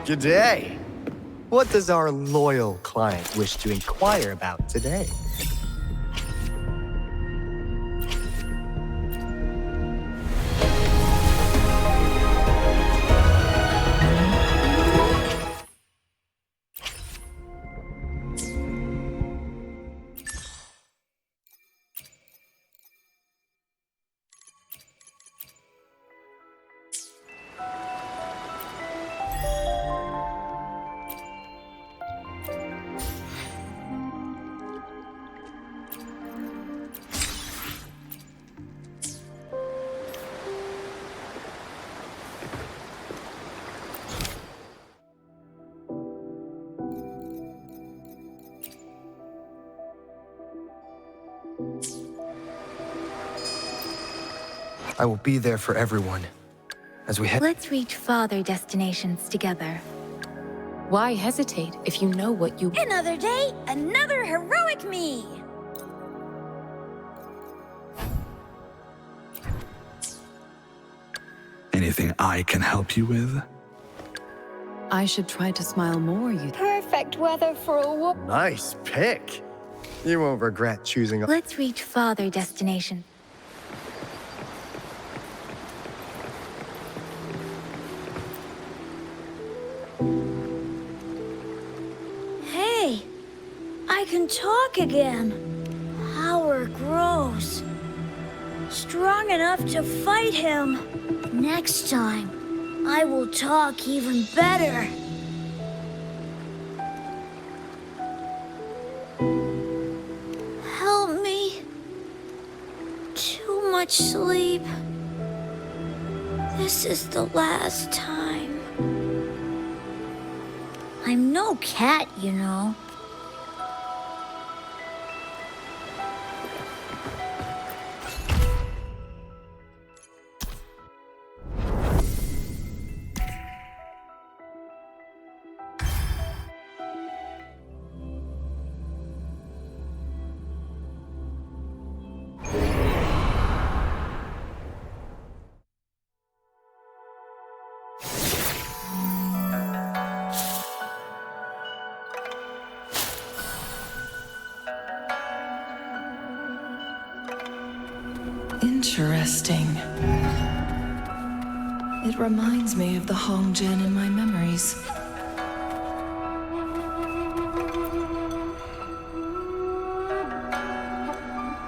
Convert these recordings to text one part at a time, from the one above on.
G'day. What does our loyal client wish to inquire about today? I will be there for everyone as we head. Let's reach farther destinations together. Why hesitate if you know what you... Another day, another heroic me! Anything I can help you with? I should try to smile more, you... Perfect weather for a walk. Nice pick. You won't regret choosing. Let's reach farther destinations. Hey, I can talk again. Power grows. Strong enough to fight him. Next time, I will talk even better. Help me. Too much sleep. This is the last time. I'm no cat, you know. Interesting. It reminds me of the Hongjian in my memories.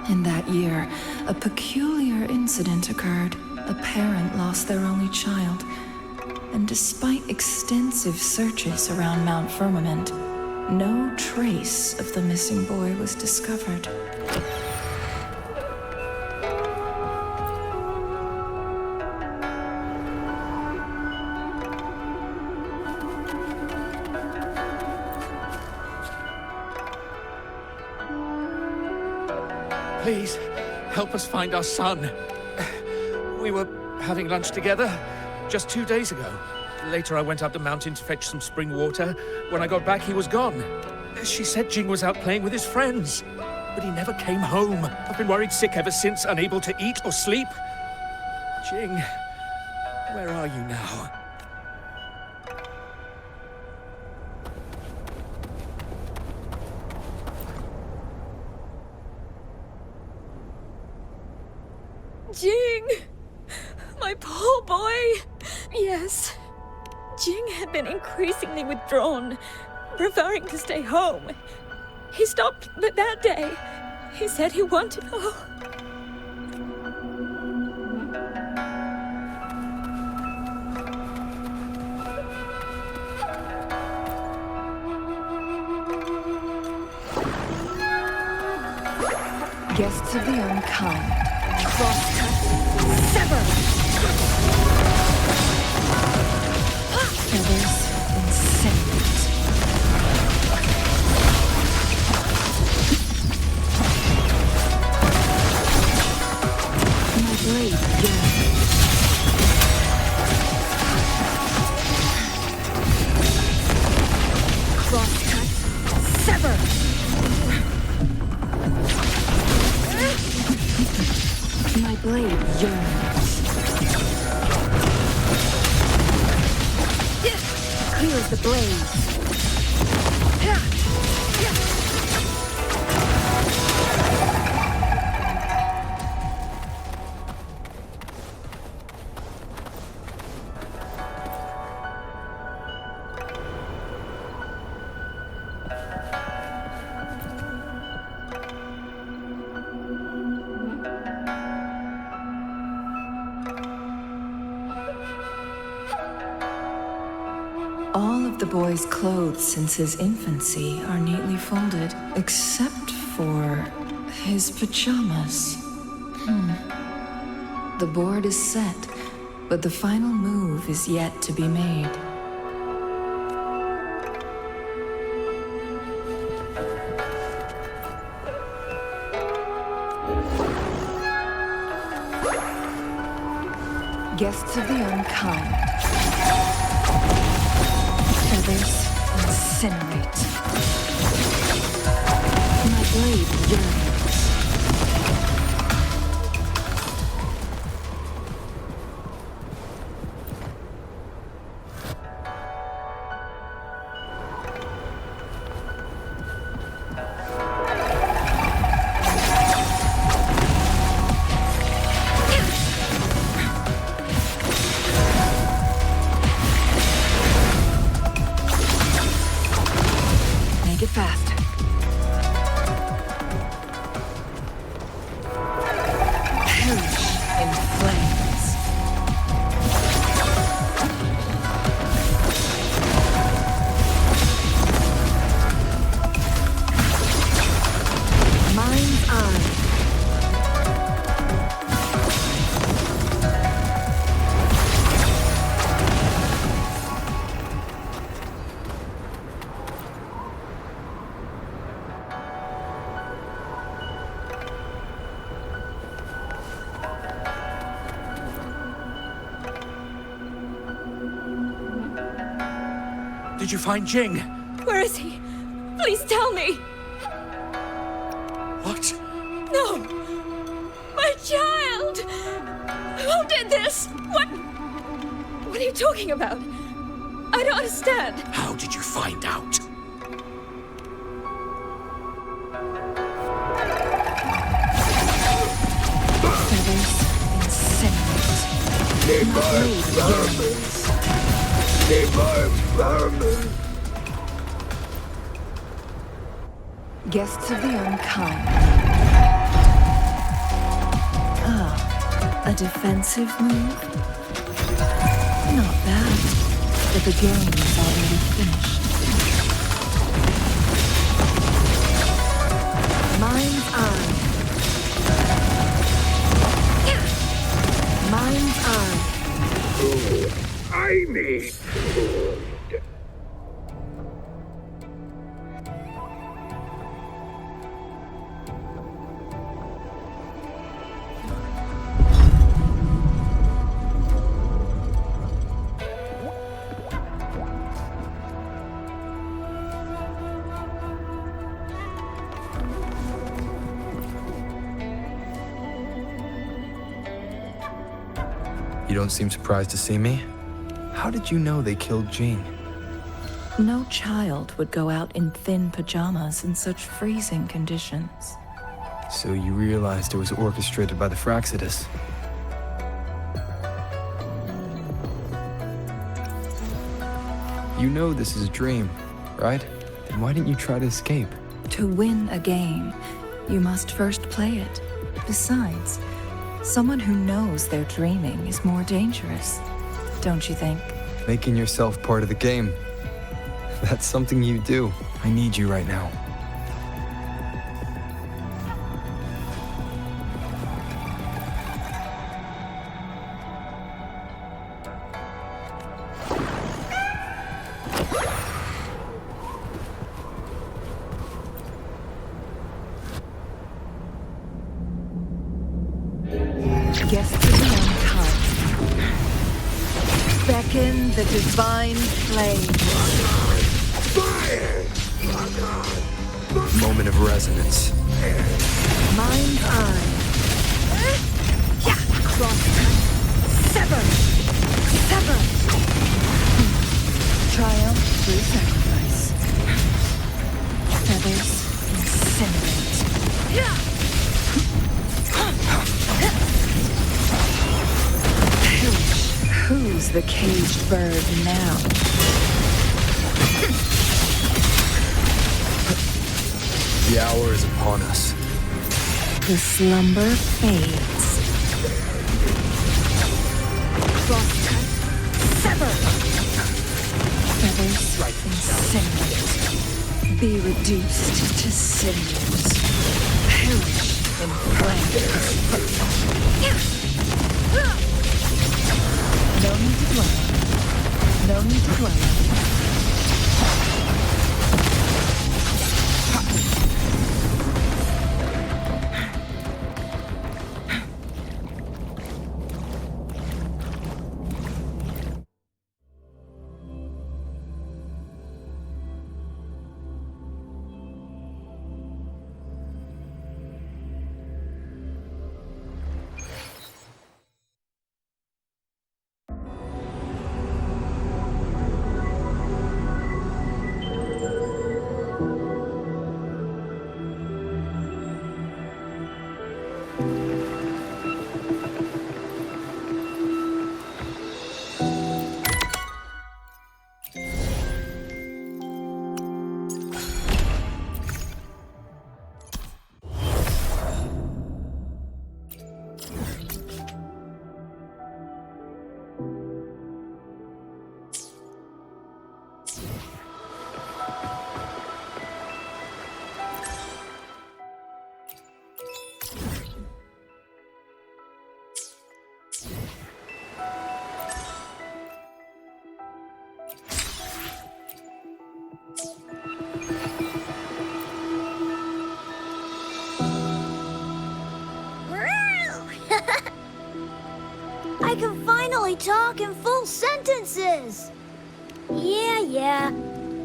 In that year, a peculiar incident occurred. A parent lost their only child, and despite extensive searches around Mount Firmament, no trace of the missing boy was discovered. Please, help us find our son. We were having lunch together just 2 days ago. Later, I went up the mountain to fetch some spring water. When I got back, he was gone. She said Jing was out playing with his friends, but he never came home. I've been worried sick ever since, unable to eat or sleep. Jing, where are you now? Jing! My poor boy! Yes. Jing had been increasingly withdrawn, preferring to stay home. He stopped, but that day, he said he wanted... Oh. Guests of the unkind. Crosscut. Sever! Feathers and scent. My blade yearns. Crosscut. Sever! My blade yearns. clears the blaze. All of the boy's clothes since his infancy are neatly folded, except for his pajamas. The board is set, but the final move is yet to be made. Guests of the unkind. Feathers incinerate. My blade yearns. Make it fast. Perish in flames. Mind's eye. Did you find Jing? Where is he? Please tell me! What? No! My child! Who did this? What? What are you talking about? I don't understand. How did you find out? Feathers incinerate. My blade yearns. Guests of the unkind. Ah, a defensive move? Not bad, but the game is already finished. Mind's eye. Mind's eye. I need food. You don't seem surprised to see me. How did you know they killed Jing? No child would go out in thin pajamas in such freezing conditions. So you realized it was orchestrated by the Fraxidus. You know this is a dream, right? Then why didn't you try to escape? To win a game, you must first play it. Besides, someone who knows they're dreaming is more dangerous, don't you think? Making yourself part of the game. That's something you do. I need you right now. Guests of the unkind. Beckon the divine flame. Moment of resonance. Mind's eye. Cross. Sever. Sever. Triumph. through sacrifice. Feathers incinerate. Who's the caged bird now? The hour is upon us. The slumber fades. Crosscut, sever! Feathers incinerate. Be reduced to cinders. Perish in flames. No need to dwell. No need to dwell. I can finally talk in full sentences! Yeah.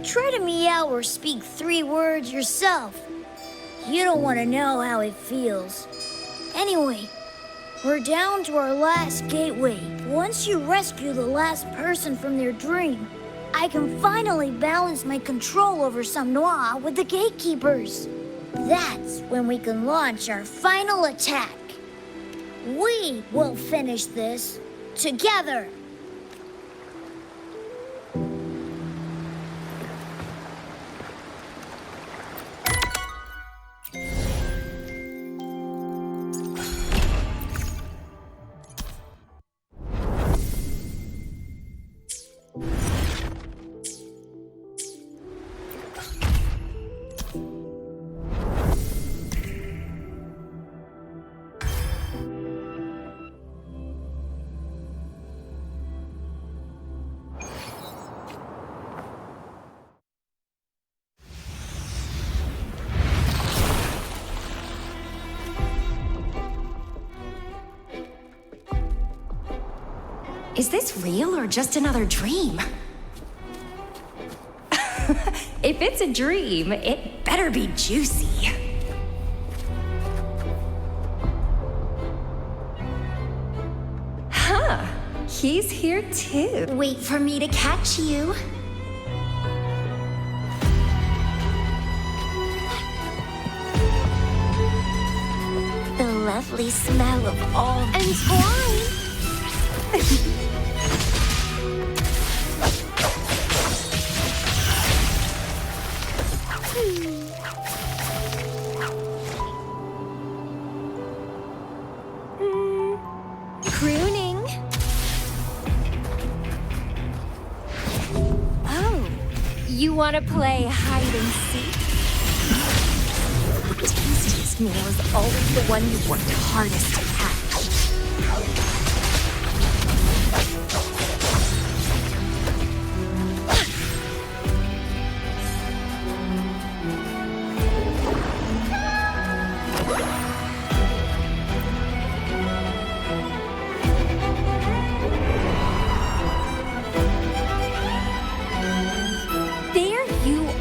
Try to meow or speak 3 words yourself. You don't want to know how it feels. Anyway, we're down to our last gateway. Once you rescue the last person from their dream, I can finally balance my control over Samnoa with the gatekeepers. That's when we can launch our final attack. We will finish this together. Is this real or just another dream? If it's a dream, it better be juicy. Huh, he's here too. Wait for me to catch you. The lovely smell of almonds and twine. Crooning. Oh, you want to play hide and seek? The tastiest meal is always the one you worked hardest to catch.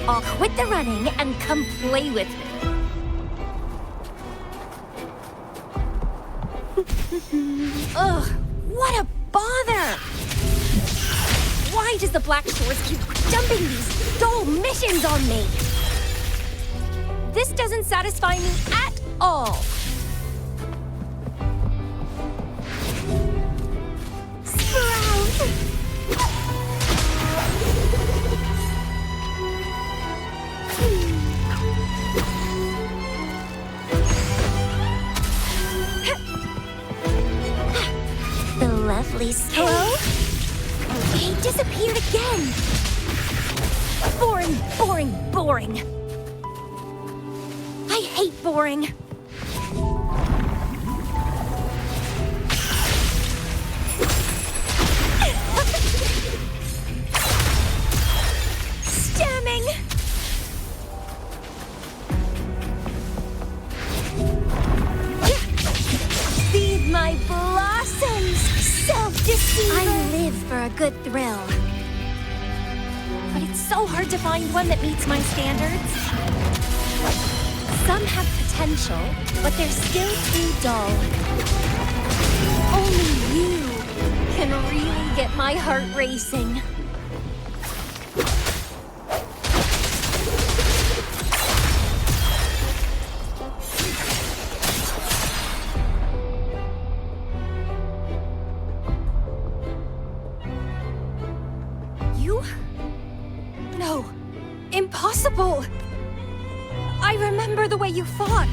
I'll quit the running and come play with me. Ugh, what a bother! Why Why does the Black Shores keep dumping these dull missions on me? This doesn't satisfy me at all. Sprout! The lovely Hello? He disappeared again. Boring, boring, boring. I hate boring. Stemming. Feed my blossoms, self-deceiver. I live for a good thrill. But it's so hard to find one that meets my standards. Some have potential, but they're still too dull. Only you can really get my heart racing. You? No. Impossible! I remember the way you fought.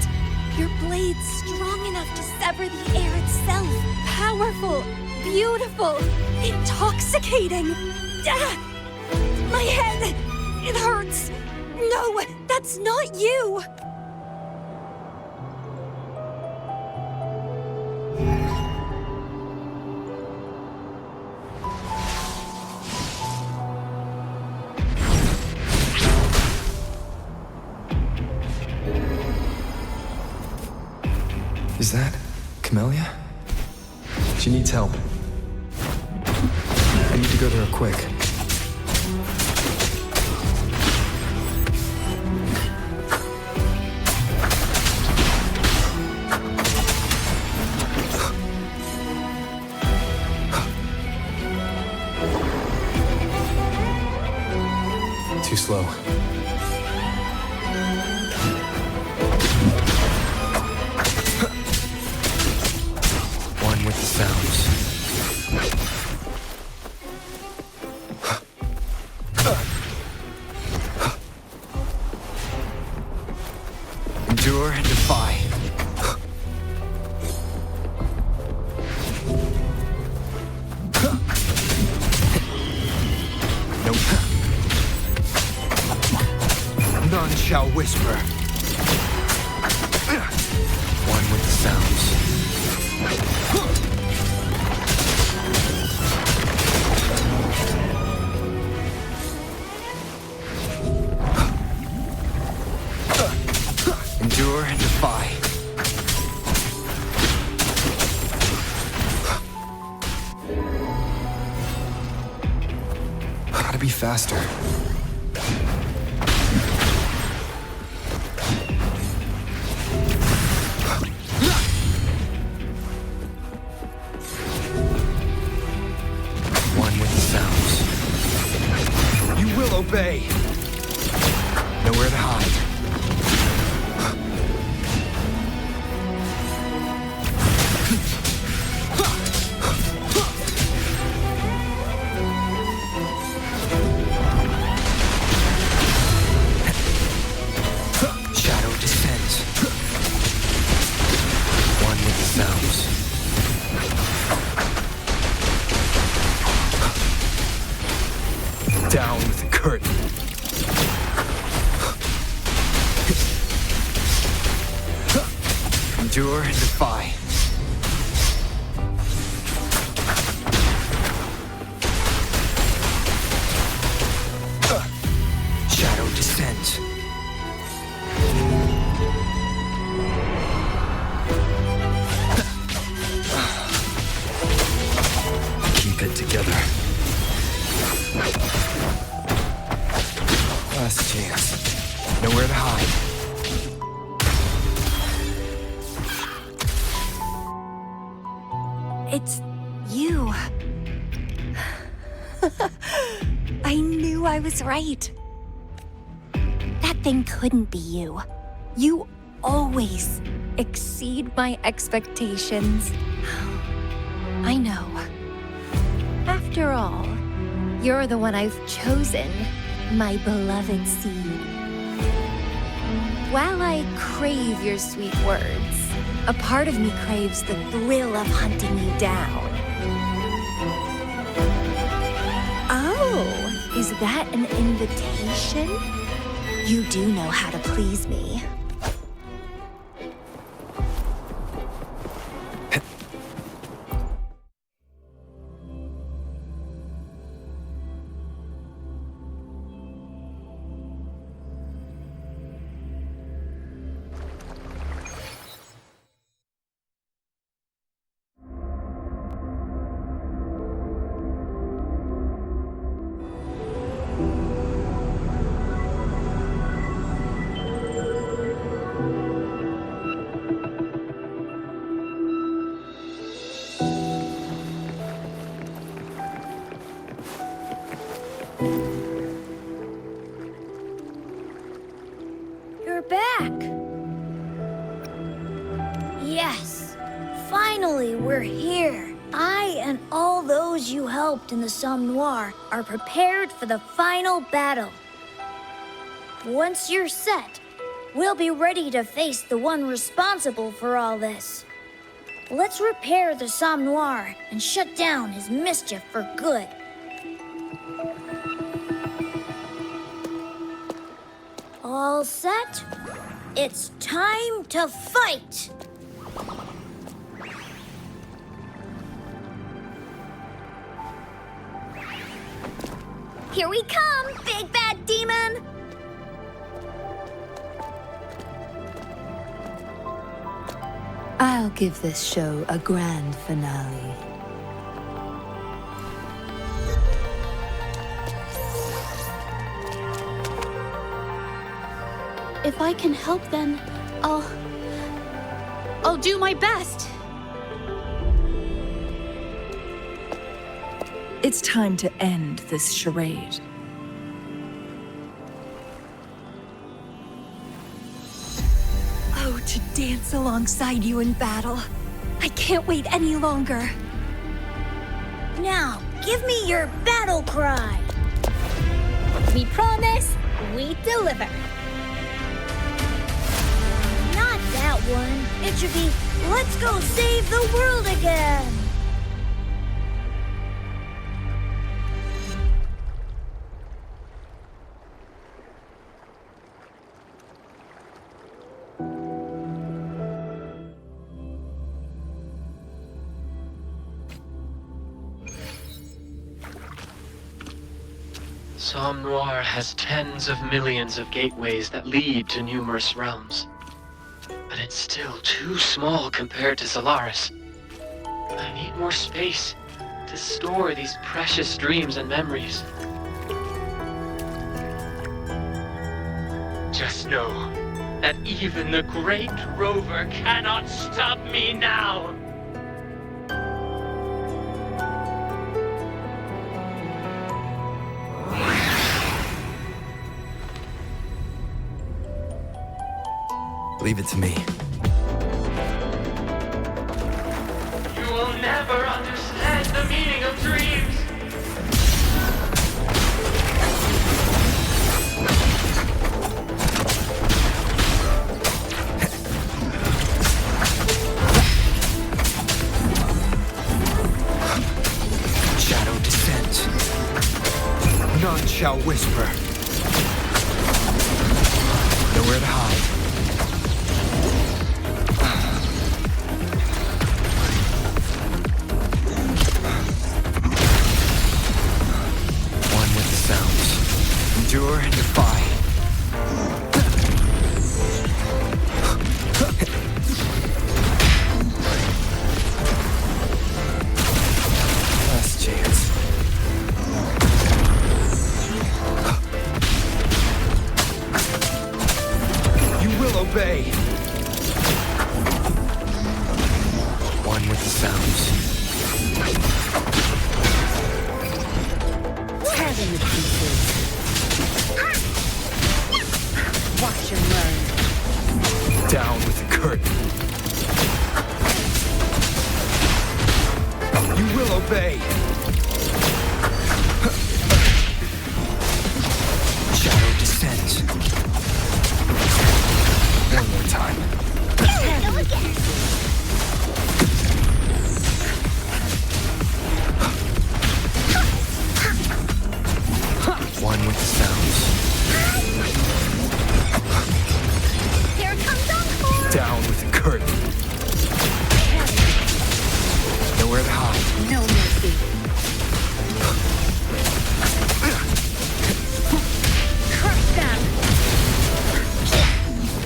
Your blade's strong enough to sever the air itself. Powerful, beautiful, intoxicating. Ah! My head! It hurts! No, that's not you! Is that Camellia? She needs help. I need to go to her quick. Too slow. One with the sounds. Endure and defy. Nope. None shall whisper. One with the sounds. Endure and defy. Gotta be faster. One with the sounds. You will obey. Nowhere to hide. Shadow descends. One with the sounds. Down with the curtain. Endure and defy. Shadow descends. Keep it together. Last chance. Nowhere to hide. It's you. I knew I was right. That thing couldn't be you. You always exceed my expectations. I know. After all, you're the one I've chosen, my beloved seed. While I crave your sweet words, a part of me craves the thrill of hunting you down. Oh, is that an invitation? You do know how to please me. You're back! Yes, finally we're here. I and all those you helped in the Somme Noire are prepared for the final battle. Once you're set, we'll be ready to face the one responsible for all this. Let's repair the Somme Noire and shut down his mischief for good. All set? It's time to fight! Here we come, big bad demon! I'll give this show a grand finale. If I can help, then I'll do my best. It's time to end this charade. Oh, to dance alongside you in battle. I can't wait any longer. Now, give me your battle cry! We promise, we deliver. Not that one. It should be, let's go save the world again! Somme Noire has tens of millions of gateways that lead to numerous realms. But it's still too small compared to Solaris. I need more space to store these precious dreams and memories. Just know that even the great rover cannot stop me now! Leave it to me. You will never understand the meaning of dreams! Shadow descends. None shall whisper. Nowhere to hide. Endure and defy. Last chance. will obey! Shadow descends. One more time. Here we go again! One with the sounds. Here comes Encore! Down with the curtain. Nowhere to hide. No mercy. Crush them!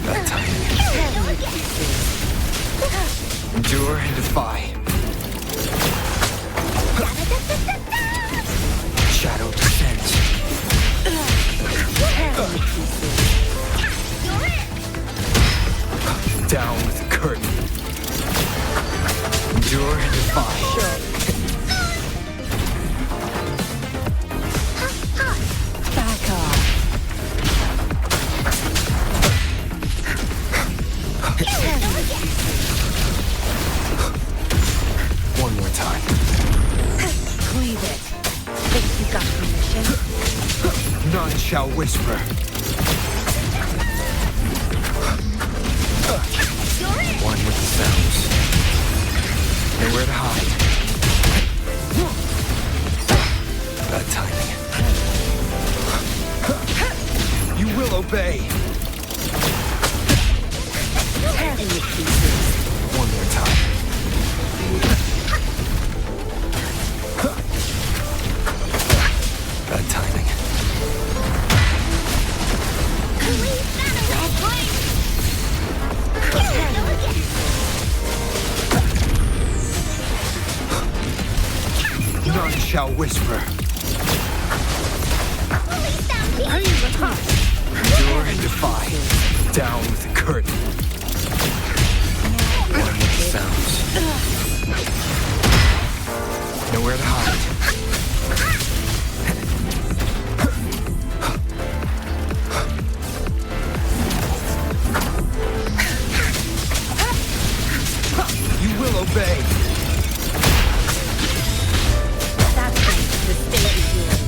That time. Here we go again! Endure and defy. Shadow descends. You're it! Down with the curtain. Endure and defy. Back off. One more time. Cleave it. Think you got permission? None shall whisper. One with the sounds. Nowhere to hide. Bad timing. You will obey. One more time. Bad timing. None shall whisper. Endure and defy. Down with the curtain. One with the sounds. Nowhere to hide. You will obey. That's the stage is yours.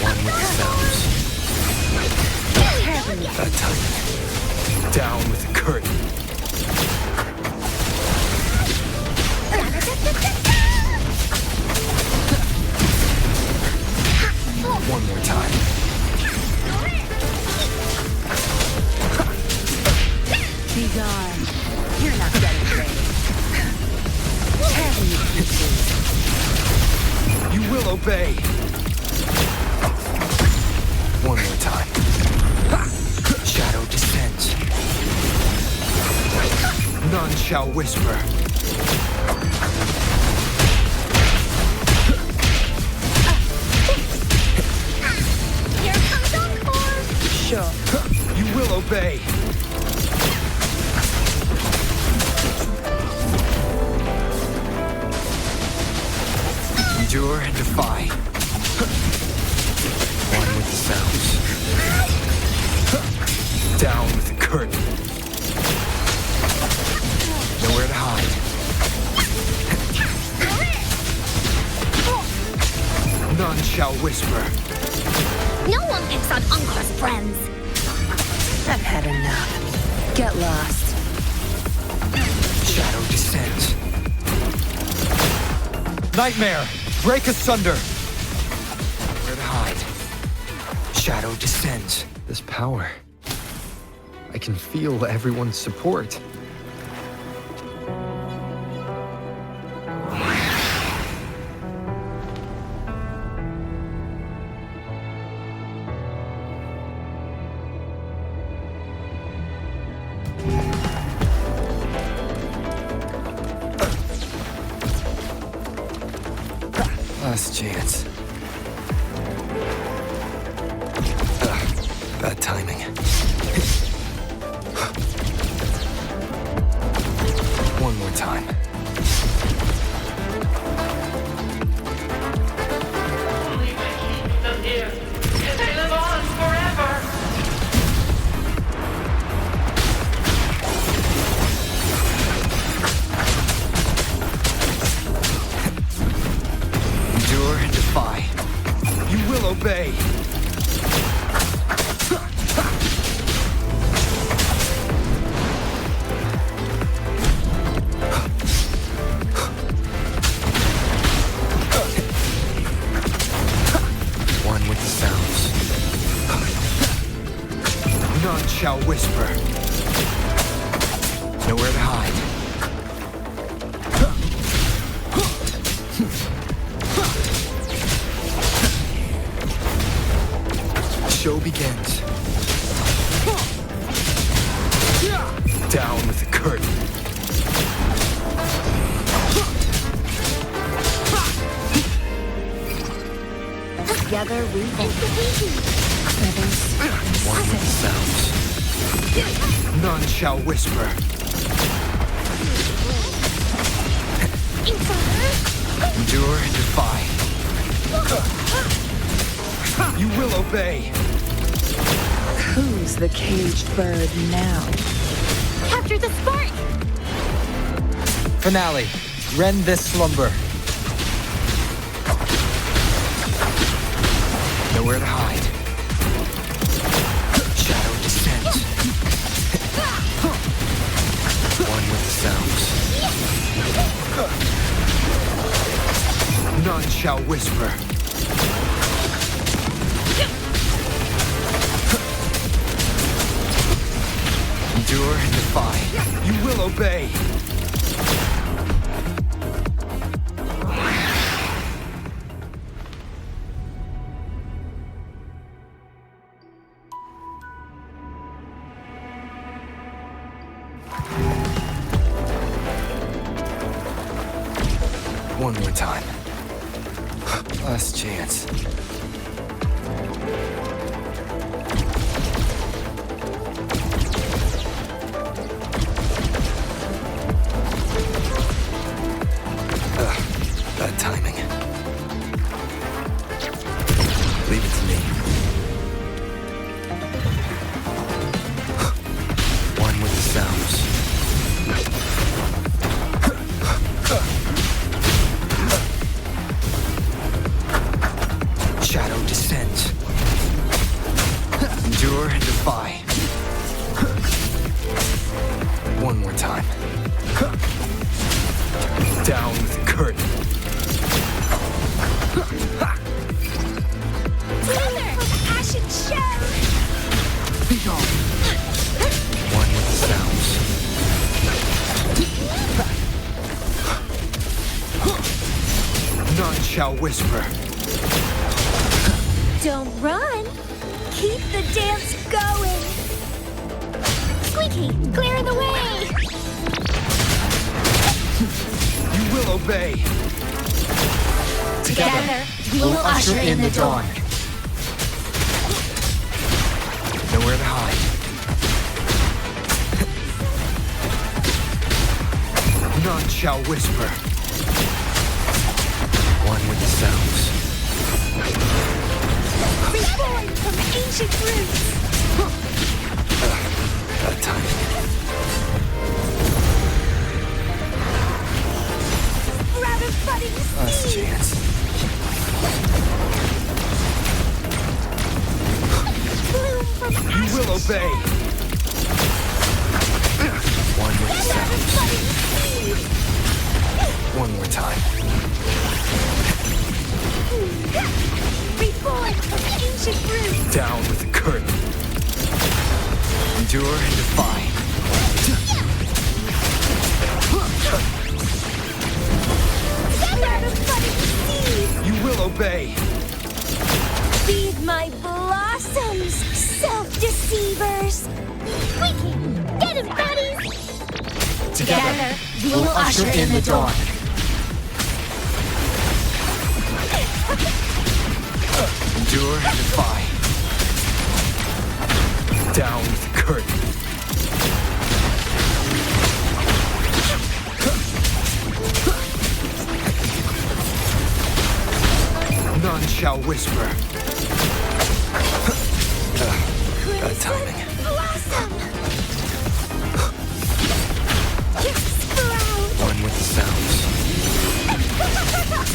One with the sounds. That time. Down with the curtain. One more time. Be gone. You're not getting ready. Heavy pieces. You will obey. One more time. Shadow descends. None shall whisper. Here comes Encore! Sure. You will obey. Endure and defy. One with the sounds. Down with the curtain. Nowhere to hide. None shall whisper. No one picks on Encore's friends. I've had enough. Get lost. Shadow descends. Nightmare! Break asunder! Where to hide? Shadow descends. This power. I can feel everyone's support. Last chance. Bad timing. One more time. Only by keeping them here can they live on forever. obey. One with the sounds. None shall whisper. Nowhere to hide. Show begins. Down with the curtain. Together we will. One with the sounds. None shall whisper. Endure and defy. You will obey. Who's the caged bird now? Capture the spark! Finale. Rend this slumber. Nowhere to hide. Shadow descends. One with the sounds. None shall whisper. Endure and defy. You will obey. One more time. Last chance. Bad timing. Leave it to me. One with the sounds. Shadow descends. Endure and defy. One more time. Down with the curtain. Ashen shell! Be gone. One with the sounds. None shall whisper. Don't run. Keep the dance going. Squeaky, clear the way. You will obey. Together we will usher in the dawn. Nowhere to hide. None shall whisper. One with the sounds. Reborn from ancient roots. Bad timing. Grab a budding Last seed. chance. Bloom from You ashen will obey. One with the sounds. budding seed. One more time. Reborn from ancient roots. Down with the curtain. Endure and defy. Grab a budding seed. You will obey. Feed my blossoms, self-deceivers. Squeaky, get him, buddies. Together we will usher in the dawn. Endure and defy. Down with the curtain. None shall whisper. Bad timing. Blossom. Sprout. One with the sounds.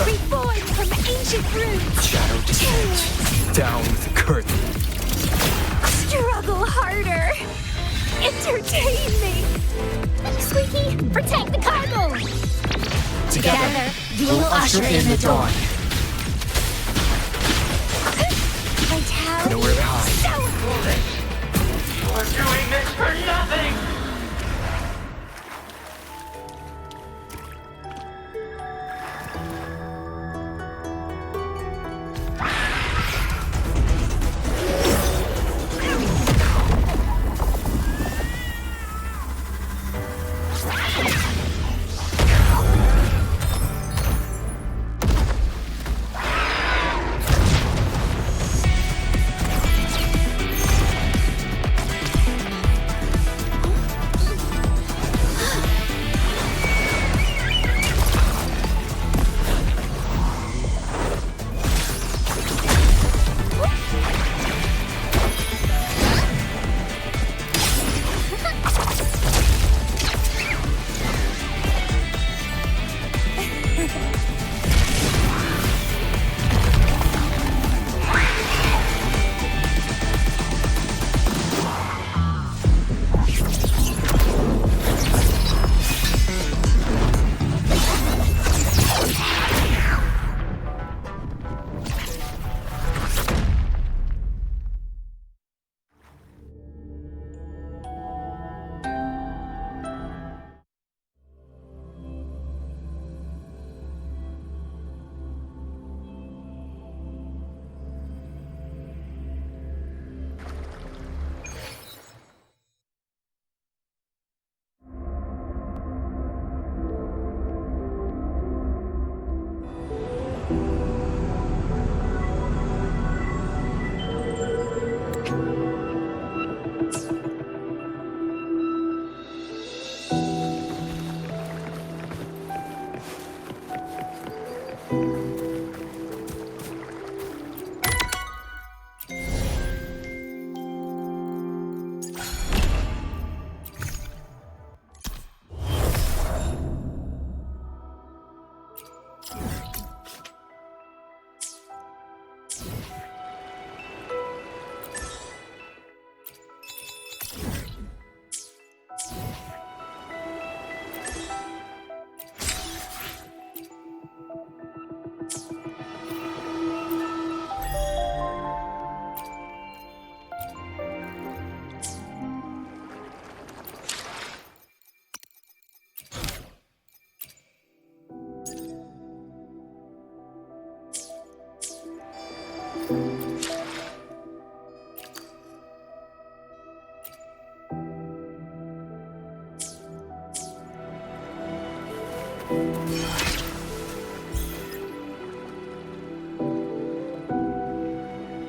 Reborn from ancient ancient roots. Shadow descent. Down with the curtain. Struggle harder. Entertain me. Squeaky, protect the cargo! Together, we will usher in the dawn. Vitality. Nowhere to hide. So We're doing this for nothing!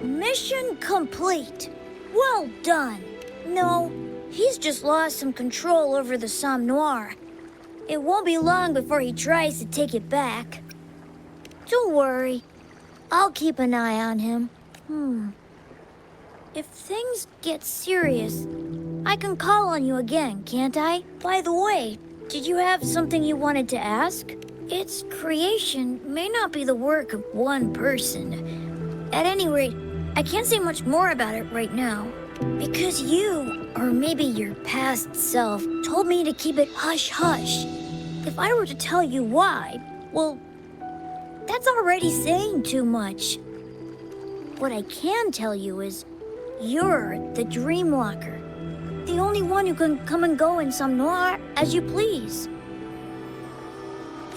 Mission complete. Well done. No, he's just lost some control over the Somme Noir. It won't be long before he tries to take it back. Don't worry. I'll keep an eye on him. If things get serious, I can call on you again, can't I? By the way, did you have something you wanted to ask? Its creation may not be the work of one person. At any rate, I can't say much more about it right now. Because you, or maybe your past self, told me to keep it hush-hush. If I were to tell you why, well, that's already saying too much. What I can tell you is, you're the Dreamwalker. The only one who can come and go in Somme Noir as you please.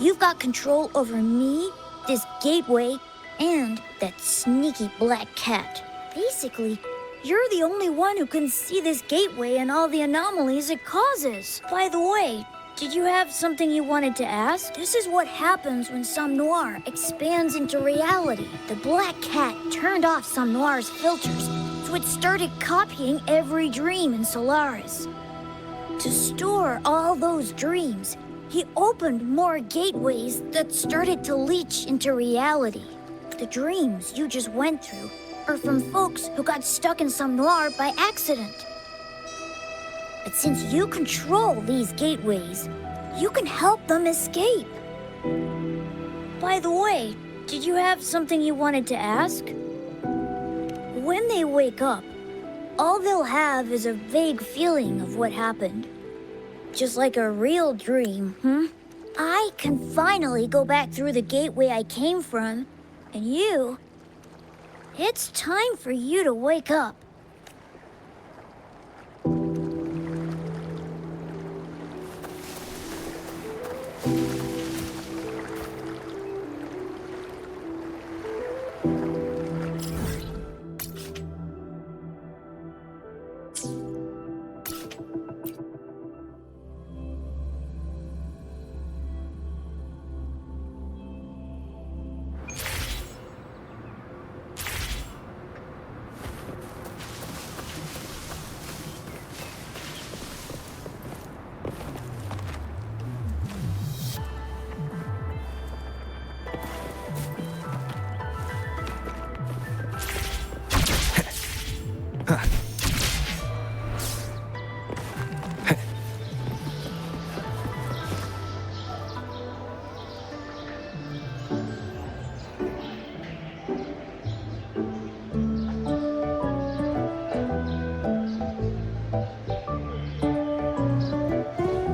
You've got control over me, this gateway, and that sneaky black cat. Basically, you're the only one who can see this gateway and all the anomalies it causes. By the way, did you have something you wanted to ask? This is what happens when Somme Noir expands into reality. The black cat turned off Somme Noir's filters, so it started copying every dream in Solaris. To store all those dreams, he opened more gateways that started to leach into reality. The dreams you just went through are from folks who got stuck in Somme Noir by accident. But since you control these gateways, you can help them escape. By the way, Did you have something you wanted to ask? When they wake up, all they'll have is a vague feeling of what happened. Just like a real dream, I can finally go back through the gateway I came from, and you... It's time for you to wake up.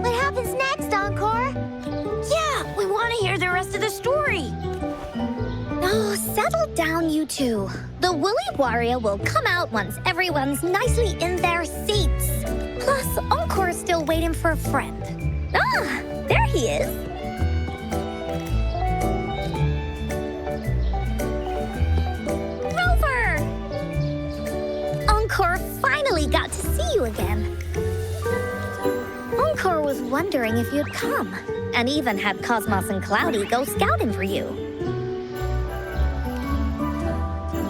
What happens next, Encore? Yeah, we want to hear the rest of the story. Oh, settle down, you two. The Woolly Warrior will come out once everyone's nicely in their seats. Plus, Encore's still waiting for a friend. Ah, there he is. Rover! Encore finally got to see you again. Encore was wondering if you'd come, and even had Cosmos and Cloudy go scouting for you.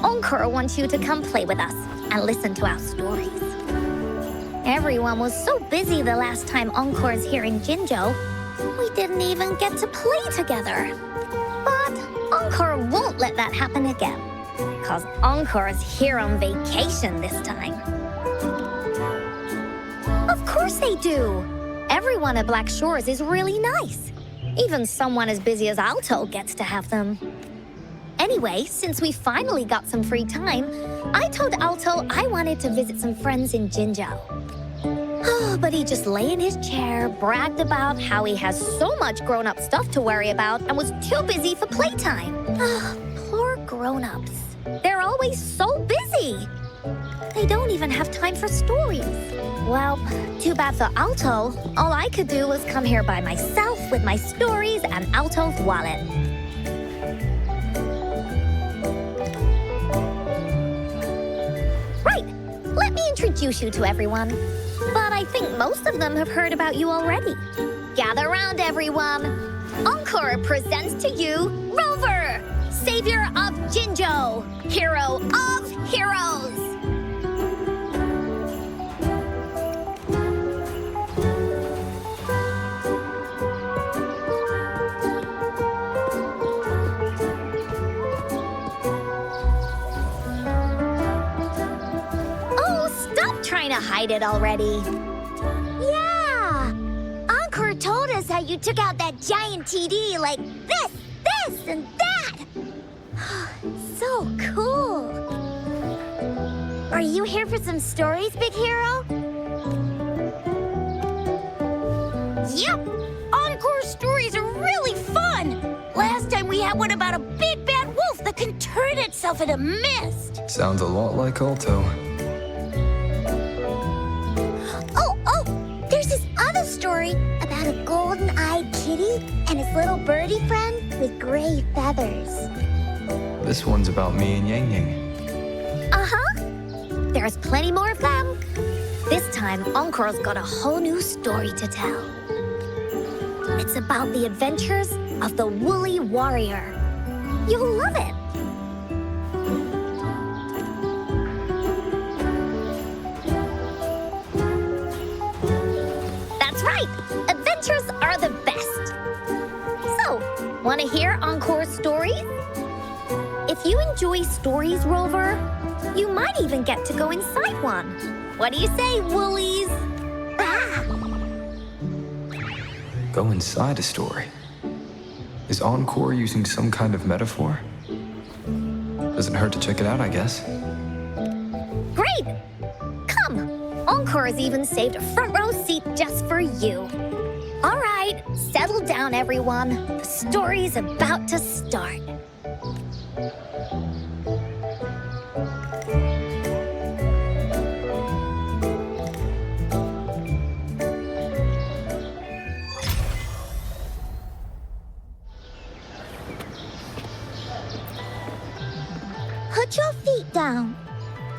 Encore wants you to come play with us and listen to our stories. Everyone was so busy the last time Encore's here in Jinzhou, we didn't even get to play together. But Encore won't let that happen again, because Encore's here on vacation this time. Of course they do. Everyone at Black Shores is really nice. Even someone as busy as Alto gets to have them. Anyway, since we finally got some free time, I told Alto I wanted to visit some friends in Jinzhou. Oh, but he just lay in his chair, bragged about how he has so much grown-up stuff to worry about, and was too busy for playtime. Poor grown-ups. They're always so busy. They don't even have time for stories. Well, too bad for Alto. All I could do was come here by myself with my stories and Alto's wallet. Right, let me introduce you to everyone. But I think most of them have heard about you already. Gather round, everyone. Encore presents to you Rover, savior of Jinzhou, hero of heroes. Trying to hide it already. Yeah! Encore told us how you took out that giant TD like this, and that! So cool! Are you here for some stories, Big Hero? Yep! Encore's stories are really fun! Last time we had one about a big bad wolf that can turn itself into mist! Sounds a lot like Alto. There's this other story about a golden-eyed kitty and his little birdie friend with gray feathers. This one's about me and Yang Yang. Uh-huh. There's plenty more of them. This time, Encore's got a whole new story to tell. It's about the adventures of the Woolly Warrior. You'll love it. Adventures are the best. So, want to hear Encore's stories? If you enjoy stories, Rover, you might even get to go inside one. What do you say, Woolies? Ah! Go inside a story? Is Encore using some kind of metaphor? Doesn't hurt to check it out, I guess. Great! Come! Encore's even saved a front row seat just for you. All right, settle down, everyone. The story's about to start. Put your feet down.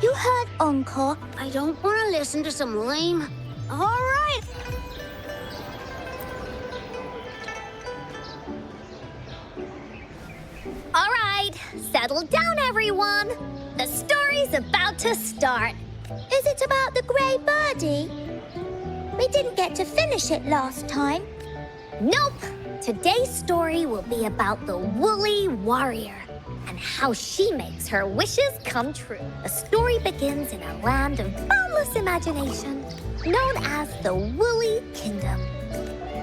You heard Encore. I don't want to listen to some lame. All right. All right, settle down, everyone. The story's about to start. Is it about the grey birdie? We didn't get to finish it last time. Nope. Today's story will be about the woolly warrior and how she makes her wishes come true. The story begins in a land of boundless imagination, known as the Woolly Kingdom.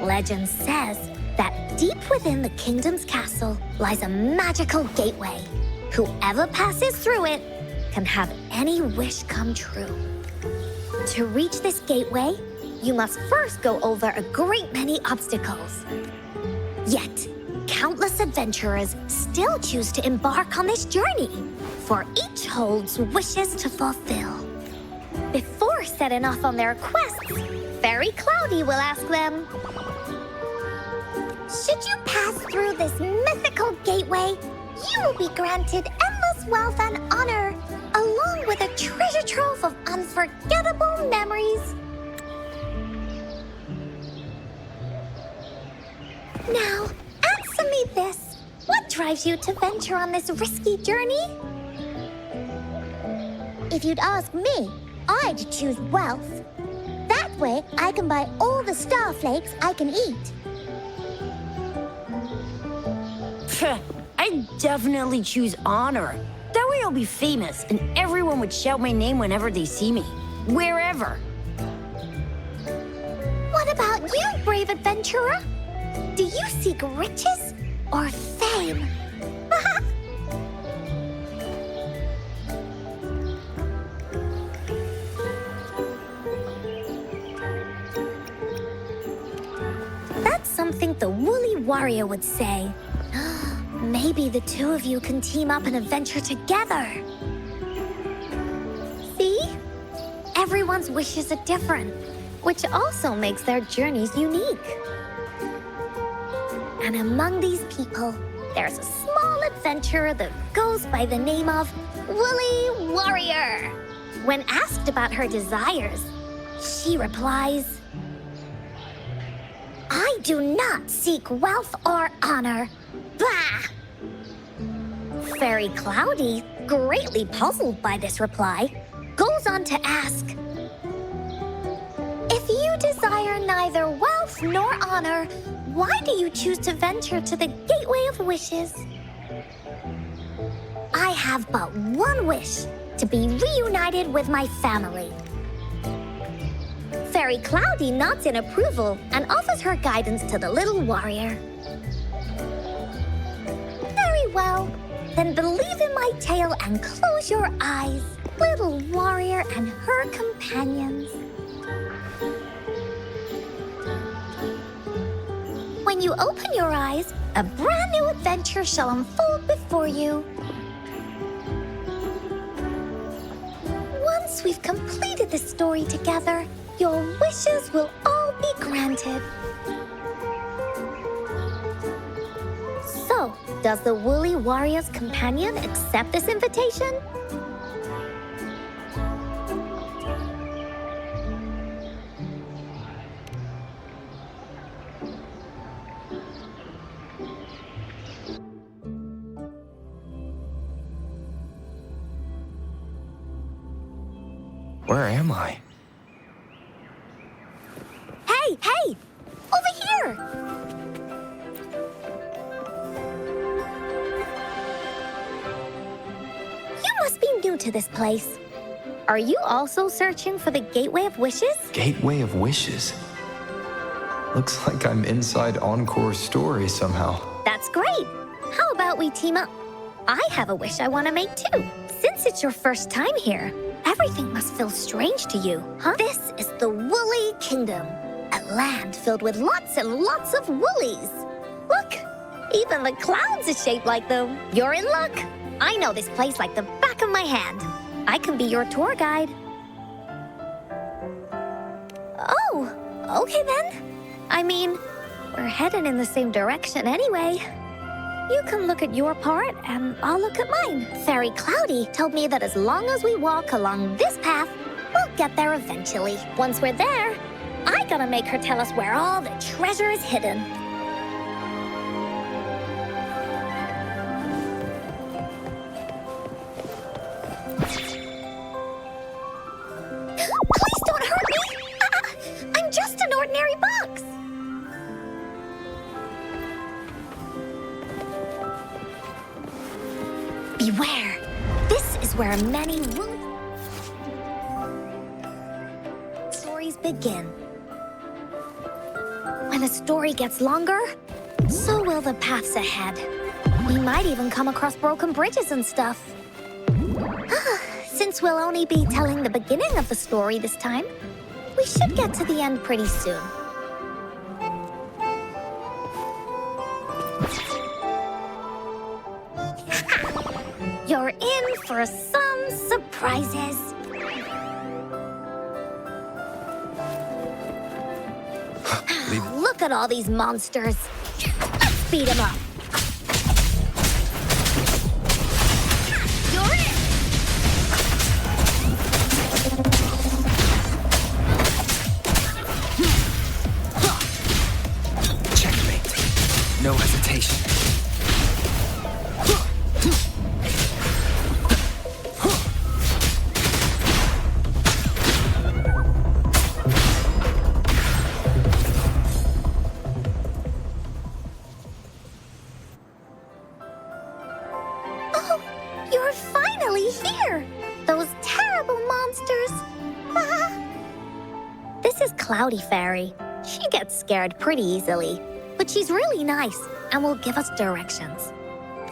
Legend says that deep within the kingdom's castle lies a magical gateway. Whoever passes through it can have any wish come true. To reach this gateway, you must first go over a great many obstacles. Yet, countless adventurers still choose to embark on this journey, for each holds wishes to fulfill. Before setting off on their quests, Fairy Cloudy will ask them, should you pass through this mythical gateway, you will be granted endless wealth and honor, along with a treasure trove of unforgettable memories. Now, answer me this. What drives you to venture on this risky journey? If you'd ask me, I'd choose wealth. That way, I can buy all the starflakes I can eat. I'd definitely choose honor. That way I'll be famous, and everyone would shout my name whenever they see me. Wherever. What about you, brave adventurer? Do you seek riches or fame? that's something the woolly warrior would say. Maybe the two of you can team up and adventure together. See? Everyone's wishes are different, which also makes their journeys unique. And among these people, there's a small adventurer that goes by the name of Woolly Warrior. When asked about her desires, she replies, I do not seek wealth or honor. Bah! Fairy Cloudy, greatly puzzled by this reply, goes on to ask, if you desire neither wealth nor honor, why do you choose to venture to the Gateway of Wishes? I have but one wish, to be reunited with my family. Fairy Cloudy nods in approval and offers her guidance to the little warrior. Very well, then believe in my tale and close your eyes, little warrior and her companions. When you open your eyes, a brand new adventure shall unfold before you. Once we've completed the story together, your wishes will all be granted. So, does the Woolly Warrior's companion accept this invitation? Where am I? Hey, hey! Over here! You must be new to this place. Are you also searching for the Gateway of Wishes? Gateway of Wishes? Looks like I'm inside Encore's story somehow. That's great! How about we team up? I have a wish I want to make too. Since it's your first time here, everything must feel strange to you, huh? This is the Woolly Kingdom, a land filled with lots and lots of woolies. Look, even the clouds are shaped like them. You're in luck. I know this place like the back of my hand. I can be your tour guide. Oh, okay then. I mean, we're headed in the same direction anyway. You can look at your part, and I'll look at mine. Fairy Cloudy told me that as long as we walk along this path, we'll get there eventually. Once we're there, I gotta make her tell us where all the treasure is hidden. Please don't hurt me! I'm just an ordinary box! Beware! This is where many stories begin. When a story gets longer, so will the paths ahead. We might even come across broken bridges and stuff. Since we'll only be telling the beginning of the story this time, we should get to the end pretty soon. You're in for some surprises. Look at all these monsters. Let's beat them up. You're in. Checkmate. No hesitation. You're finally here! Those terrible monsters! This is Cloudy Fairy. She gets scared pretty easily, but she's really nice and will give us directions.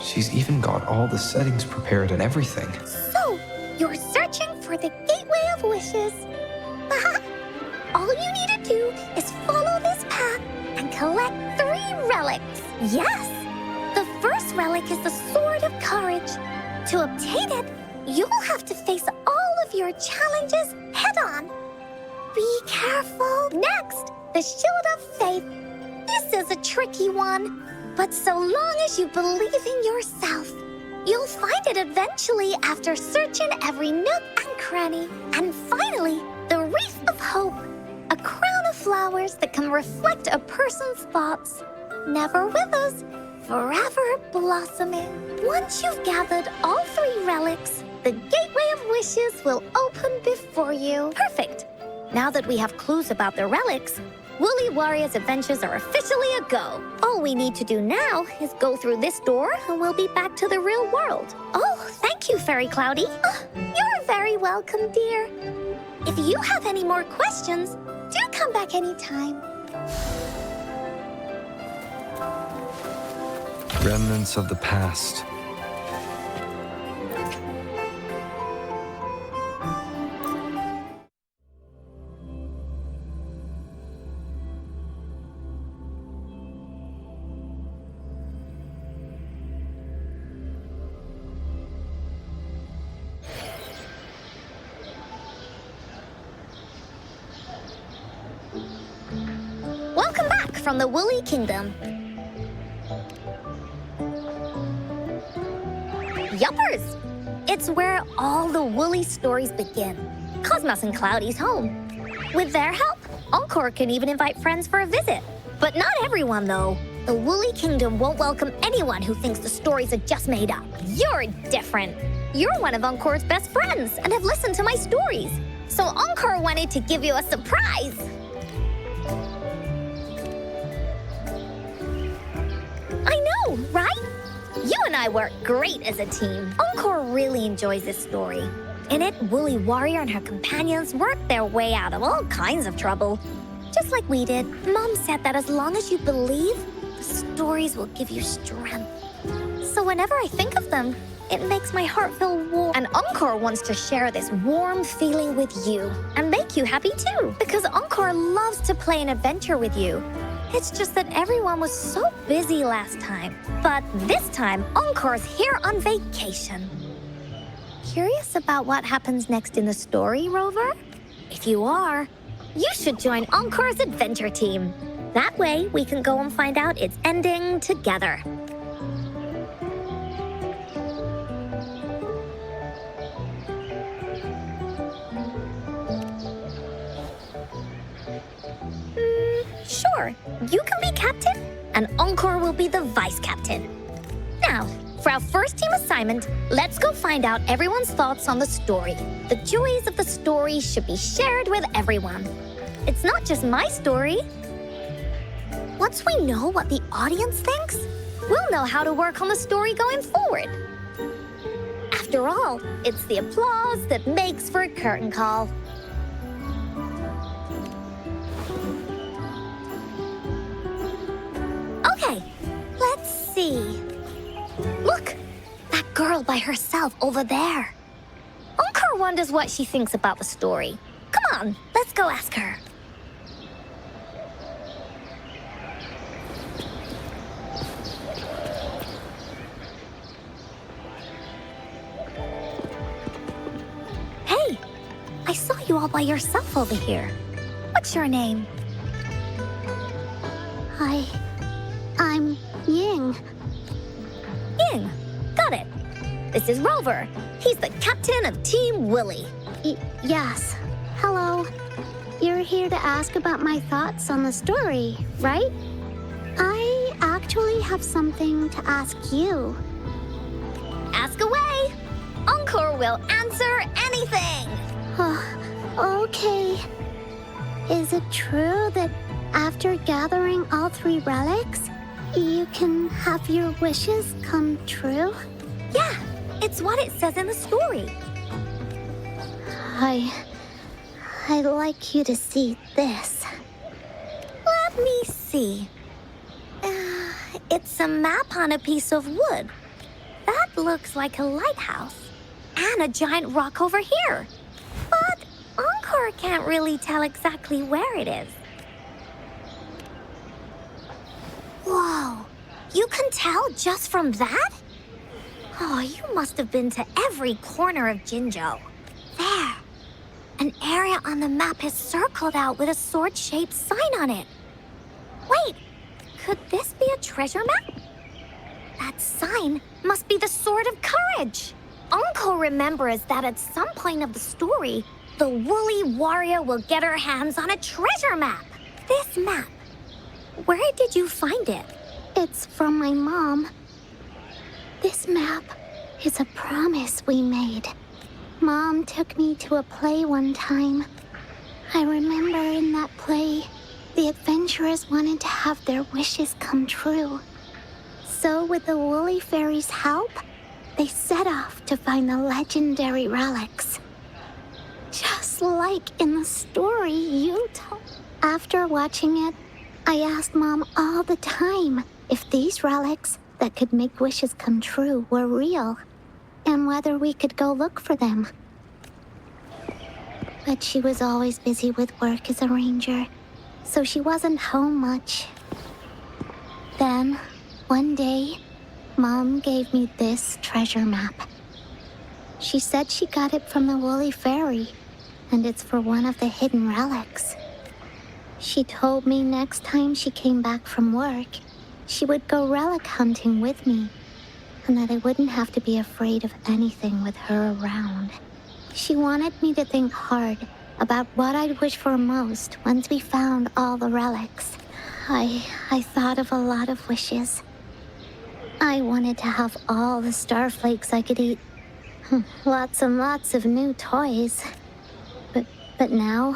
She's even got all the settings prepared and everything. So, you're searching for the Gateway of Wishes. All you need to do is follow this path and collect 3 relics. Yes! The first relic is the Sword of Courage. To obtain it, you'll have to face all of your challenges head-on. Be careful. Next, the Shield of Faith. This is a tricky one, but so long as you believe in yourself, you'll find it eventually after searching every nook and cranny. And finally, the Wreath of Hope, a crown of flowers that can reflect a person's thoughts. Never withers, forever blossoming. Once you've gathered all 3 relics, the Gateway of Wishes will open before you. Perfect. Now that we have clues about the relics, Woolly Warrior's adventures are officially a go. All we need to do now is go through this door and we'll be back to the real world. Oh, thank you, Fairy Cloudy. You're very welcome, dear. If you have any more questions, do come back anytime. Remnants of the past. Welcome back from the Woolly Kingdom. Yuppers! It's where all the woolly stories begin. Cosmos and Cloudy's home. With their help, Encore can even invite friends for a visit. But not everyone, though. The Woolly Kingdom won't welcome anyone who thinks the stories are just made up. You're different. You're one of Encore's best friends and have listened to my stories. So Encore wanted to give you a surprise. I know, right? You and I work great as a team. Encore really enjoys this story. In it, Woolly Warrior and her companions work their way out of all kinds of trouble. Just like we did. Mom said that as long as you believe, the stories will give you strength. So whenever I think of them, it makes my heart feel warm. And Encore wants to share this warm feeling with you and make you happy too. Because Encore loves to play an adventure with you. It's just that everyone was so busy last time. But this time, Encore's here on vacation. Curious about what happens next in the story, Rover? If you are, you should join Encore's adventure team. That way, we can go and find out its ending together. Sure, you can be captain, and Encore will be the vice captain. Now, for our first team assignment, let's go find out everyone's thoughts on the story. The joys of the story should be shared with everyone. It's not just my story. Once we know what the audience thinks, we'll know how to work on the story going forward. After all, it's the applause that makes for a curtain call. Okay, let's see. Look, that girl by herself over there. Encore wonders what she thinks about the story. Come on, let's go ask her. Hey, I saw you all by yourself over here. What's your name? I'm Ying. Ying, got it. This is Rover. He's the captain of Team Willy. Yes. Hello. You're here to ask about my thoughts on the story, right? I actually have something to ask you. Ask away. Encore will answer anything. Okay. Is it true that after gathering all 3 relics, you can have your wishes come true? Yeah, it's what it says in the story. I'd like you to see this. Let me see. It's a map on a piece of wood. That looks like a lighthouse. And a giant rock over here. But Encore can't really tell exactly where it is. Whoa, you can tell just from that? Oh, you must have been to every corner of Jinzhou. There, an area on the map is circled out with a sword-shaped sign on it. Wait, could this be a treasure map? That sign must be the Sword of Courage. Encore remembers that at some point of the story, the woolly warrior will get her hands on a treasure map. This map, where did you find it? It's from my mom. This map is a promise we made. Mom took me to a play one time. I remember in that play, the adventurers wanted to have their wishes come true. So with the Woolly Fairy's help, they set off to find the legendary relics. Just like in the story you told. After watching it, I asked Mom all the time if these relics that could make wishes come true were real, and whether we could go look for them. But she was always busy with work as a ranger, so she wasn't home much. Then, one day, Mom gave me this treasure map. She said she got it from the Woolly Fairy, and it's for one of the hidden relics. She told me next time she came back from work, she would go relic hunting with me, and that I wouldn't have to be afraid of anything with her around. She wanted me to think hard about what I'd wish for most once we found all the relics. I thought of a lot of wishes. I wanted to have all the starflakes I could eat. Lots and lots of new toys. But now,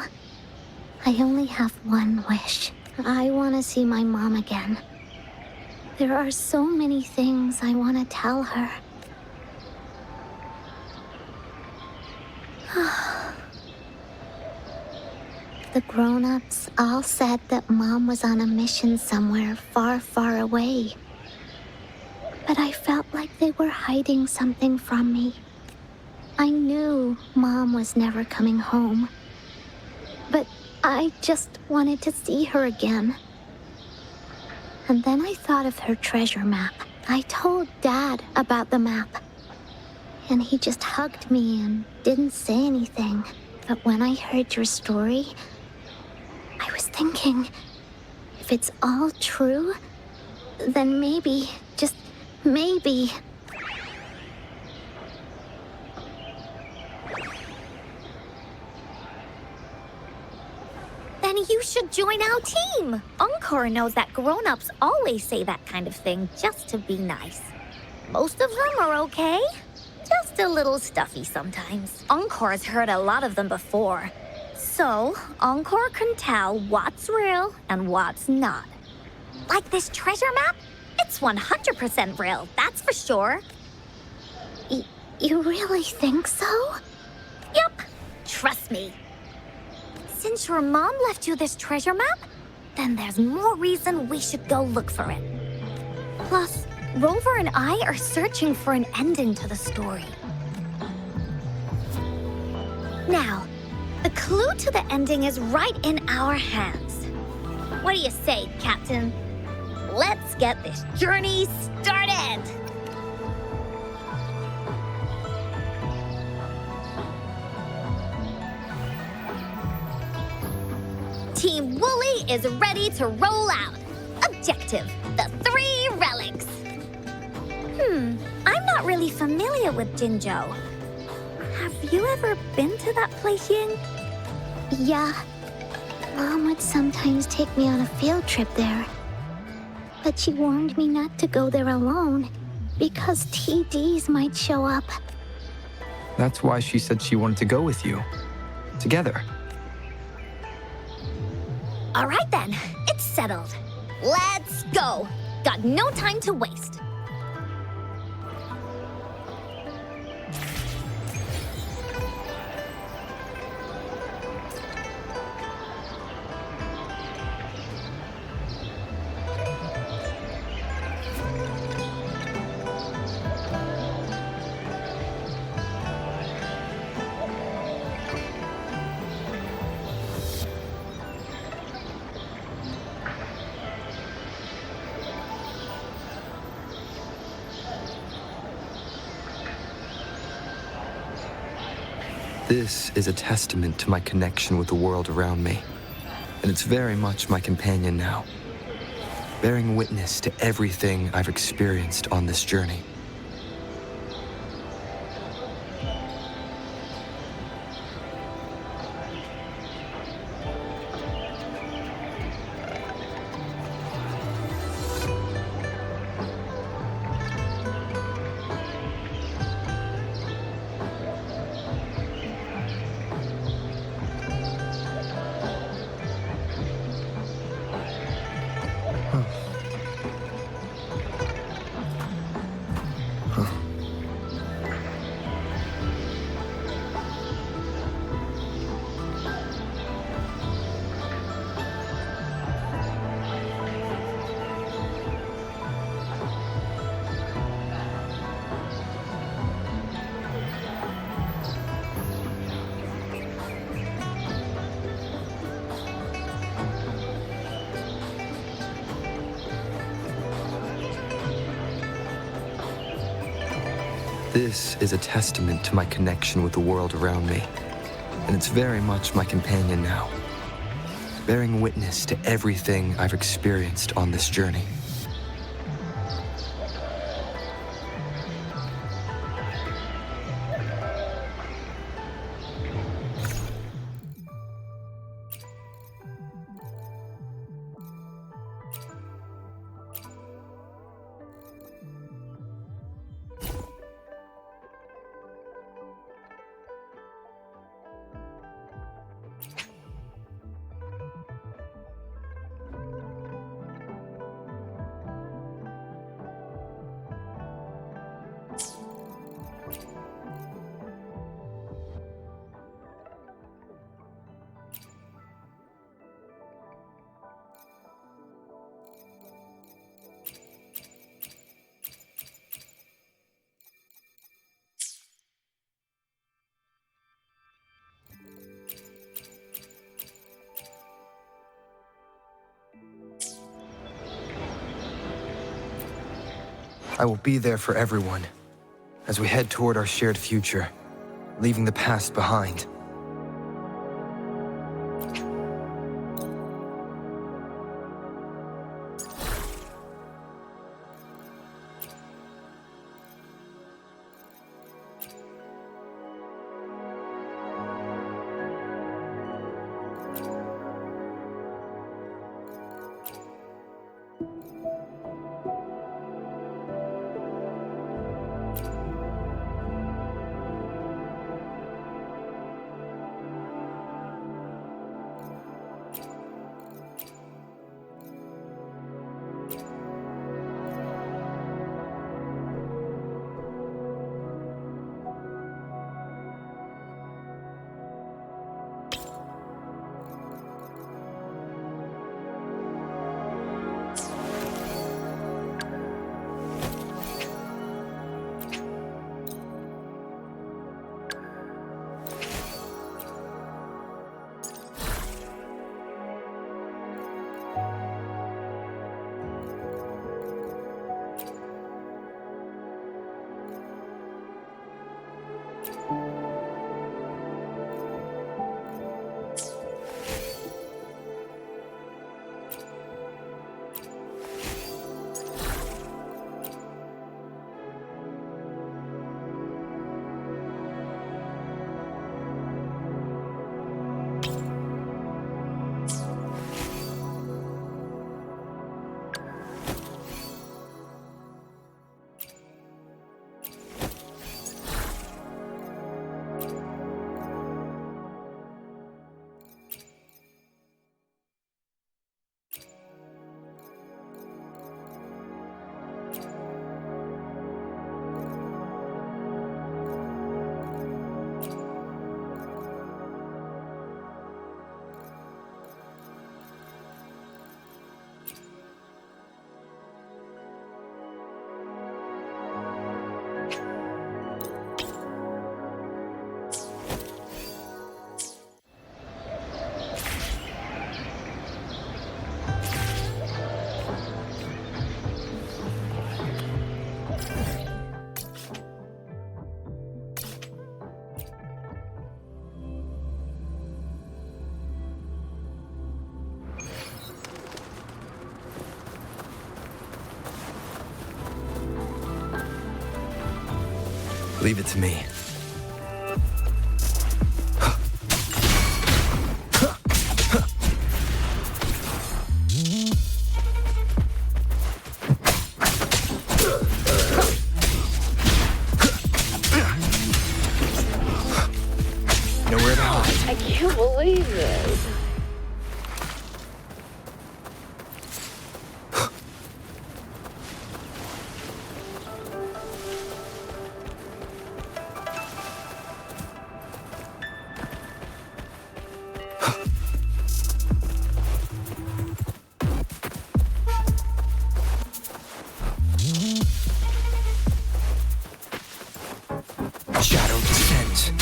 I only have one wish. I want to see my mom again. There are so many things I want to tell her. The grown-ups all said that Mom was on a mission somewhere far, far away. But but I felt like they were hiding something from me. I knew Mom was never coming home, but I just wanted to see her again. And then I thought of her treasure map. I told Dad about the map, and he just hugged me and didn't say anything. But when I heard your story, I was thinking, if it's all true, then maybe, just maybe, Then you should join our team. Encore knows that grown-ups always say that kind of thing just to be nice. Most of them are okay. Just a little stuffy sometimes. Encore's heard a lot of them before. So, Encore can tell what's real and what's not. Like this treasure map? It's 100% real, that's for sure. You really think so? Yup, trust me. Since your mom left you this treasure map, then there's more reason we should go look for it. Plus, Rover and I are searching for an ending to the story. Now, the clue to the ending is right in our hands. What do you say, Captain? Let's get this journey started! Team Wooly is ready to roll out. Objective, the 3 relics. I'm not really familiar with Jinzhou. Have you ever been to that place, Ying? Yeah. Mom would sometimes take me on a field trip there. But she warned me not to go there alone, because TDs might show up. That's why she said she wanted to go with you. Together. All right then, it's settled. Let's go. Got no time to waste. This is a testament to my connection with the world around me, and it's very much my companion now, bearing witness to everything I've experienced on this journey. This is a testament to my connection with the world around me, and it's very much my companion now, bearing witness to everything I've experienced on this journey. I will be there for everyone as we head toward our shared future, leaving the past behind. Leave it to me. Nowhere to hide. I can't believe this. Shadow descends.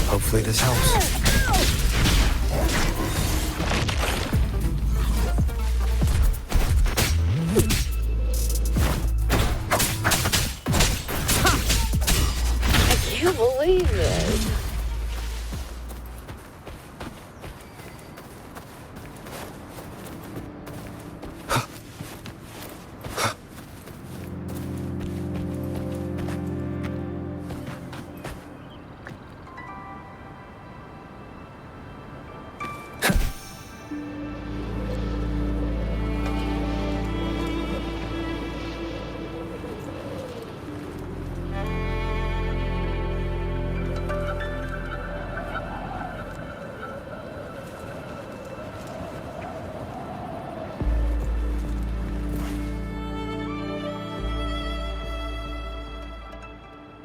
Hopefully this helps. I can't believe this.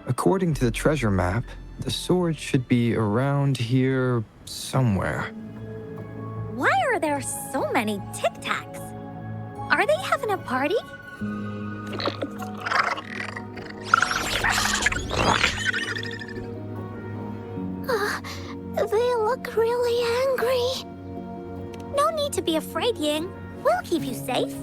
According to the treasure map, the sword should be around here somewhere. there are so many Tic Tacs. Are they having a party? They look really angry. No need to be afraid, Ying. We'll keep you safe.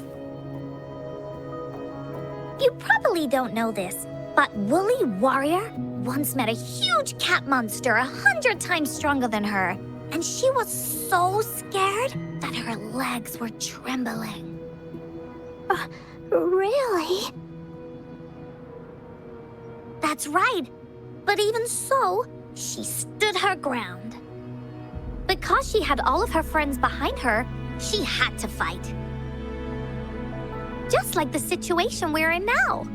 You probably don't know this, but Woolly Warrior once met a huge cat monster 100 times stronger than her. And she was so scared that her legs were trembling. Really? That's right. But even so, she stood her ground. Because she had all of her friends behind her, she had to fight. Just like the situation we're in now.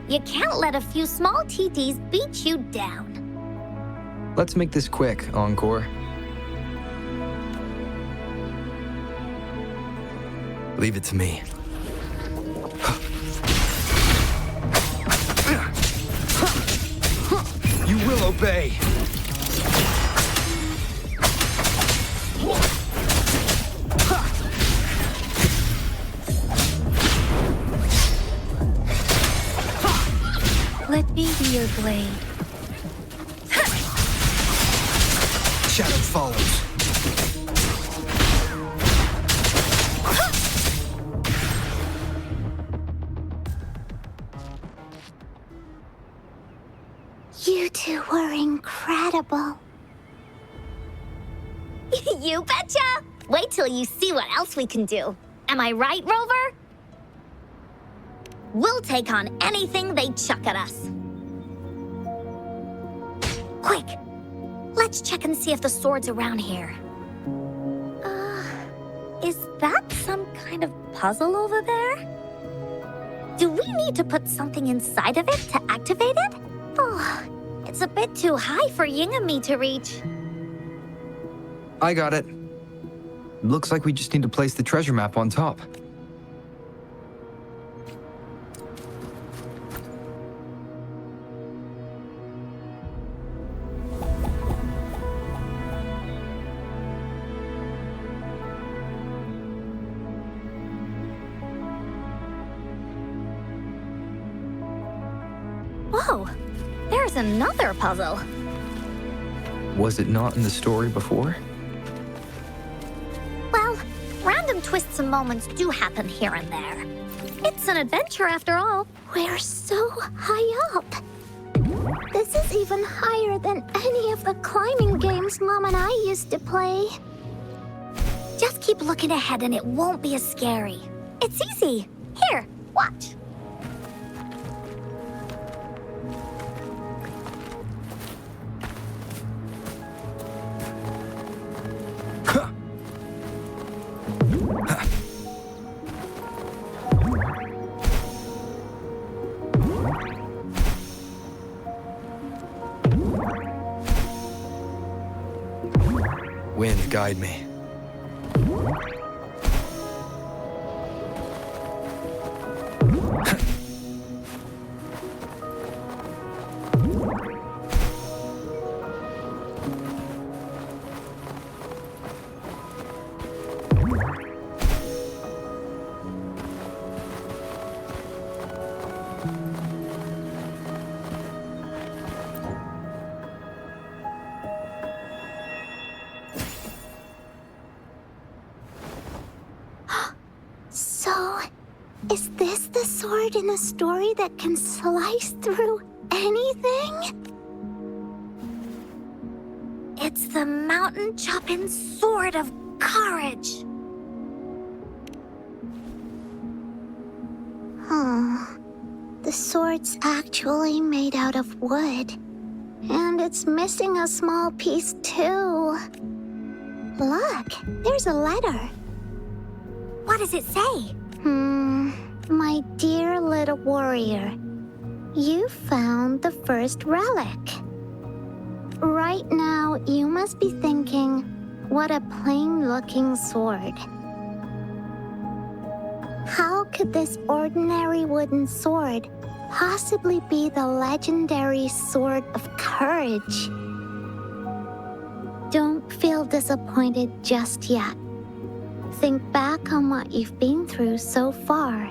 You can't let a few small TTs beat you down. Let's make this quick, Encore. Leave it to me. You will obey. Let me be your blade. Shadow follows. You two were incredible. You betcha! Wait till you see what else we can do. Am I right, Rover? We'll take on anything they chuck at us. Quick! Let's check and see if the sword's around here. Is that some kind of puzzle over there? Do we need to put something inside of it to activate it? Oh, it's a bit too high for Ying and me to reach. I got it. Looks like we just need to place the treasure map on top. Whoa, there's another puzzle. Was it not in the story before? Well, random twists and moments do happen here and there. It's an adventure after all. We're so high up. This is even higher than any of the climbing games Mom and I used to play. Just keep looking ahead and it won't be as scary. It's easy. Here, watch. Wind, guide me. So, is this the sword in a story that can slice through anything? It's the mountain chopping sword of courage. Huh. The sword's actually made out of wood. And it's missing a small piece too. Look, there's a letter. What does it say? My dear little warrior, you found the first relic. Right now, you must be thinking, what a plain-looking sword. How could this ordinary wooden sword possibly be the legendary sword of courage? Don't feel disappointed just yet. Think back on what you've been through so far.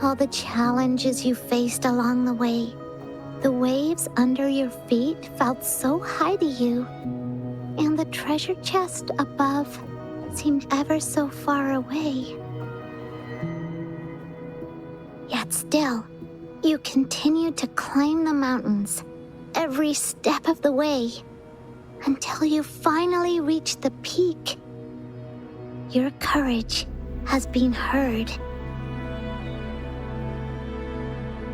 All the challenges you faced along the way. The waves under your feet felt so high to you, and the treasure chest above seemed ever so far away. Yet still, you continued to climb the mountains, every step of the way, until you finally reached the peak. Your courage has been heard.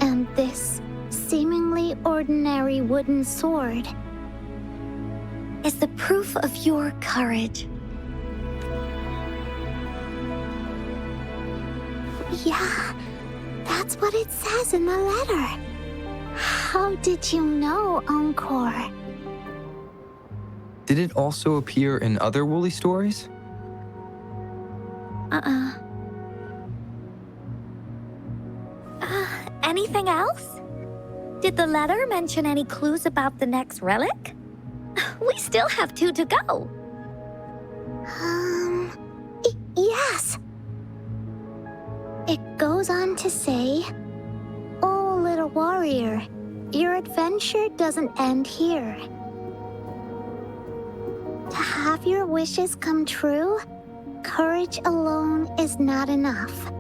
And this seemingly ordinary wooden sword is the proof of your courage. Yeah, that's what it says in the letter. How did you know, Encore? Did it also appear in other Woolly stories? Anything else? Did the letter mention any clues about the next relic? We still have 2 to go. Yes. It goes on to say, "Oh, little warrior, your adventure doesn't end here. To have your wishes come true, courage alone is not enough.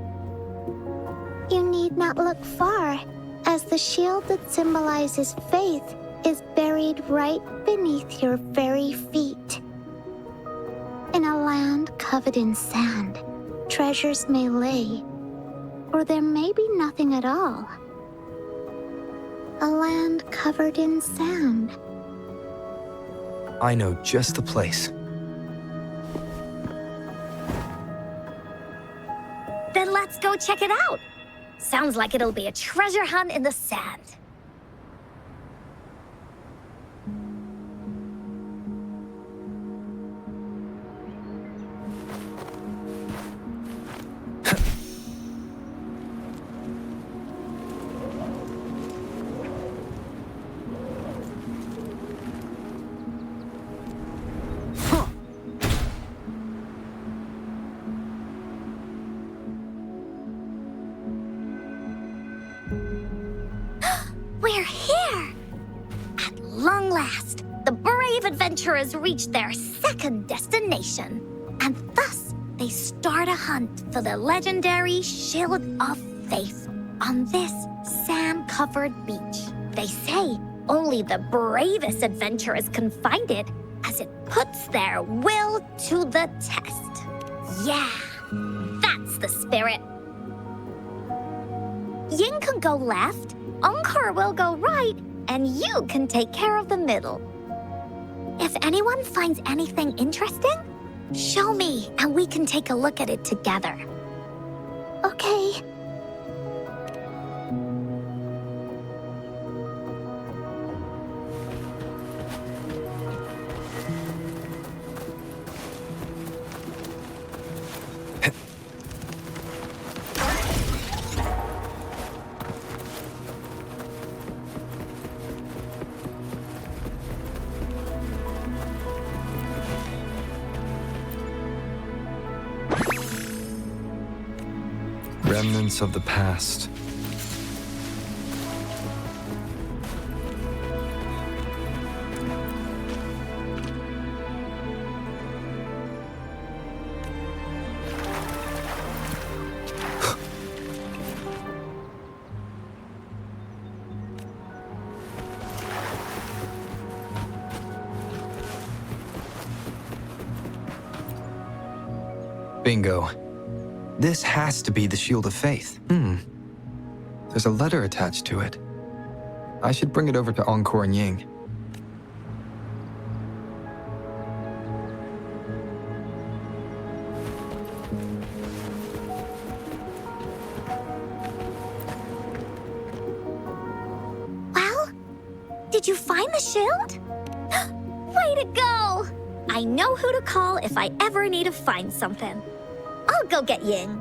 You need not look far, as the shield that symbolizes faith is buried right beneath your very feet. In a land covered in sand, treasures may lay, or there may be nothing at all. A land covered in sand." I know just the place. Then let's go check it out. Sounds like it'll be a treasure hunt in the sand. We're here! At long last, the brave adventurers reached their second destination. And thus, they start a hunt for the legendary Shield of Faith on this sand-covered beach. They say only the bravest adventurers can find it, as it puts their will to the test. Yeah, that's the spirit. Ying can go left, Encore will go right, and you can take care of the middle. If anyone finds anything interesting, show me and we can take a look at it together. Okay. Remnants of the past. Bingo. This has to be the Shield of Faith. There's a letter attached to it. I should bring it over to Encore and Ying. Well, did you find the shield? Way to go! I know who to call if I ever need to find something. I'll go get Ying.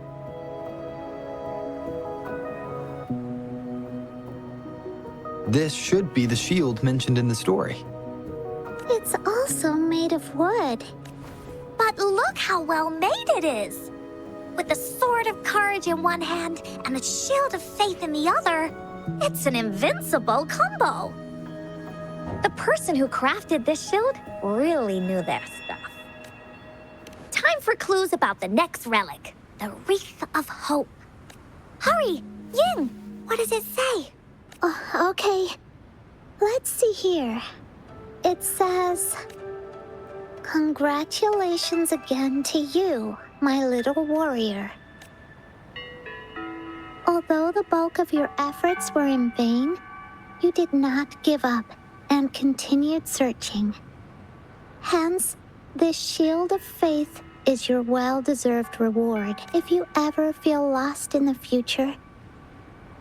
This should be the shield mentioned in the story. It's also made of wood. look how well made it is. With the sword of courage in one hand and the shield of faith in the other, it's an invincible combo. The person who crafted this shield really knew their stuff. Time for clues about the next relic, the Wreath of Hope. Hurry, Ying, what does it say? Okay, let's see here. It says, "Congratulations again to you, my little warrior. Although the bulk of your efforts were in vain, you did not give up and continued searching. Hence, this shield of faith is your well-deserved reward. If you ever feel lost in the future,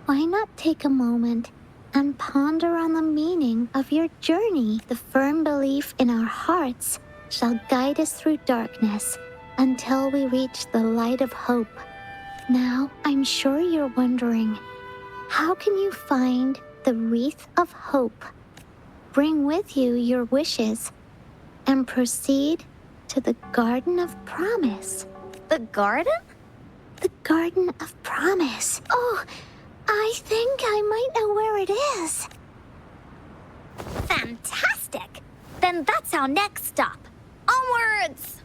why not take a moment and ponder on the meaning of your journey? The firm belief in our hearts shall guide us through darkness until we reach the light of hope." Now, I'm sure you're wondering, how can you find the Wreath of Hope? Bring with you your wishes and proceed to the Garden of Promise. The garden? The Garden of Promise. Oh, I think I might know where it is. Fantastic! Then that's our next stop. Onwards!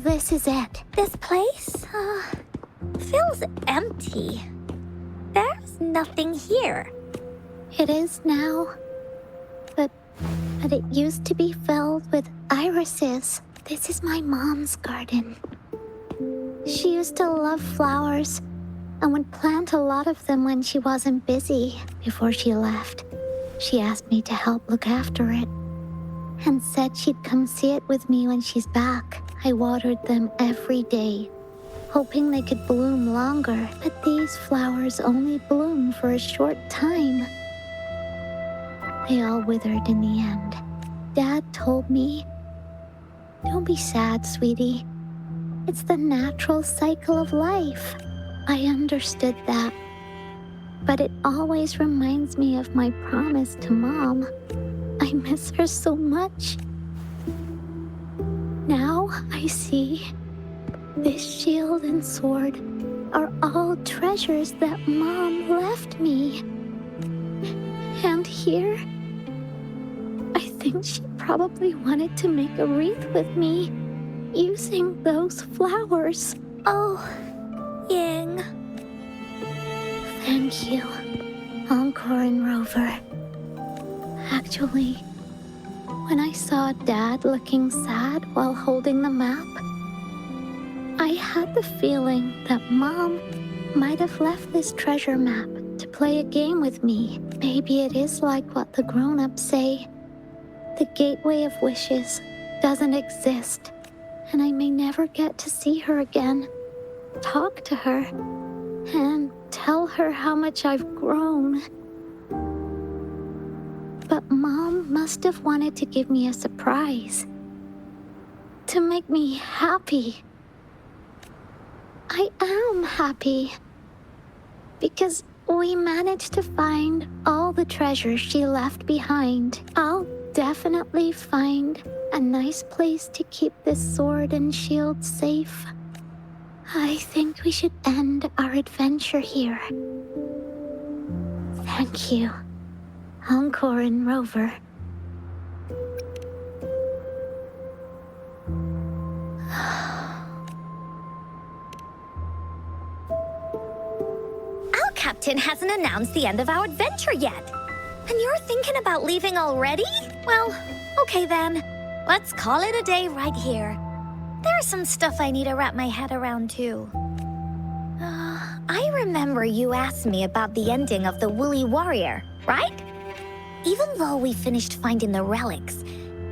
This is it. This place, feels empty. There's nothing here. It is now. But it used to be filled with irises. This is my mom's garden. She used to love flowers and would plant a lot of them when she wasn't busy. Before she left, she asked me to help look after it and said she'd come see it with me when she's back. I watered them every day, hoping they could bloom longer, but these flowers only bloom for a short time. They all withered in the end. Dad told me, "Don't be sad, sweetie. It's the natural cycle of life." I understood that, but it always reminds me of my promise to Mom. I miss her so much. Now I see this shield and sword are all treasures that Mom left me. And here, I think she probably wanted to make a wreath with me using those flowers. Oh, Ying. Thank you, Encore and Rover. Actually, when I saw Dad looking sad while holding the map, I had the feeling that Mom might have left this treasure map to play a game with me. Maybe it is like what the grown-ups say. The Gateway of Wishes doesn't exist, and I may never get to see her again, talk to her, and tell her how much I've grown. But Mom must have wanted to give me a surprise, to make me happy. I am happy, because we managed to find all the treasures she left behind. I'll definitely find a nice place to keep this sword and shield safe. I think we should end our adventure here. Thank you, Encore and Rover. captain hasn't announced the end of our adventure yet. And you're thinking about leaving already? Well, okay then. Let's call it a day right here. There's some stuff I need to wrap my head around too. I remember you asked me about the ending of the Woolly Warrior, right? Even though we finished finding the relics,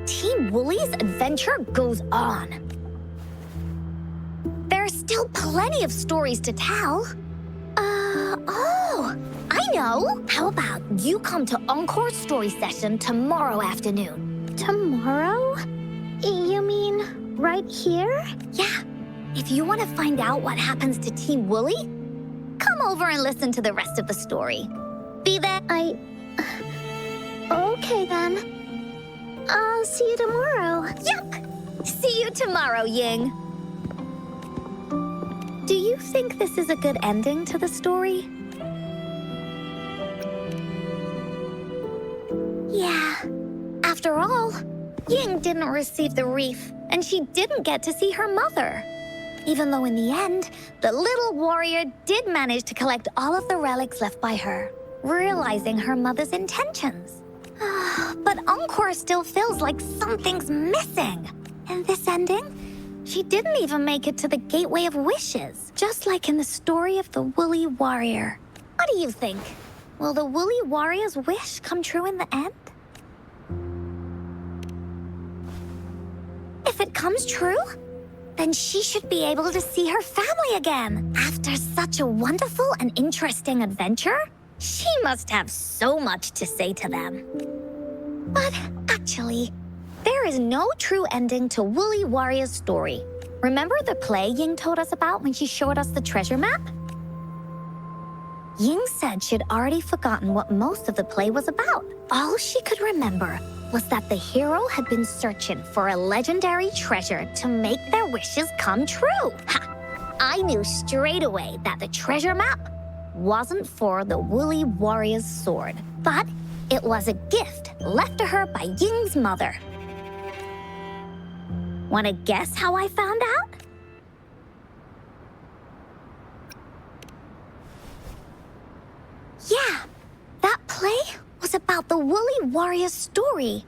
Team Woolly's adventure goes on. There's still plenty of stories to tell. Oh, I know. How about you come to Encore Story Session tomorrow afternoon? Tomorrow? You mean right here? Yeah. If you want to find out what happens to Team Woolly, come over and listen to the rest of the story. Be there. Okay then. I'll see you tomorrow. Yuck! See you tomorrow, Ying. Do you think this is a good ending to the story? Yeah. After all, Ying didn't receive the wreath, and she didn't get to see her mother. Even though in the end, the little warrior did manage to collect all of the relics left by her, realizing her mother's intentions. But Encore still feels like something's missing. In this ending, she didn't even make it to the Gateway of Wishes, just like in the story of the Woolly Warrior. What do you think? Will the Woolly Warrior's wish come true in the end? If it comes true, then she should be able to see her family again. After such a wonderful and interesting adventure, she must have so much to say to them. But actually, there is no true ending to Woolly Warrior's story. Remember the play Ying told us about when she showed us the treasure map? Ying said she'd already forgotten what most of the play was about. All she could remember was that the hero had been searching for a legendary treasure to make their wishes come true. Ha! I knew straight away that the treasure map wasn't for the Woolly Warrior's sword, but it was a gift left to her by Ying's mother. Want to guess how I found out? Yeah, that play was about the Woolly Warrior's story.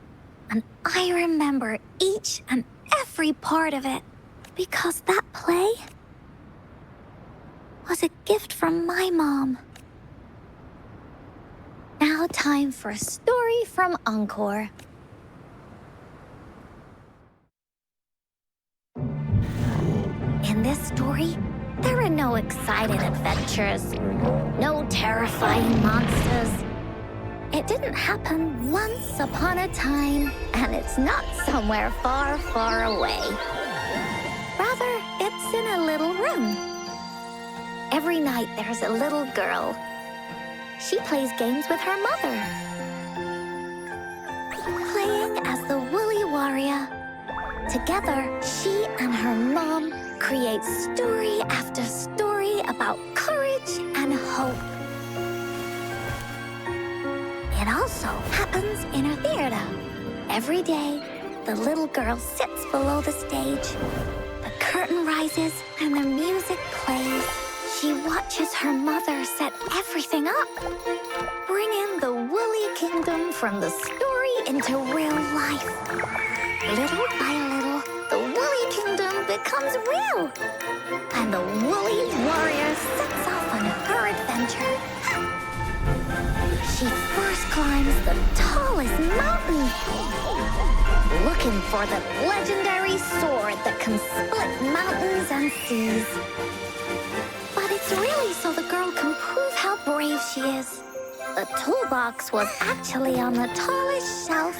And I remember each and every part of it because that play was a gift from my mom. Now time for a story from Encore. In this story, there are no exciting adventures, no terrifying monsters. It didn't happen once upon a time, and it's not somewhere far, far away. Rather, it's in a little room. Every night there's a little girl. She plays games with her mother. Playing as the Woolly Warrior. Together, she and her mom create story after story about courage and hope. It also happens in her theater. Every day, the little girl sits below the stage. The curtain rises and the music plays. She watches her mother set everything up, bringing the Woolly Kingdom from the story into real life. Little by little, the Woolly Kingdom becomes real, and the Woolly Warrior sets off on her adventure. She first climbs the tallest mountain, looking for the legendary sword that can split mountains and seas. But it's really so the girl can prove how brave she is. The toolbox was actually on the tallest shelf.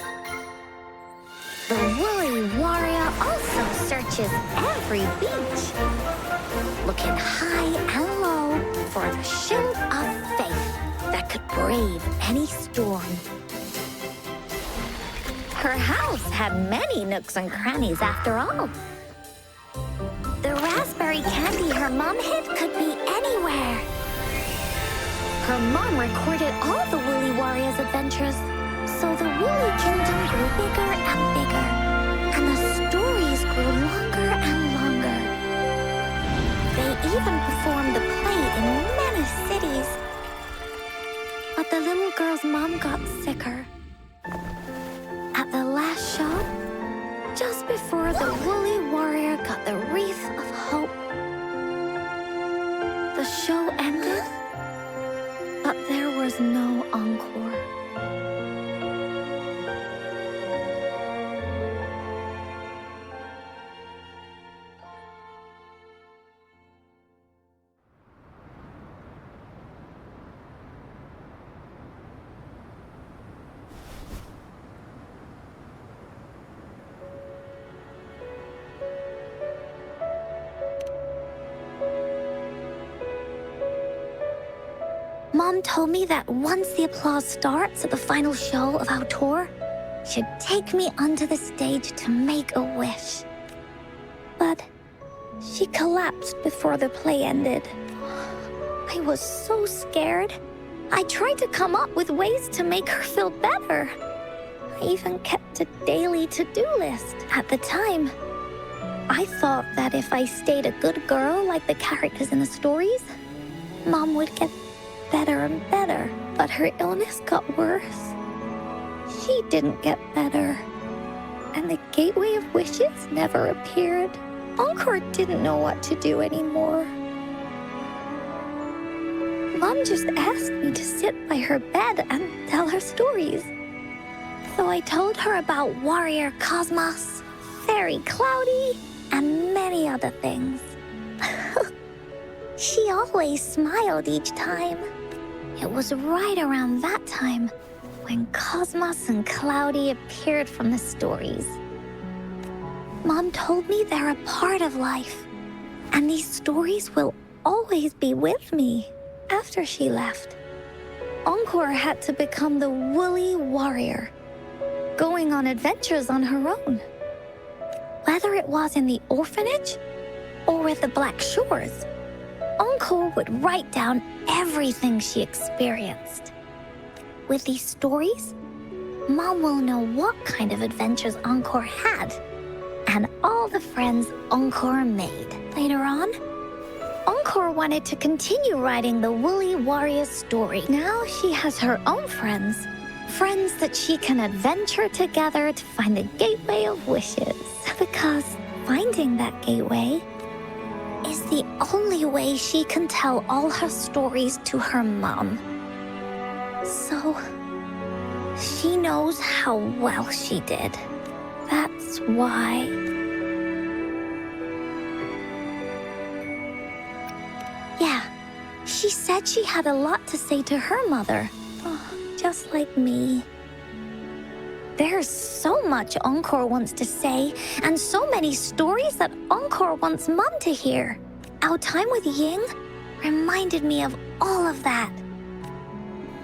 The Woolly Warrior also searches every beach, looking high and low for the shield of faith that could brave any storm. Her house had many nooks and crannies after all. The raspberry candy her mom hid could be anywhere. Her mom recorded all the Woolly Warrior's adventures, so the Woolly Kingdom grew bigger and bigger, and the stories grew longer and longer. They even performed the play in many cities, because Mom got sicker. At the last show, just before the woolly warrior got the wreath of hope, the show ended, but there was no encore. Mom told me that once the applause starts at the final show of our tour, she'd take me onto the stage to make a wish. But she collapsed before the play ended. I was so scared. I tried to come up with ways to make her feel better. I even kept a daily to-do list. At the time, I thought that if I stayed a good girl like the characters in the stories, Mom would get better and better, but her illness got worse. She didn't get better, and the Gateway of Wishes never appeared. Encore didn't know what to do anymore. Mom just asked me to sit by her bed and tell her stories. So I told her about Warrior Cosmos, Fairy Cloudy, and many other things. She always smiled each time. It was right around that time when Cosmos and Cloudy appeared from the stories. Mom told me they're a part of life, and these stories will always be with me after she left. Encore had to become the woolly warrior, going on adventures on her own. Whether it was in the orphanage or at the Black Shores, Encore would write down everything she experienced. With these stories, Mom will know what kind of adventures Encore had and all the friends Encore made. Later on, Encore wanted to continue writing the Woolly Warrior's story. Now she has her own friends, friends that she can adventure together to find the Gateway of Wishes. Because finding that gateway is the only way she can tell all her stories to her mom. So, she knows how well she did. That's why. Yeah, she said she had a lot to say to her mother. Oh, just like me. There's so much Encore wants to say, and so many stories that Encore wants Mom to hear. Our time with Ying reminded me of all of that.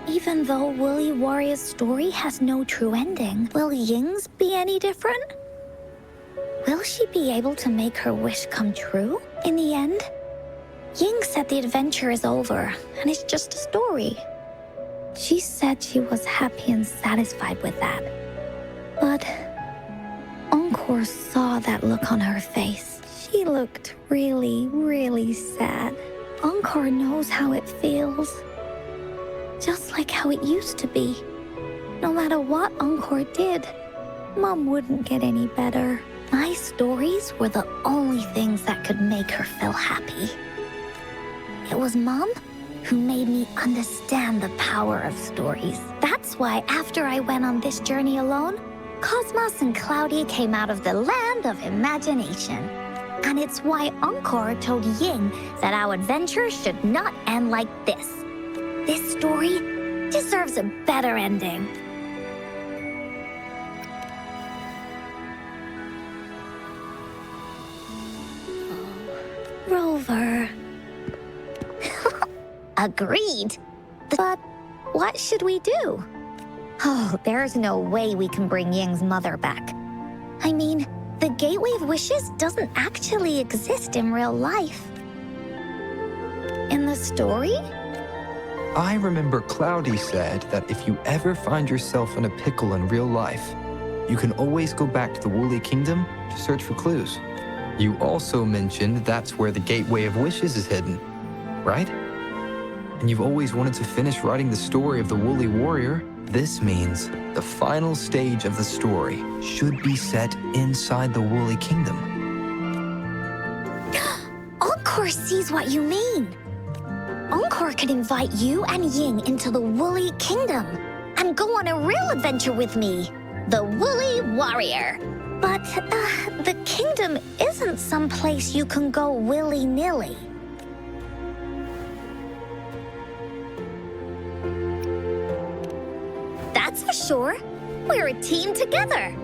Even though Woolly Warrior's story has no true ending, will Ying's be any different? Will she be able to make her wish come true? In the end, Ying said the adventure is over, and it's just a story. She said she was happy and satisfied with that. But Encore saw that look on her face. She looked really, really sad. Encore knows how it feels. Just like how it used to be. No matter what Encore did, Mom wouldn't get any better. My stories were the only things that could make her feel happy. It was Mom who made me understand the power of stories. That's why after I went on this journey alone, Cosmos and Cloudy came out of the land of imagination. And it's why Encore told Ying that our adventure should not end like this. This story deserves a better ending. Rover. Agreed. But what should we do? Oh, there's no way we can bring Ying's mother back. I mean, the Gateway of Wishes doesn't actually exist in real life. In the story? I remember Cloudy said that if you ever find yourself in a pickle in real life, you can always go back to the Woolly Kingdom to search for clues. You also mentioned that's where the Gateway of Wishes is hidden, right? and you've always wanted to finish writing the story of the Woolly Warrior. This means the final stage of the story should be set inside the Woolly Kingdom. Encore sees what you mean. Encore could invite you and Ying into the Woolly Kingdom and go on a real adventure with me, the Woolly Warrior. But the kingdom isn't someplace you can go willy-nilly. That's for sure. We're a team together.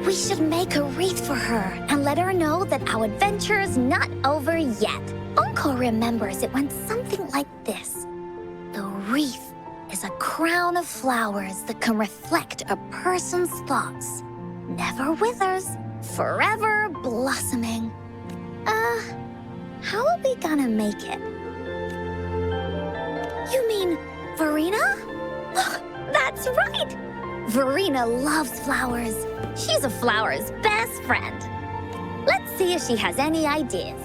We should make a wreath for her and let her know that our adventure is not over yet. Encore remembers it went something like this. The wreath is a crown of flowers that can reflect a person's thoughts. Never withers, forever blossoming. How are we gonna make it? You mean Verena? That's right! Verena loves flowers. She's a flower's best friend. Let's see if she has any ideas.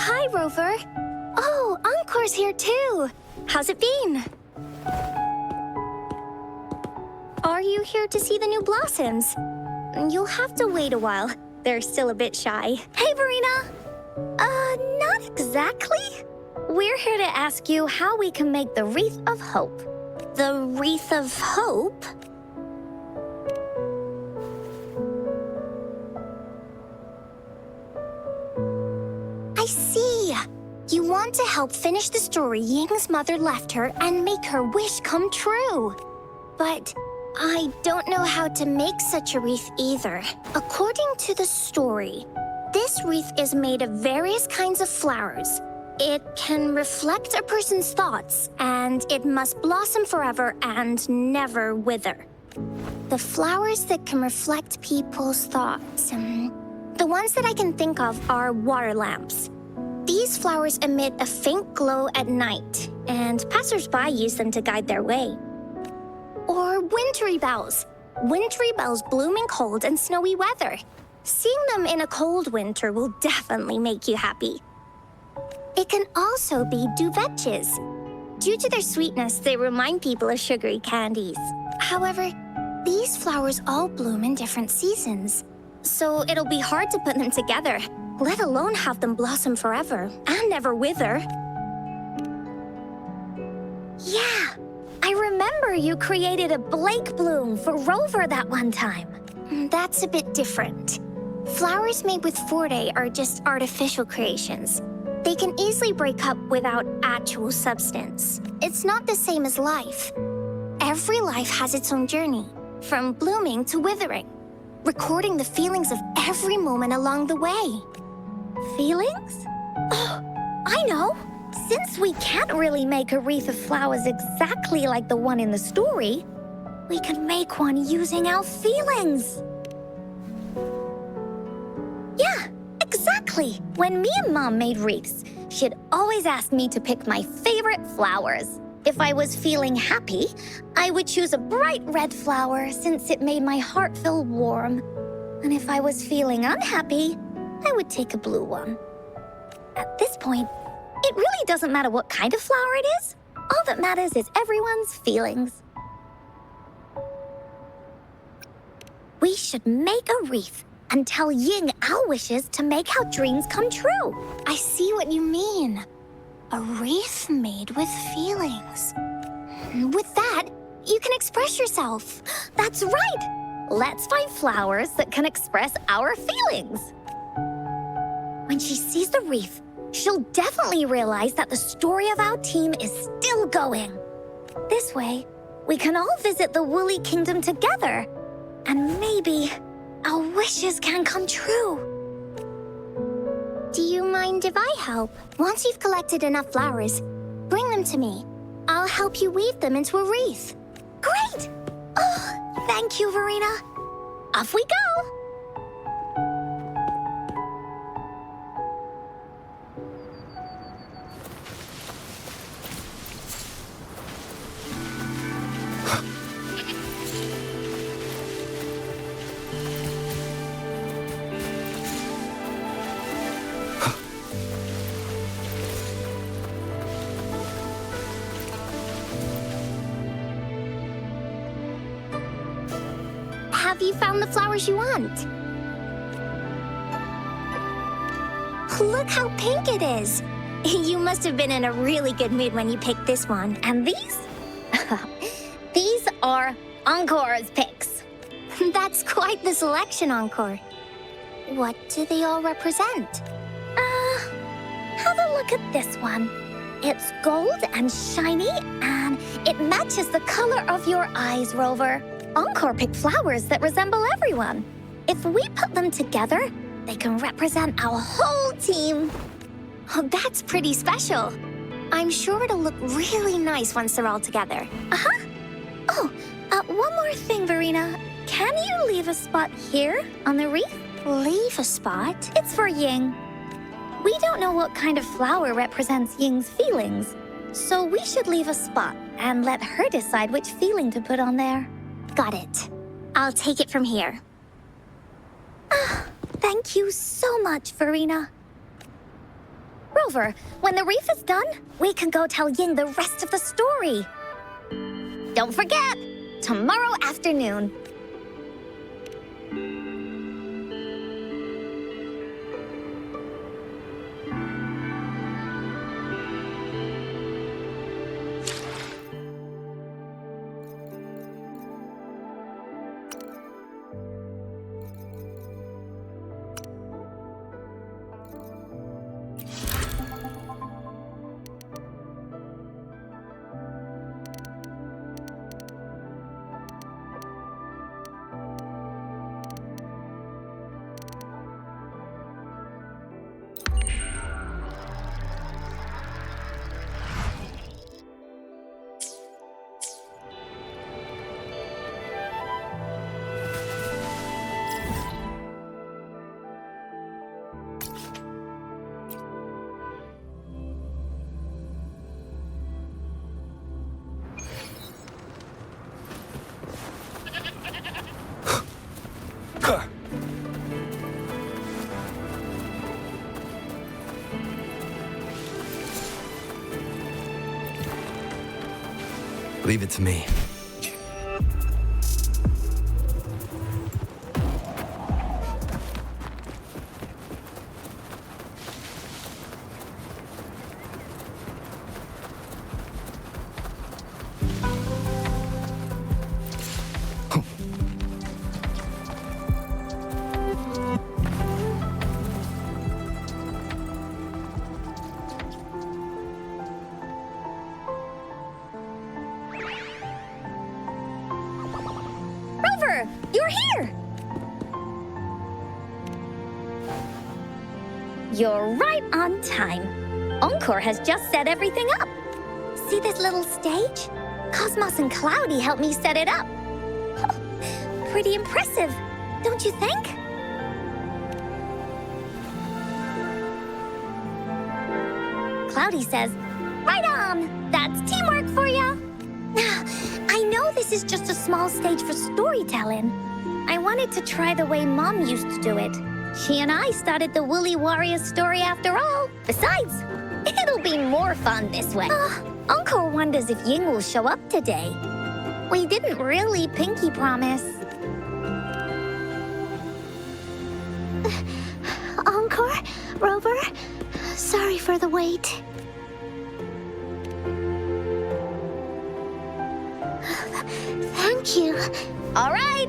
Hi, Rover. Oh, Encore's here too. How's it been? Are you here to see the new blossoms? You'll have to wait a while. They're still a bit shy. Hey, Verena. Not exactly. We're here to ask you how we can make the Wreath of Hope. The Wreath of Hope? I see. You want to help finish the story Ying's mother left her and make her wish come true. But I don't know how to make such a wreath either. According to the story, this wreath is made of various kinds of flowers. It can reflect a person's thoughts, and it must blossom forever and never wither. The flowers that can reflect people's thoughts, the ones that I can think of are water lamps. These flowers emit a faint glow at night, and passers-by use them to guide their way. Or wintry bells. Wintry bells bloom in cold and snowy weather. Seeing them in a cold winter will definitely make you happy. It can also be duvetches. Due to their sweetness, they remind people of sugary candies. However, these flowers all bloom in different seasons, so it'll be hard to put them together, let alone have them blossom forever and never wither. Yeah, I remember you created a Blake bloom for Rover that one time. That's a bit different. Flowers made with Forte are just artificial creations. They can easily break up without actual substance. It's not the same as life. Every life has its own journey, from blooming to withering, recording the feelings of every moment along the way. Feelings? Oh, I know! Since we can't really make a wreath of flowers exactly like the one in the story, we can make one using our feelings. Yeah, exactly. When me and Mom made wreaths, she'd always ask me to pick my favorite flowers. If I was feeling happy, I would choose a bright red flower since it made my heart feel warm. And if I was feeling unhappy, I would take a blue one. At this point, it really doesn't matter what kind of flower it is. All that matters is everyone's feelings. We should make a wreath and tell Ying our wishes to make our dreams come true. I see what you mean. A wreath made with feelings. With that, you can express yourself. That's right! Let's find flowers that can express our feelings. When she sees the wreath, she'll definitely realize that the story of our team is still going. This way, we can all visit the Woolly Kingdom together. And maybe our wishes can come true. Do you mind if I help? Once you've collected enough flowers, bring them to me. I'll help you weave them into a wreath. Great! Oh, thank you, Verena. Off we go! Have you found the flowers you want? Look how pink it is. You must have been in a really good mood when you picked this one. And these? These are Encore's picks. That's quite the selection, Encore. What do they all represent? Have a look at this one. It's gold and shiny, and it matches the color of your eyes, Rover. Encore picked flowers that resemble everyone. If we put them together, they can represent our whole team. Oh, that's pretty special. I'm sure it'll look really nice once they're all together. Uh-huh. Oh, one more thing, Verena. Can you leave a spot here on the wreath? Leave a spot? It's for Ying. We don't know what kind of flower represents Ying's feelings, so we should leave a spot and let her decide which feeling to put on there. Got it. I'll take it from here. Thank you so much, Verena. Rover, when the wreath is done, we can go tell Ying the rest of the story. Don't forget, tomorrow afternoon. Leave it to me. Rover, you're here! You're right on time. Encore has just set everything up. See this little stage? Cosmos and Cloudy helped me set it up. Pretty impressive, don't you think? Cloudy says, right on! That's teamwork for ya! I know this is just a small stage for storytelling. I wanted to try the way Mom used to do it. She and I started the Woolly Warrior story after all. Besides, it'll be more fun this way. Encore wonders if Ying will show up today. We didn't really pinky promise. Encore? Rover? Sorry for the wait. Thank you. All right,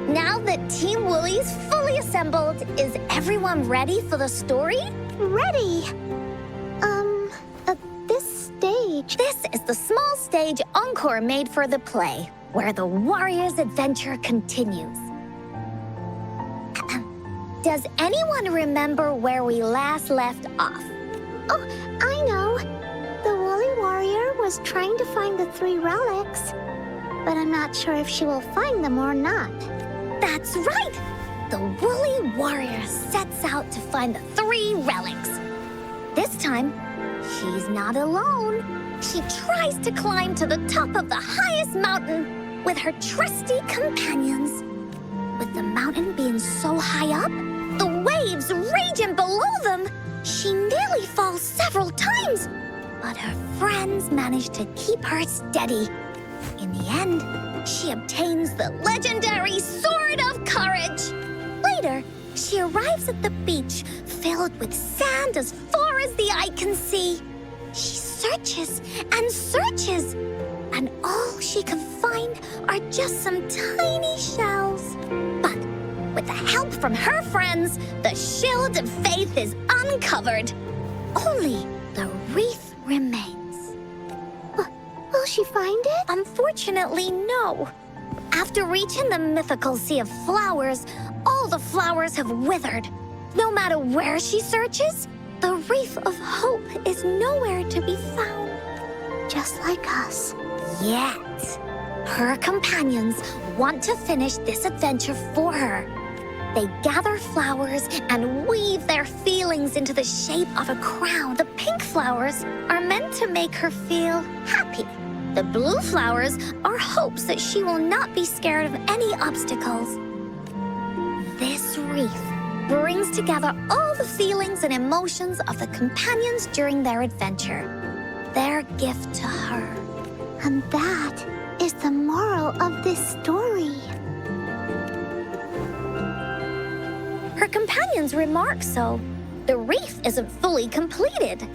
now that Team Woolly's fully assembled, is everyone ready for the story? Ready. At this stage. This is the small stage encore made for the play, where the warrior's adventure continues. Does anyone remember where we last left off? Oh, I know. The woolly warrior was trying to find the 3 relics, but I'm not sure if she will find them or not. That's right! The woolly warrior sets out to find the 3 relics. This time, she's not alone. She tries to climb to the top of the highest mountain with her trusty companions. With the mountain being so high up, the waves raging below them, she nearly falls several times. But her friends manage to keep her steady. In the end, she obtains the legendary Sword of Courage. Later, she arrives at the beach filled with sand as far as the eye can see. She searches and searches, and all she can find are just some tiny shells. But with the help from her friends, the shield of faith is uncovered. Only the wreath remains. Will she find it? Unfortunately, no. After reaching the mythical sea of flowers, all the flowers have withered. No matter where she searches, the wreath of hope is nowhere to be found. Just like us. Yet, her companions want to finish this adventure for her. They gather flowers and weave their feelings into the shape of a crown. The pink flowers are meant to make her feel happy. The blue flowers are hopes that she will not be scared of any obstacles. This wreath brings together all the feelings and emotions of the companions during their adventure. Their gift to her. And that is the moral of this story. Her companions remark so. The wreath isn't fully completed.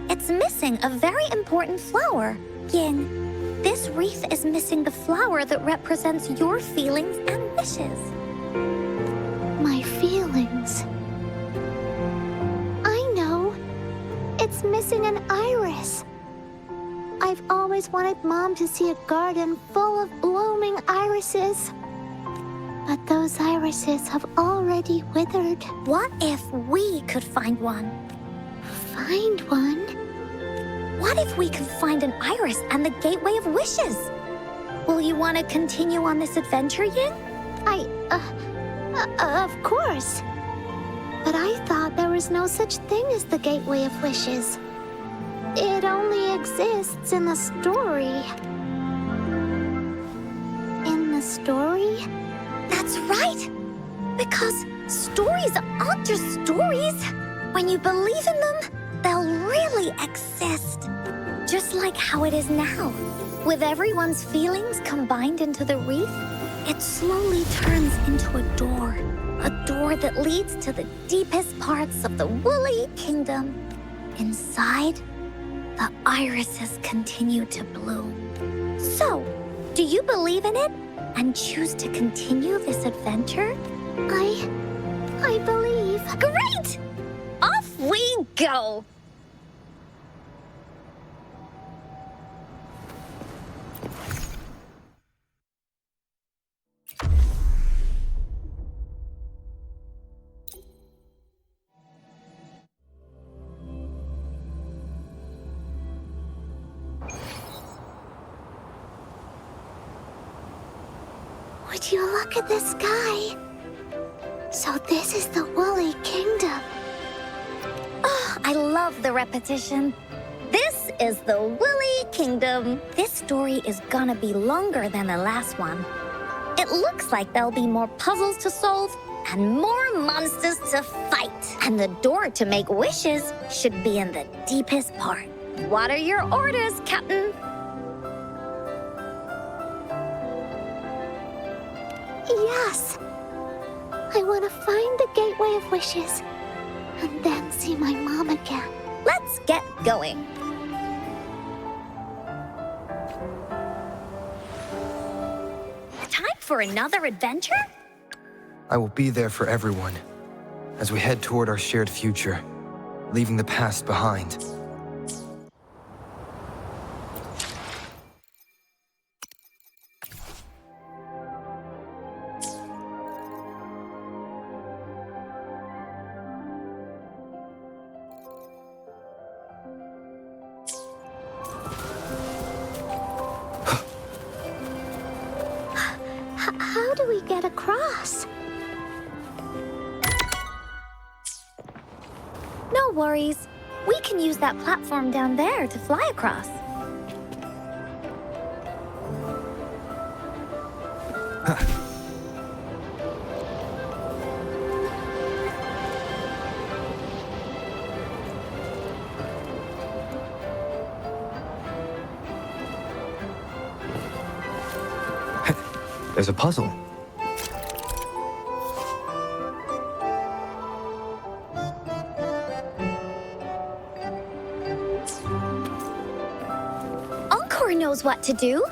It's missing a very important flower. Ying, this wreath is missing the flower that represents your feelings and wishes. My feelings. I know. It's missing an iris. I've always wanted Mom to see a garden full of blooming irises. But those irises have already withered. What if we could find one? Find one? What if we could find an iris and the gateway of wishes? Will you want to continue on this adventure, Ying? Of course. But I thought there was no such thing as the gateway of wishes. It only exists in the story. In the story? That's right! Because stories aren't just stories. When you believe in them, they'll really exist. Just like how it is now. With everyone's feelings combined into the wreath, it slowly turns into a door. A door that leads to the deepest parts of the woolly kingdom. Inside, the irises continue to bloom. So, do you believe in it and choose to continue this adventure? I believe. Great! Off we go! Would you look at the sky? So this is the woolly kingdom. Oh, I love the repetition. This is the woolly kingdom. This story is gonna be longer than the last one. It looks like there'll be more puzzles to solve and more monsters to fight. And the door to make wishes should be in the deepest part. What are your orders, Captain? Yes. I want to find the gateway of wishes and then see my mom again. Let's get going. for another adventure? I will be there for everyone as we head toward our shared future, leaving the past behind. How do we get across? No worries. We can use that platform down there to fly across. There's a puzzle. Encore knows what to do.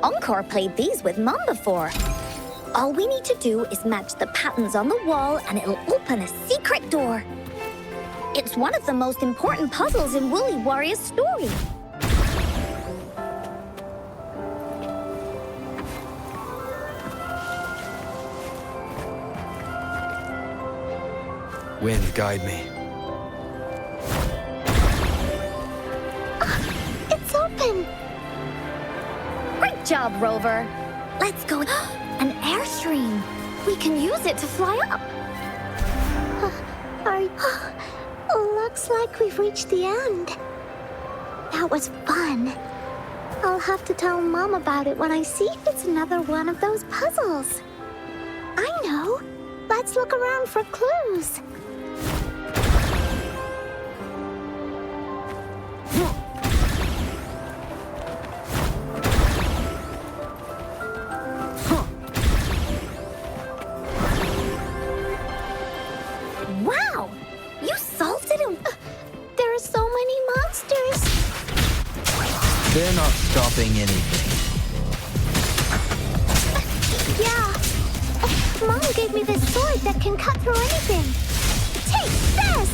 Encore played these with Mom before. All we need to do is match the patterns on the wall and it'll open a secret door. It's one of the most important puzzles in Woolly Warrior's story. Wind, guide me. It's open! Great job, Rover. Let's go. An airstream. We can use it to fly up. Looks like we've reached the end. That was fun. I'll have to tell Mom about it when I see if it's another one of those puzzles. I know. Let's look around for clues. Wow! You solved it in... There are so many monsters. They're not stopping anything. Yeah. Mom gave me this sword that can cut through anything. Take this!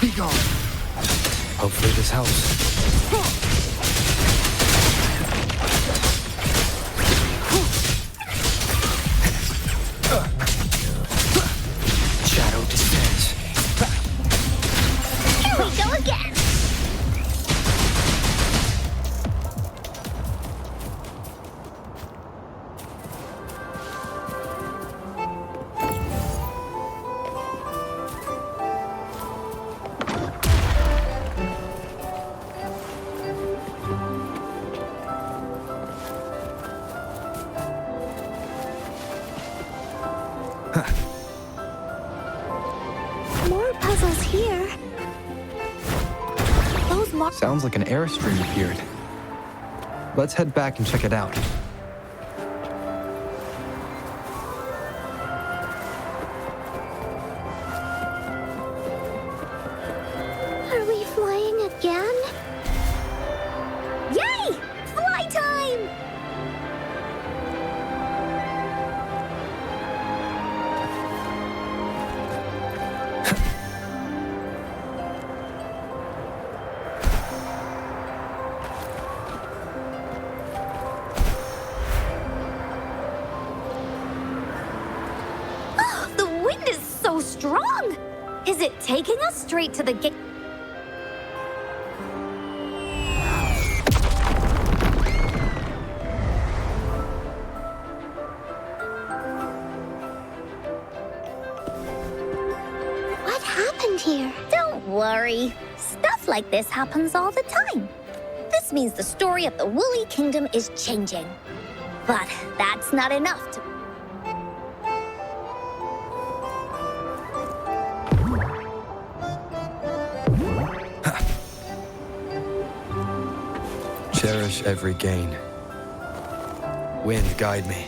Be gone. Hopefully this helps. Shadow descends. Here we go again. More puzzles here. Those Sounds like an airstream appeared. Let's head back and check it out. Are we flying again? Yay! Fly time! Oh, the wind is so strong! Is it taking us straight to the gate? What happened here? Don't worry. Stuff like this happens all the time. This means the story of the Woolly Kingdom is changing. But that's not enough to... Cherish every gain. Wind, guide me.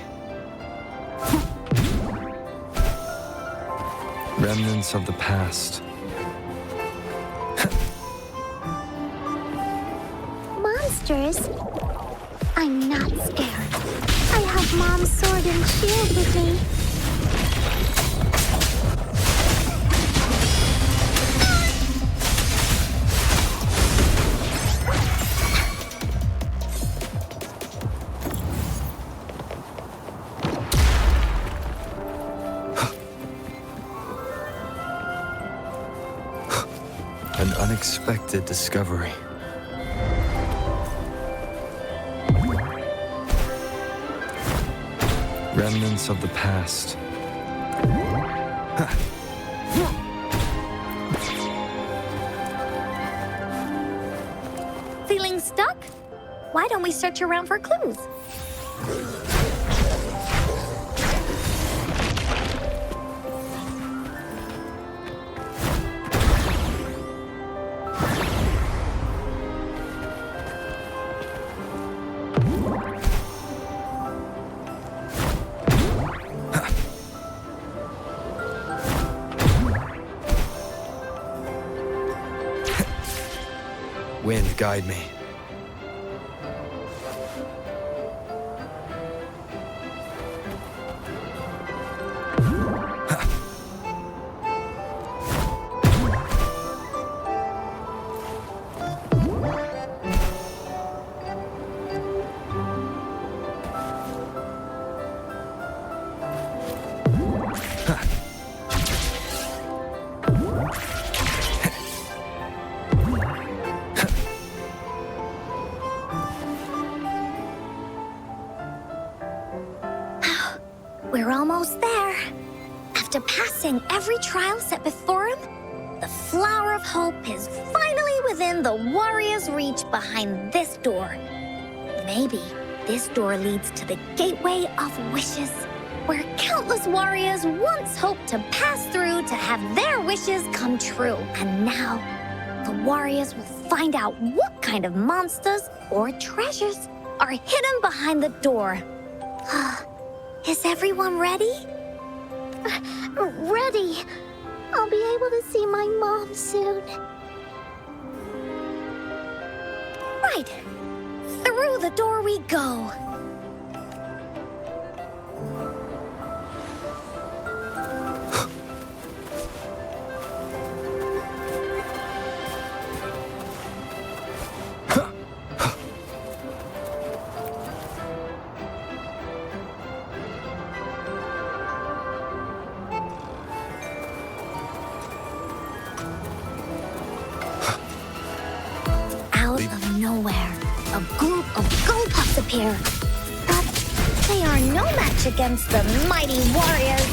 Remnants of the past. monsters. I'm not scared. I have Mom's sword and shield with me. An unexpected discovery. Remnants of the past. Feeling stuck? Why don't we search around for clues? Wind, guide me. We're almost there. After passing every trial set before him, the Flower of Hope is finally within the warrior's reach behind this door. Maybe this door leads to the Gateway of Wishes, where countless warriors once hoped to pass through to have their wishes come true. And now, the warriors will find out what kind of monsters or treasures are hidden behind the door. Is everyone ready? Ready. I'll be able to see my mom soon. Right. Through the door we go. Nowhere, a group of Gullpups appear. But they are no match against the mighty warriors.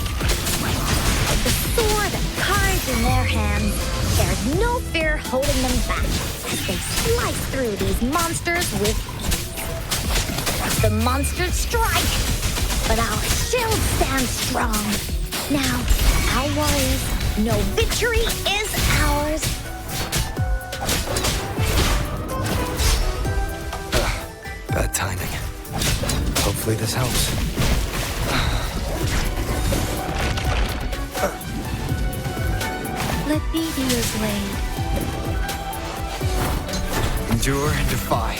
With the sword and cards in their hands, there's no fear holding them back as they slice through these monsters with ease. The monsters strike, but our shield stands strong. Now, our warriors know victory is ours. Bad timing. Hopefully this helps. Let be to your blade. Endure and defy.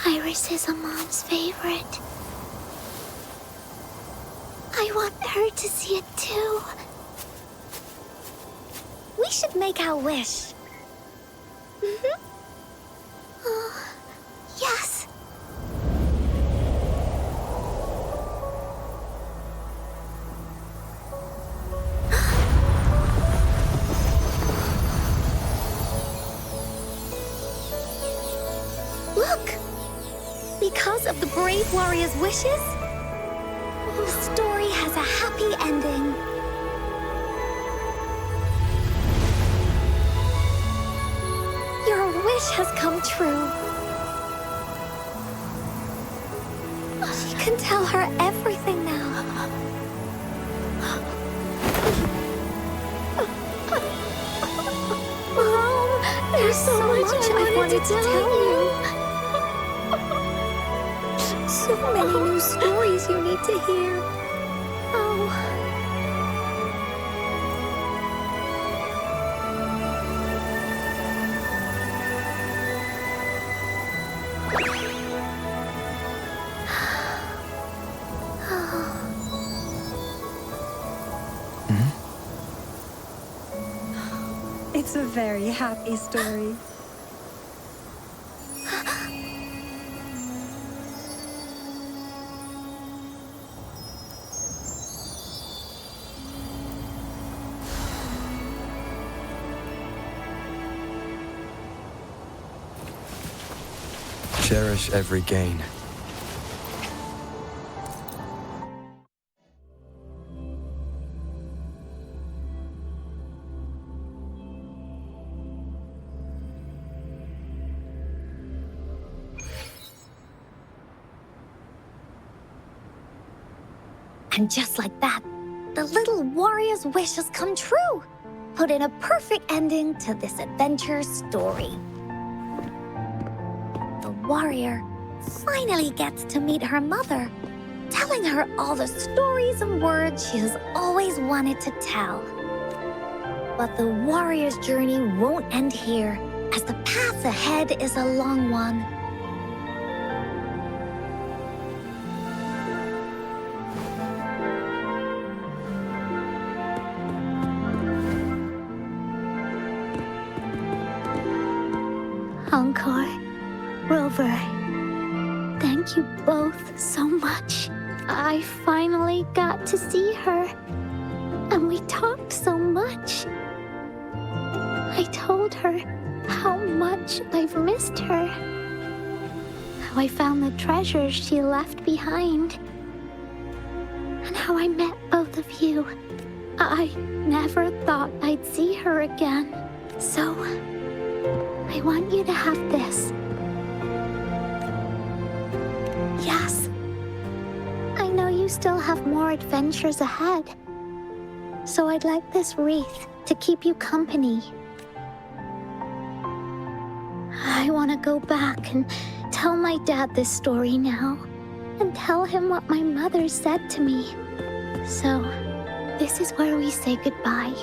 Iris is a mom's favorite. I want her to see it too. We should make our wish. Yes. Look! Because of the brave warrior's wishes, the story has a happy ending. Your wish has come true. She can tell her everything now. There's so much I wanted to tell you. So many new stories you need to hear. Oh. It's a very happy story. Cherish every gain. And just like that, the little warrior's wish has come true, putting a perfect ending to this adventure story. The warrior finally gets to meet her mother, telling her all the stories and words she has always wanted to tell. But the warrior's journey won't end here, as the path ahead is a long one. Encore, Rover, thank you both so much. I finally got to see her, and we talked so much. I told her how much I've missed her, how I found the treasures she left behind, and how I met both of you. I never thought I'd see her again, so I want you to have this. Yes. I know you still have more adventures ahead, so I'd like this wreath to keep you company. I want to go back and tell my dad this story now, and tell him what my mother said to me. So, this is where we say goodbye.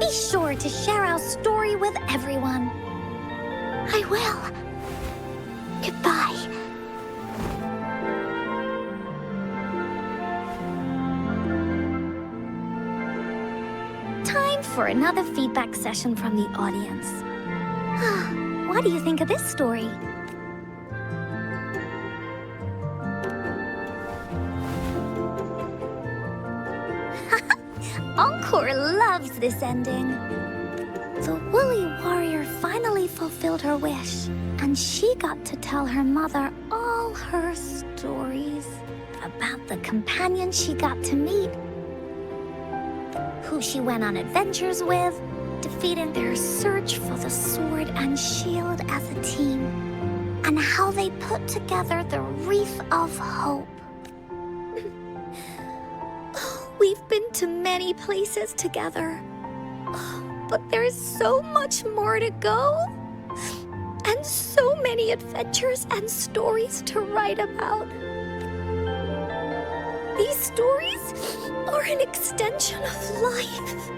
Be sure to share our story with everyone. I will. Goodbye. Time for another feedback session from the audience. What do you think of this story? Encore loves this ending. The woolly warrior finally fulfilled her wish, and she got to tell her mother all her stories about the companion she got to meet, who she went on adventures with, defeating their search for the sword and shield as a team, and how they put together the Wreath of Hope. We've been to many places together, but there's so much more to go, and so many adventures and stories to write about. These stories are an extension of life.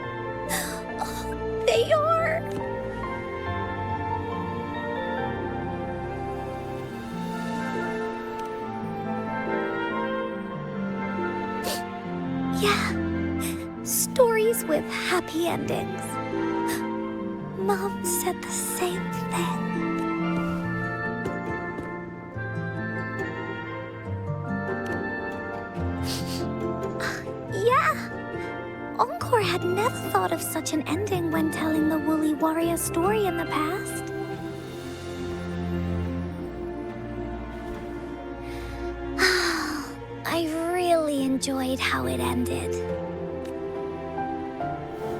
They are. Yeah, stories with happy endings. Mom said the same thing. Yeah, Encore had never thought of such an ending when telling the Woolly Warrior story in the past. I really enjoyed how it ended.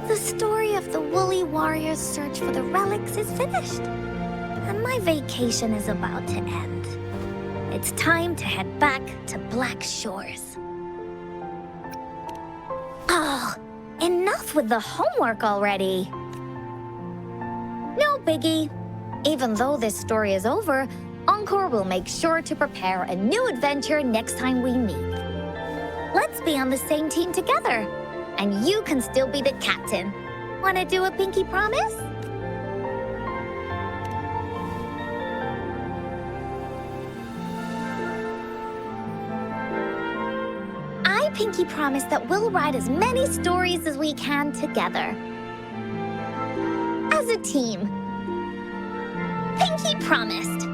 The story of the Woolly Warrior's search for the relics is finished, and my vacation is about to end. It's time to head back to Black Shores. Oh, enough with the homework already. No biggie. Even though this story is over, Encore will make sure to prepare a new adventure next time we meet. Let's be on the same team together. And you can still be the captain. Wanna do a pinky promise? I pinky promise that we'll write as many stories as we can together. As a team. Pinky promised.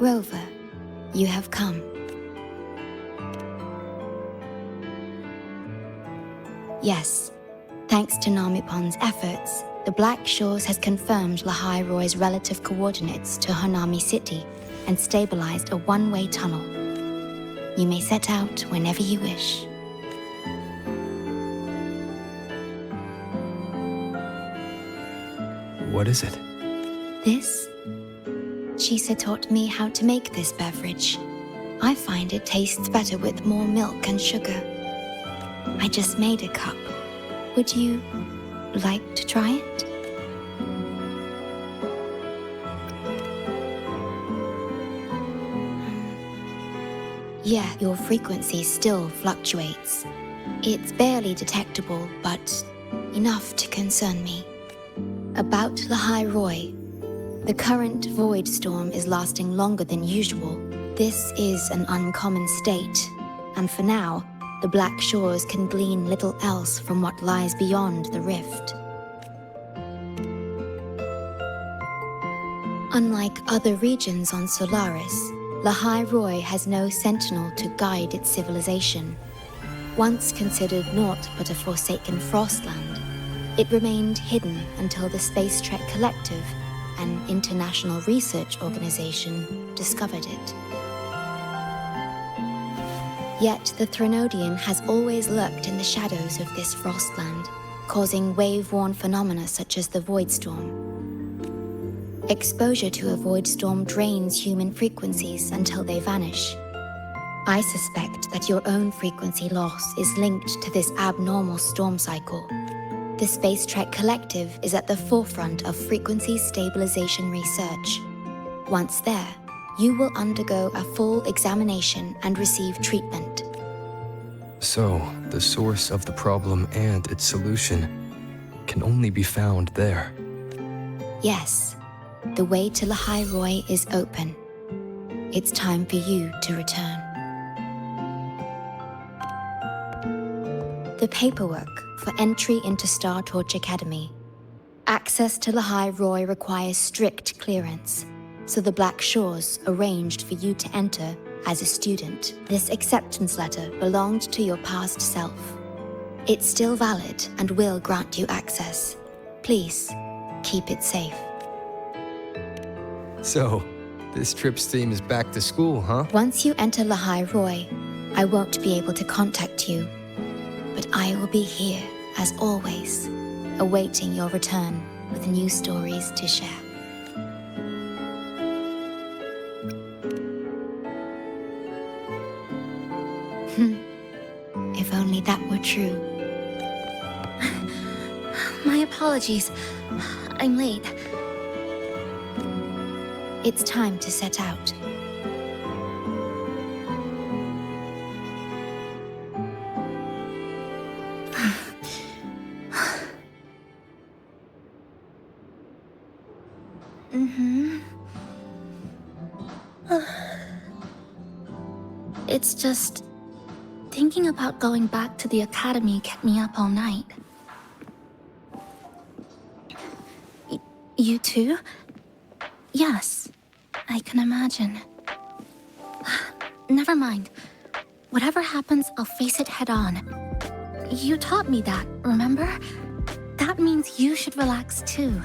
Rover, you have come. Yes, thanks to Namipon's efforts, the Black Shores has confirmed Lahai Roy's relative coordinates to Hanami City and stabilized a one-way tunnel. You may set out whenever you wish. What is it? This? Chisa taught me how to make this beverage. I find it tastes better with more milk and sugar. I just made a cup. Would you like to try it? Yeah, your frequency still fluctuates. It's barely detectable, but enough to concern me. About Lahai Roy, the current void storm is lasting longer than usual. This is an uncommon state, and for now, the Black Shores can glean little else from what lies beyond the rift. Unlike other regions on Solaris, Lahai Roy has no sentinel to guide its civilization. Once considered naught but a forsaken frostland, it remained hidden until the Space Trek Collective, an international research organization, discovered it. Yet the Threnodian has always lurked in the shadows of this frostland, causing wave-worn phenomena such as the void storm. Exposure to a void storm drains human frequencies until they vanish. I suspect that your own frequency loss is linked to this abnormal storm cycle. The Space Trek Collective is at the forefront of frequency stabilization research. Once there, you will undergo a full examination and receive treatment. So, the source of the problem and its solution can only be found there. Yes, the way to Lahai Roy is open. It's time for you to return. The paperwork for entry into Star Torch Academy. Access to Lahai Roy requires strict clearance, so the Black Shores arranged for you to enter as a student. This acceptance letter belonged to your past self. It's still valid and will grant you access. Please, keep it safe. So, this trip's theme is back to school, huh? Once you enter Lahai Roy, I won't be able to contact you, but I will be here, as always, awaiting your return with new stories to share. If only that were true. My apologies. I'm late. It's time to set out. It's just... thinking about going back to the academy kept me up all night. You too? Yes, I can imagine. Never mind. Whatever happens, I'll face it head on. You taught me that, remember? That means you should relax too.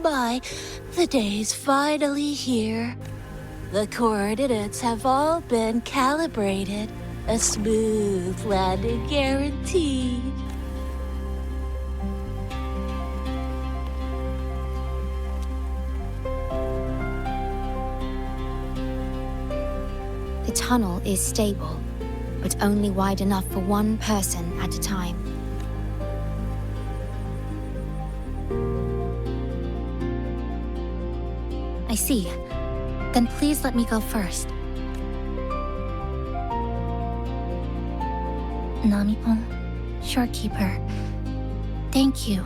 my, the day's finally here. The coordinates have all been calibrated. A smooth landing guaranteed. The tunnel is stable, but only wide enough for one person at a time. I see. Then please let me go first. Namipon, Shorekeeper, thank you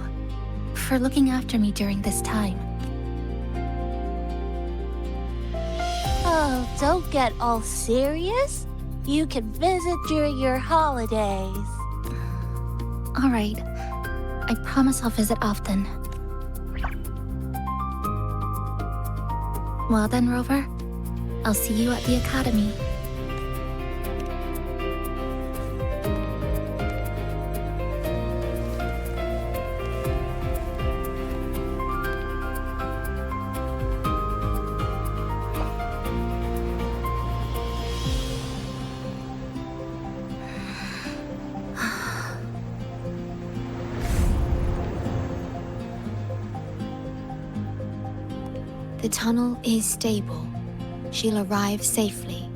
for looking after me during this time. Oh, don't get all serious. You can visit during your holidays. All right. I promise I'll visit often. Well then, Rover, I'll see you at the academy. The tunnel is stable. She'll arrive safely.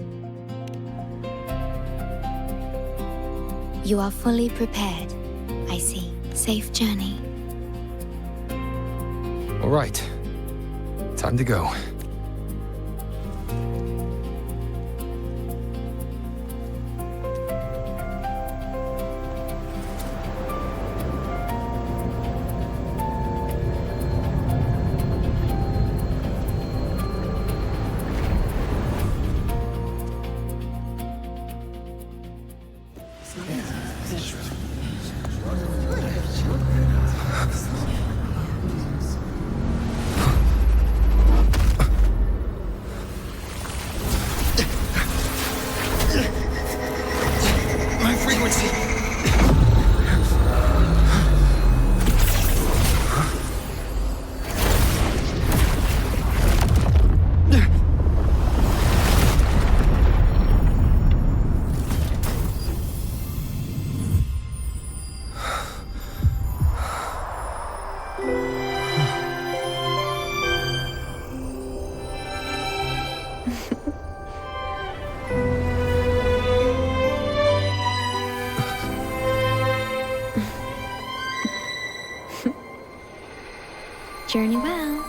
You are fully prepared, I see. Safe journey. All right. Time to go. Journey well.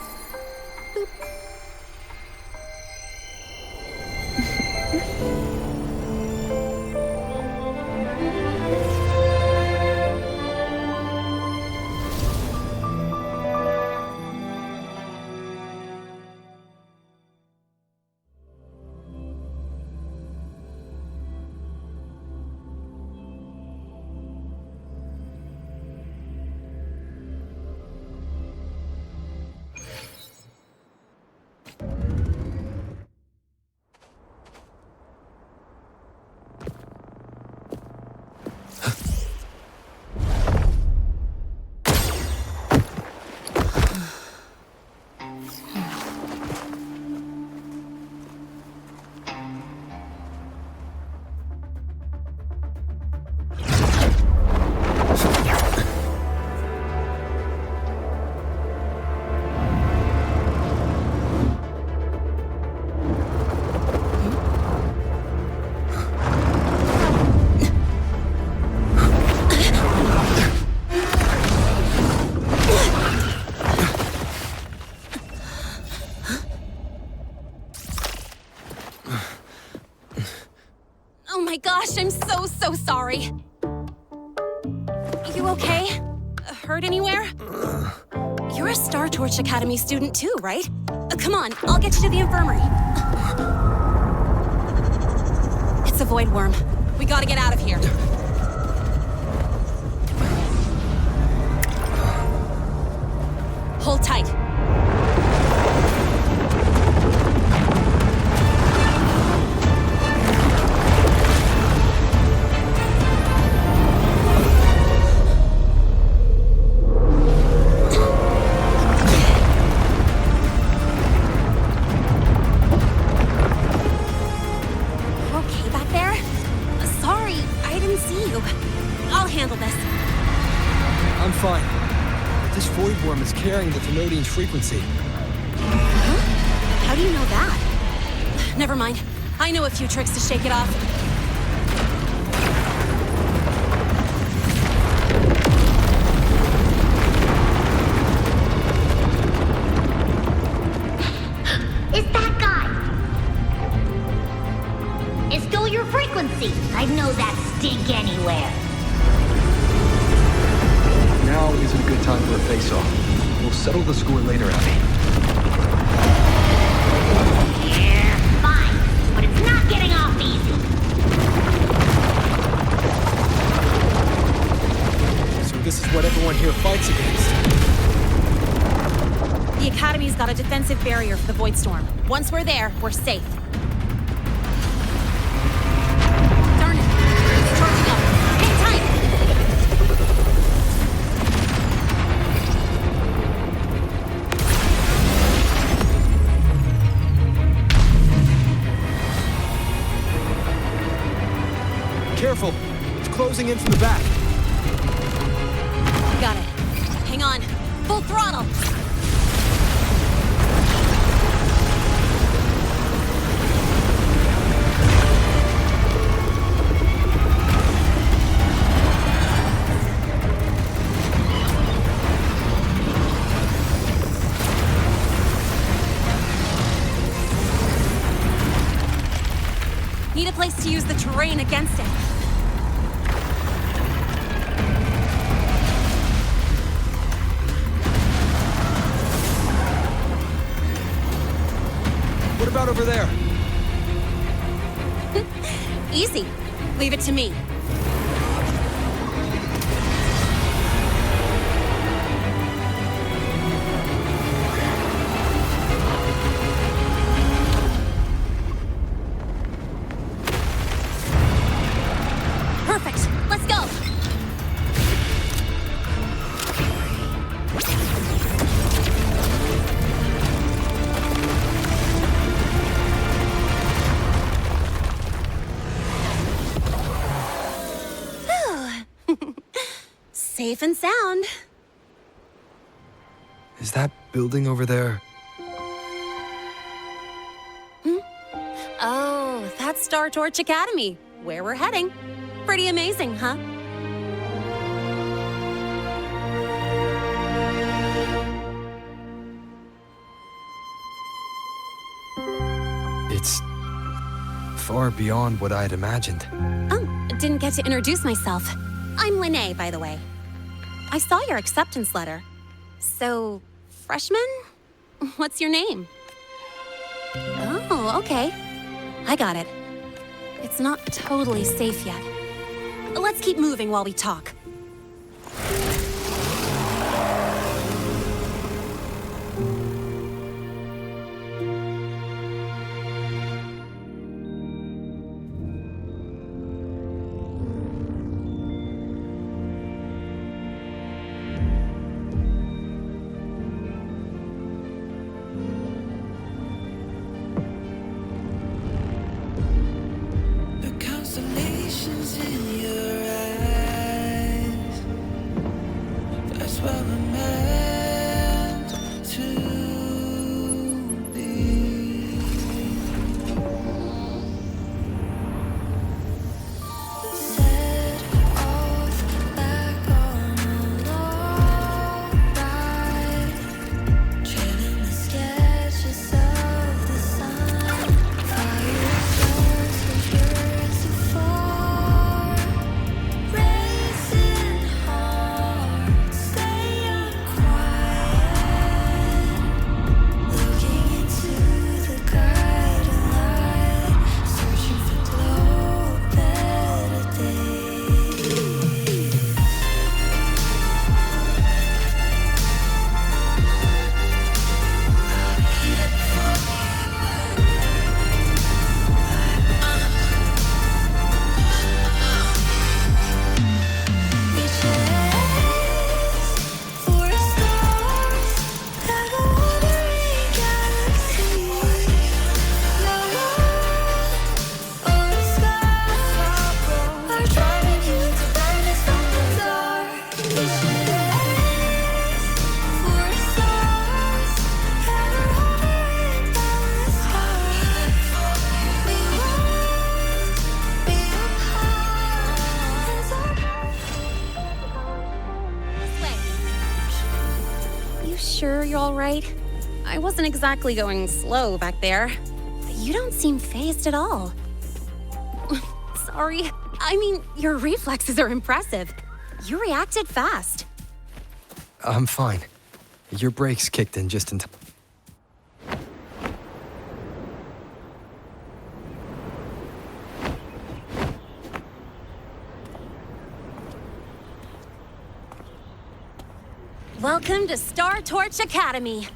Oh my gosh, I'm so sorry. You okay? Hurt anywhere? You're a Star Torch Academy student too, right? Come on, I'll get you to the infirmary. It's a void worm. We gotta get out of here. Hold tight. carrying the Thenodian's frequency. How do you know that? Never mind. I know a few tricks to shake it off. It's that guy! It's still your frequency. I'd know that stink anywhere. Now isn't a good time for a face-off. We'll settle the score later, Abby. Yeah, fine. But it's not getting off easy. So this is what everyone here fights against. The Academy's got a defensive barrier for the Void Storm. Once we're there, we're safe. Darn it. It's charging up. Hang tight! Careful! It's closing in from the back. Got it. Hang on. Full throttle! Need a place to use the terrain against it. What about over there? Easy. Leave it to me. Perfect. Let's go. Safe and sound. Is that building over there? Oh, that's Star Torch Academy, where we're heading. Pretty amazing, huh? It's far beyond what I had imagined. Oh, didn't get to introduce myself. I'm Lene, by the way. I saw your acceptance letter. So, freshman? What's your name? Oh, okay. I got it. It's not totally safe yet. Let's keep moving while we talk. The constellations in your eyes. you all right? I wasn't exactly going slow back there. But you don't seem fazed at all. Sorry. I mean, your reflexes are impressive. You reacted fast. I'm fine. Your brakes kicked in just in time. Welcome to Star Torch Academy.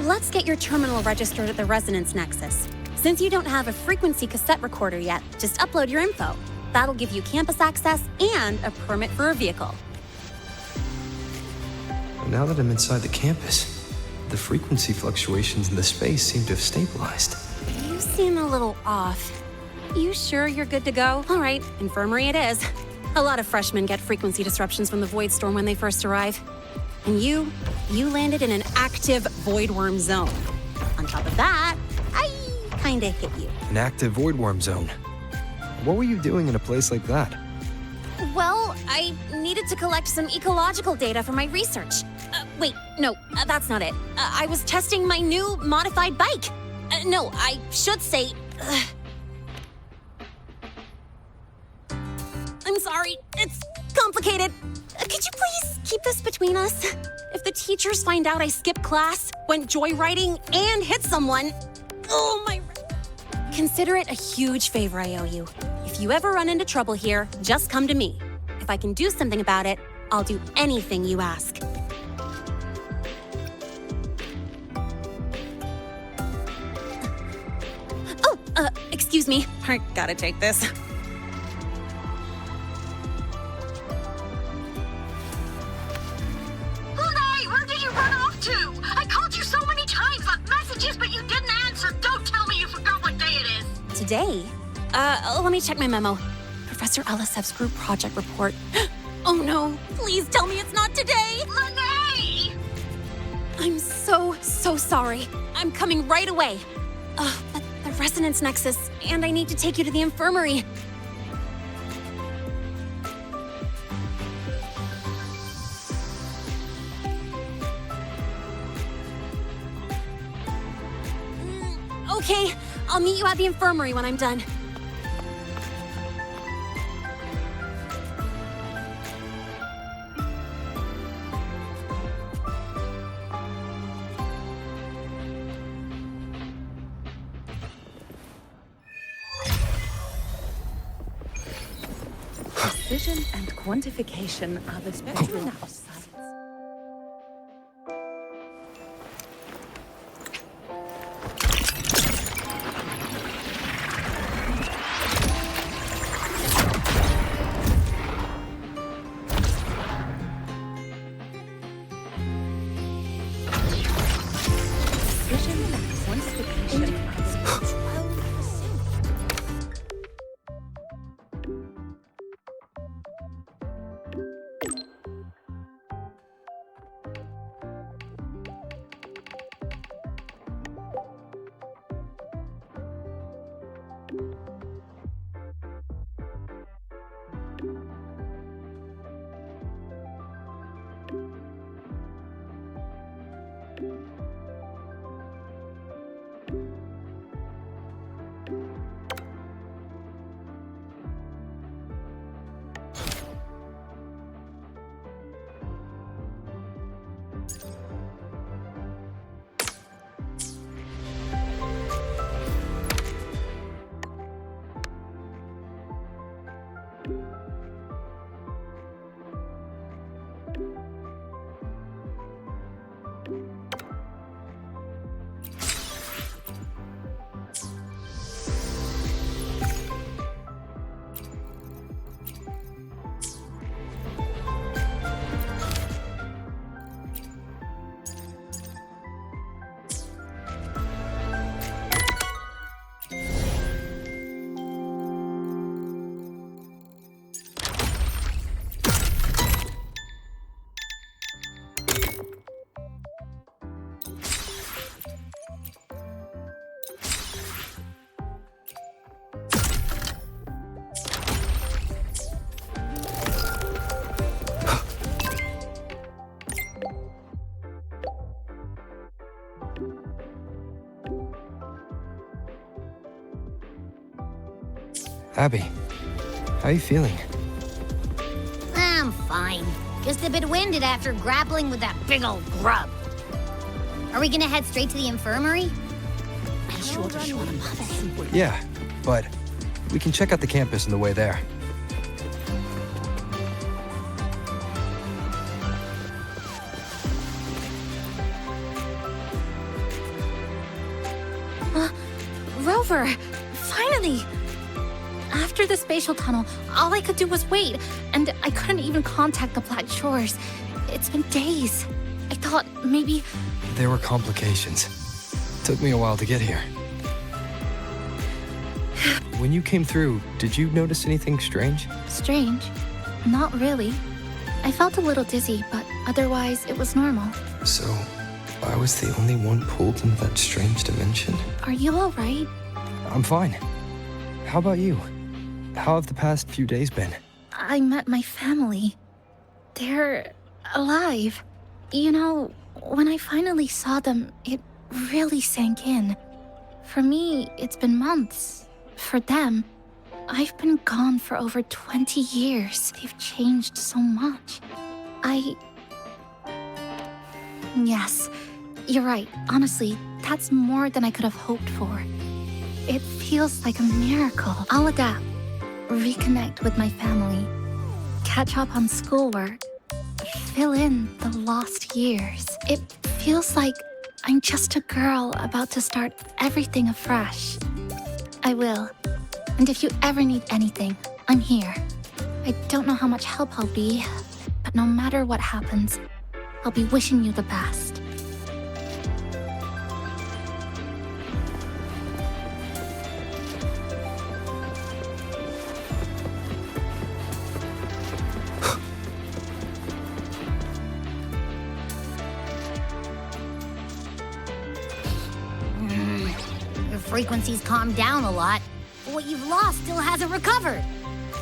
Let's get your terminal registered at the Resonance Nexus. Since you don't have a frequency cassette recorder yet, just upload your info. That'll give you campus access and a permit for a vehicle. Now that I'm inside the campus, the frequency fluctuations in the space seem to have stabilized. You seem a little off. You sure you're good to go? All right, infirmary it is. A lot of freshmen get frequency disruptions from the Void Storm when they first arrive. And you landed in an active Voidworm zone. On top of that, I kinda hit you. An active Voidworm zone. What were you doing in a place like that? Well, I needed to collect some ecological data for my research. Wait, no, that's not it. I was testing my new modified bike. No, I should say... I'm sorry, it's complicated. Could you please keep this between us? If the teachers find out I skipped class, went joyriding, and hit someone... Oh, my... Consider it a huge favor I owe you. If you ever run into trouble here, just come to me. If I can do something about it, I'll do anything you ask. Oh, excuse me. I gotta take this. Where did you run off to? I called you so many times, left messages, but you didn't answer. Don't tell me you forgot what day it is. Today? Let me check my memo. Professor Elisev's group project report. Oh no, please tell me it's not today! Lene! I'm so sorry. I'm coming right away. But the Resonance Nexus, and I need to take you to the infirmary. Okay, I'll meet you at the infirmary when I'm done. Precision and quantification are the spectrum of science. Abby, how are you feeling? I'm fine. Just a bit winded after grappling with that big old grub. Are we gonna head straight to the infirmary? Yeah, but we can check out the campus on the way there. Rover! Finally! After the spatial tunnel, all I could do was wait, and I couldn't even contact the Black Shores. It's been days. I thought maybe... There were complications. Took me a while to get here. When you came through, did you notice anything strange? Strange? Not really. I felt a little dizzy, but otherwise it was normal. So, I was the only one pulled into that strange dimension? Are you all right? I'm fine. How about you? How have the past few days been? I met my family. They're alive. You know, when I finally saw them, it really sank in. For me, it's been months. For them, I've been gone for over 20 years. They've changed so much. Yes, you're right. Honestly, that's more than I could have hoped for. It feels like a miracle. I'll adapt, reconnect with my family, catch up on schoolwork, fill in the lost years. It feels like I'm just a girl about to start everything afresh. I will. And if you ever need anything, I'm here. I don't know how much help I'll be, but no matter what happens, I'll be wishing you the best. Your frequency's calmed down a lot. But what you've lost still hasn't recovered.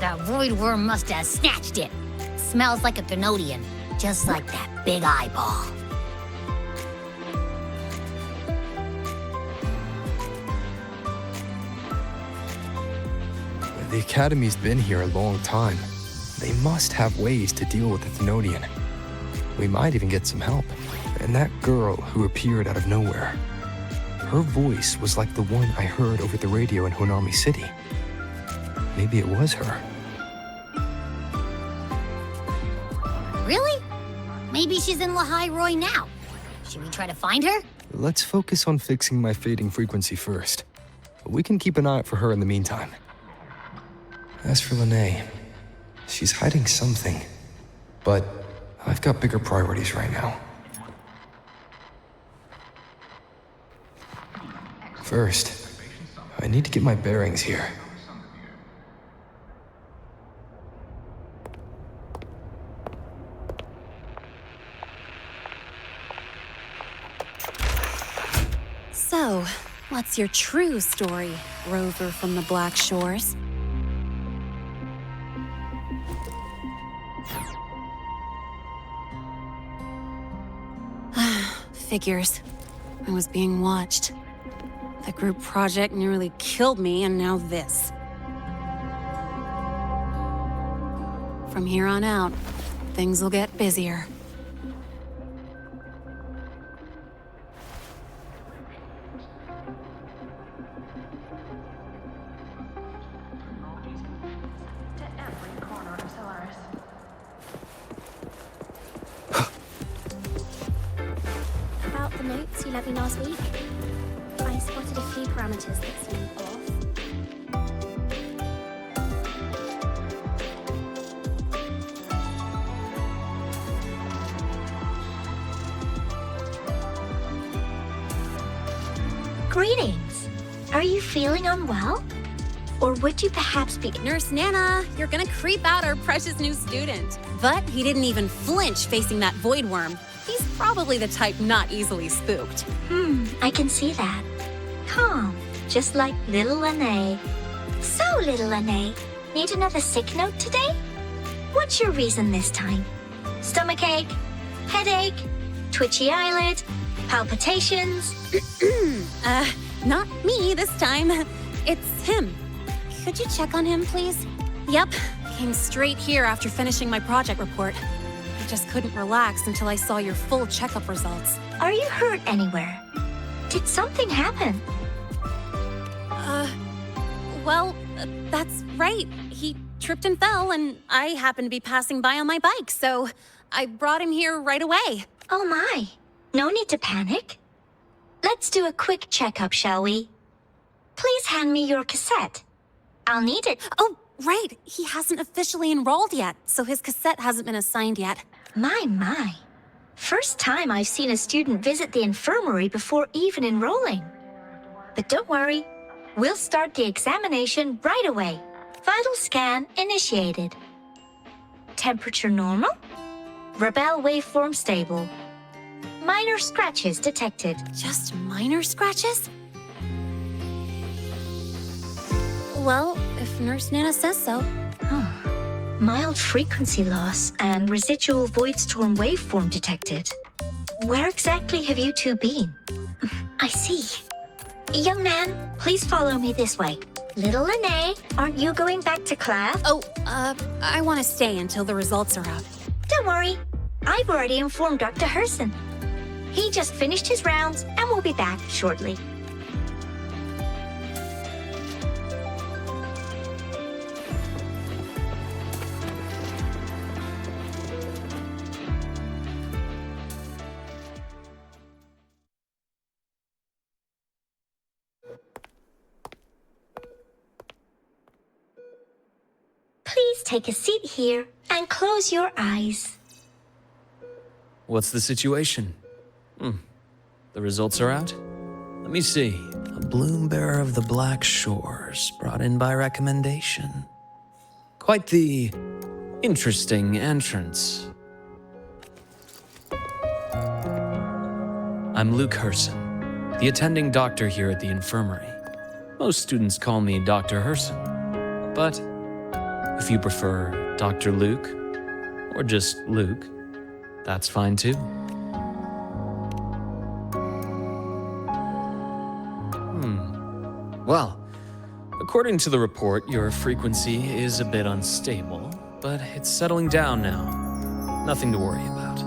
That void worm must have snatched it. Smells like a Thenodian, just like that big eyeball. The Academy's been here a long time. They must have ways to deal with the Thenodian. We might even get some help. And that girl who appeared out of nowhere, her voice was like the one I heard over the radio in Honami City. Maybe it was her. Really? Maybe she's in Lahai Roy now. Should we try to find her? Let's focus on fixing my fading frequency first. We can keep an eye out for her in the meantime. As for Lene, she's hiding something. But I've got bigger priorities right now. First, I need to get my bearings here. So, what's your true story, Rover from the Black Shores? Figures. I was being watched. The group project nearly killed me, and now this. From here on out, things will get busier. About the notes you lent me last week, I spotted a few parameters that seem off. Greetings. Are you feeling unwell? Or would you perhaps be... Nurse Nana, you're gonna creep out our precious new student. But he didn't even flinch facing that void worm. He's probably the type not easily spooked. I can see that. Calm, just like little Lene. So, little Lene, need another sick note today? What's your reason this time? Stomachache? Headache? Twitchy eyelid? Palpitations? Not me this time. It's him. could you check on him, please? Yep, came straight here after finishing my project report. I just couldn't relax until I saw your full checkup results. Are you hurt anywhere? Did something happen? Well, that's right. He tripped and fell, and I happened to be passing by on my bike, so I brought him here right away. Oh my. No need to panic. Let's do a quick checkup, shall we? Please hand me your cassette. I'll need it. Oh, right. He hasn't officially enrolled yet, so his cassette hasn't been assigned yet. My. First time I've seen a student visit the infirmary before even enrolling. But don't worry. We'll start the examination right away. Vital scan initiated. Temperature normal. Rebel waveform stable. Minor scratches detected. Just minor scratches? Well, if Nurse Nana says so. Mild frequency loss and residual void storm waveform detected. Where exactly have you two been? I see. Young man, please follow me this way. Little Lene, aren't you going back to class? Oh, I want to stay until the results are out. Don't worry. I've already informed Dr. Herson. He just finished his rounds and will be back shortly. Please take a seat here and close your eyes. What's the situation? The results are out? Let me see. A bloom bearer of the Black Shores, brought in by recommendation. Quite the interesting entrance. I'm Luke Herson, the attending doctor here at the infirmary. Most students call me Dr. Herson, but if you prefer Dr. Luke, or just Luke, that's fine too. Well, according to the report, your frequency is a bit unstable, but it's settling down now. Nothing to worry about.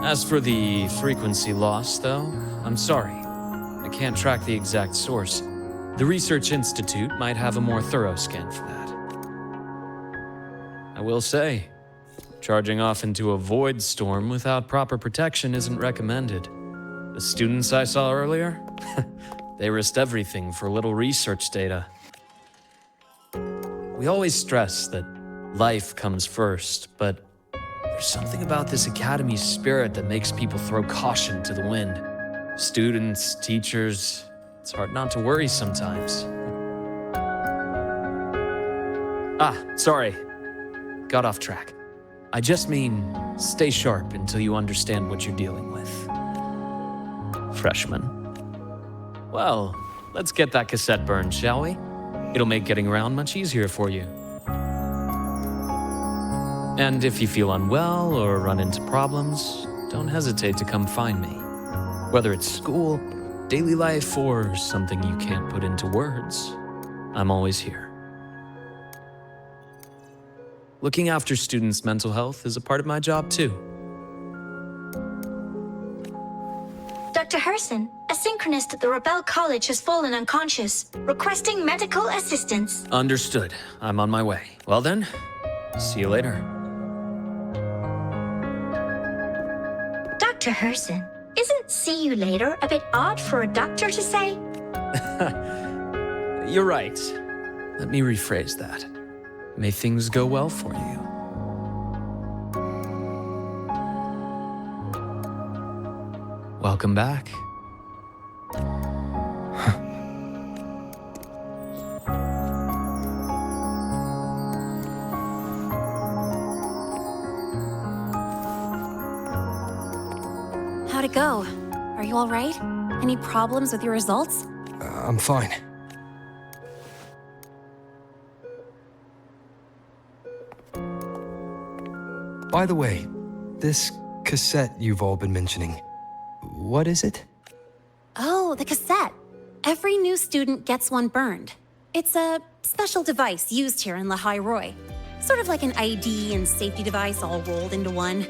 As for the frequency loss, though, I'm sorry. I can't track the exact source. The Research Institute might have a more thorough scan for that. I will say, charging off into a void storm without proper protection isn't recommended. The students I saw earlier, they risked everything for a little research data. We always stress that life comes first, but there's something about this academy's spirit that makes people throw caution to the wind. Students, teachers, it's hard not to worry sometimes. Sorry. Got off track. I just mean, stay sharp until you understand what you're dealing with. Freshman. Well, let's get that cassette burned, shall we? It'll make getting around much easier for you. And if you feel unwell or run into problems, don't hesitate to come find me. Whether it's school, daily life, or something you can't put into words, I'm always here. Looking after students' mental health is a part of my job too. Dr. Herson, a synchronist at the Rebel College has fallen unconscious, requesting medical assistance. Understood. I'm on my way. Well then, see you later. Dr. Herson, isn't see you later a bit odd for a doctor to say? You're right. Let me rephrase that. May things go well for you. Welcome back. How'd it go? Are you all right? Any problems with your results? I'm fine. By the way, this cassette you've all been mentioning, what is it? Oh, the cassette. Every new student gets one burned. It's a special device used here in Lahai Roy. Sort of like an ID and safety device all rolled into one.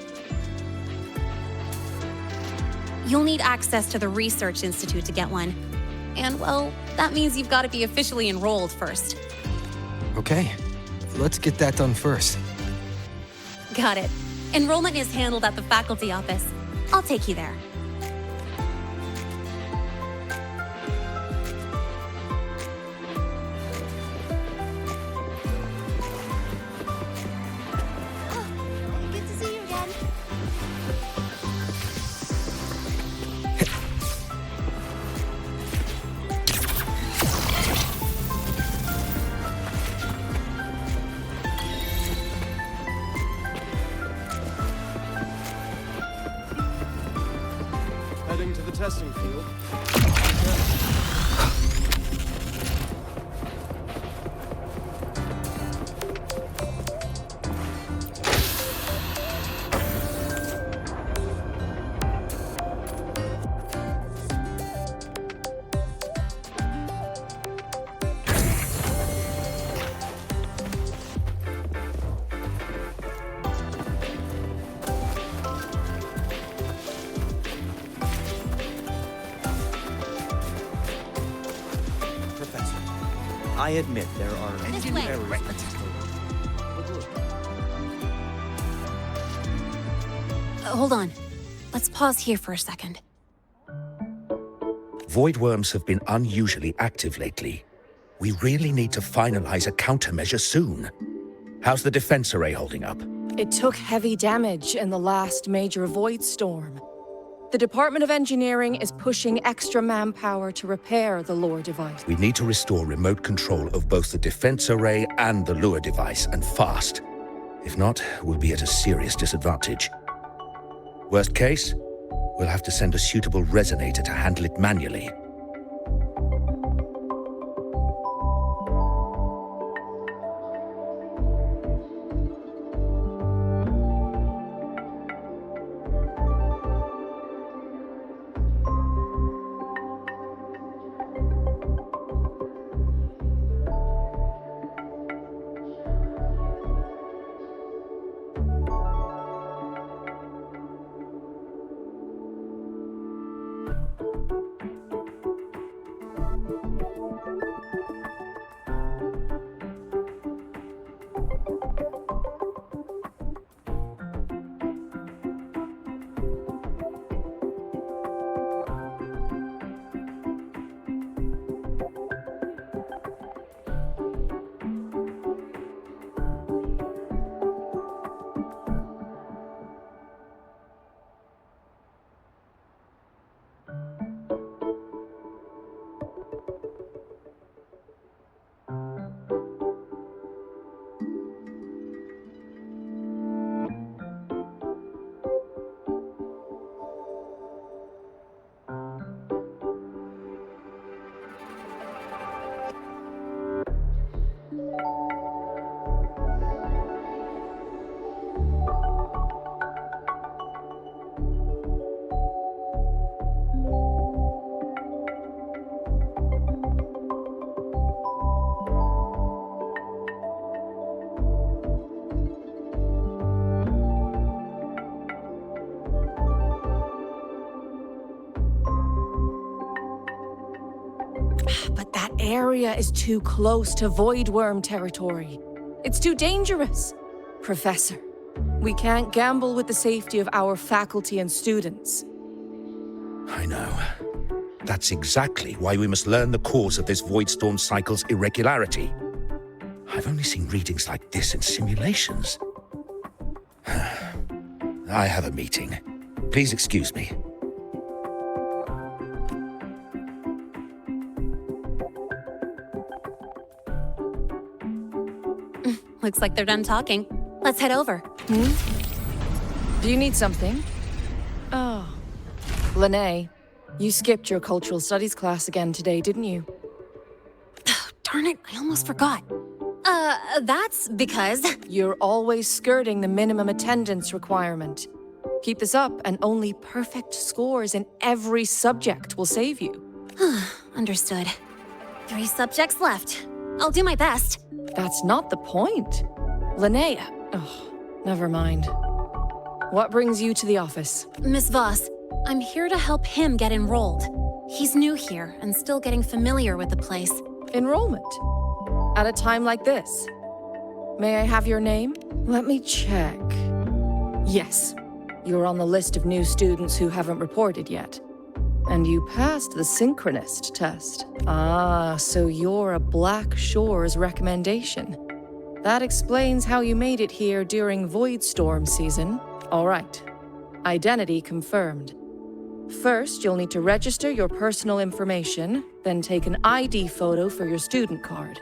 You'll need access to the Research Institute to get one. And, well, that means you've got to be officially enrolled first. Okay, let's get that done first. Got it. Enrollment is handled at the faculty office. I'll take you there. Good to see you again. Heading to the testing field. Professor, I admit there are This way. errors. Hold on. Let's pause here for a second. Void worms have been unusually active lately. We really need to finalize a countermeasure soon. How's the defense array holding up? It took heavy damage in the last major void storm. The Department of Engineering is pushing extra manpower to repair the lure device. We need to restore remote control of both the defense array and the lure device, and fast. If not, we'll be at a serious disadvantage. Worst case, we'll have to send a suitable resonator to handle it manually. But that area is too close to void worm territory. It's too dangerous. Professor, we can't gamble with the safety of our faculty and students. I know. That's exactly why we must learn the cause of this void storm cycle's irregularity. I've only seen readings like this in simulations. I have a meeting. Please excuse me. Looks like they're done talking. Let's head over. Do you need something? Oh. Lene, you skipped your cultural studies class again today, didn't you? Darn it, I almost forgot. That's because... You're always skirting the minimum attendance requirement. Keep this up, and only perfect scores in every subject will save you. Understood. 3 subjects left. I'll do my best. That's not the point. Linnea. Oh, never mind. What brings you to the office? Miss Voss, I'm here to help him get enrolled. He's new here and still getting familiar with the place. Enrollment? At a time like this? May I have your name? Let me check. Yes, you're on the list of new students who haven't reported yet. And you passed the synchronist test. Ah, so you're a Black Shores recommendation. That explains how you made it here during Void Storm season. All right. Identity confirmed. First, you'll need to register your personal information, then take an ID photo for your student card.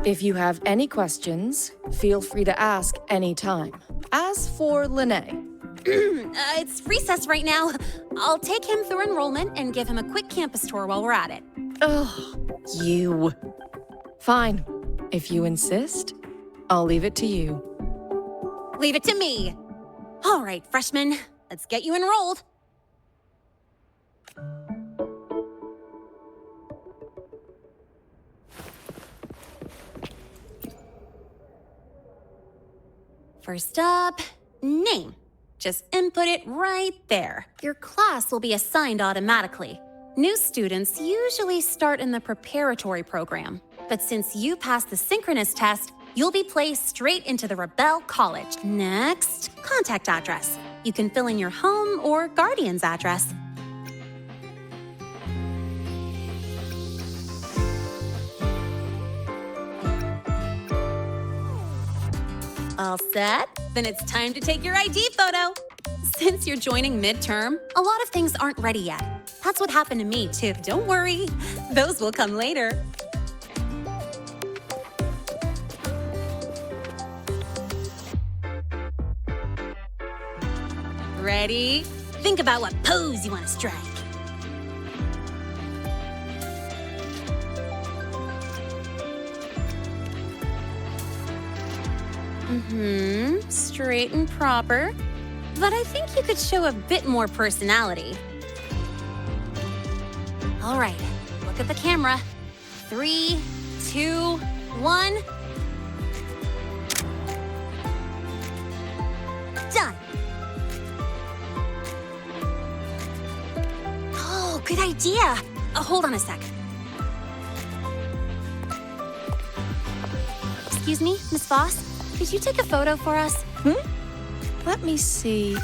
If you have any questions, feel free to ask anytime. As for Linnea, it's recess right now. I'll take him through enrollment and give him a quick campus tour while we're at it. Ugh, you. Fine. If you insist, I'll leave it to you. Leave it to me. All right, freshman, let's get you enrolled. First up, name. Just input it right there. Your class will be assigned automatically. New students usually start in the preparatory program, but since you passed the synchronous test, you'll be placed straight into the Rebel College. Next, contact address. You can fill in your home or guardian's address. All set? Then it's time to take your ID photo. Since you're joining midterm, a lot of things aren't ready yet. That's what happened to me, too. Don't worry, those will come later. Ready? Think about what pose you want to strike. Straight and proper. But I think you could show a bit more personality. All right, look at the camera. 3, 2, 1. Done. Oh, good idea. Hold on a sec. Excuse me, Miss Voss? Could you take a photo for us? Let me see.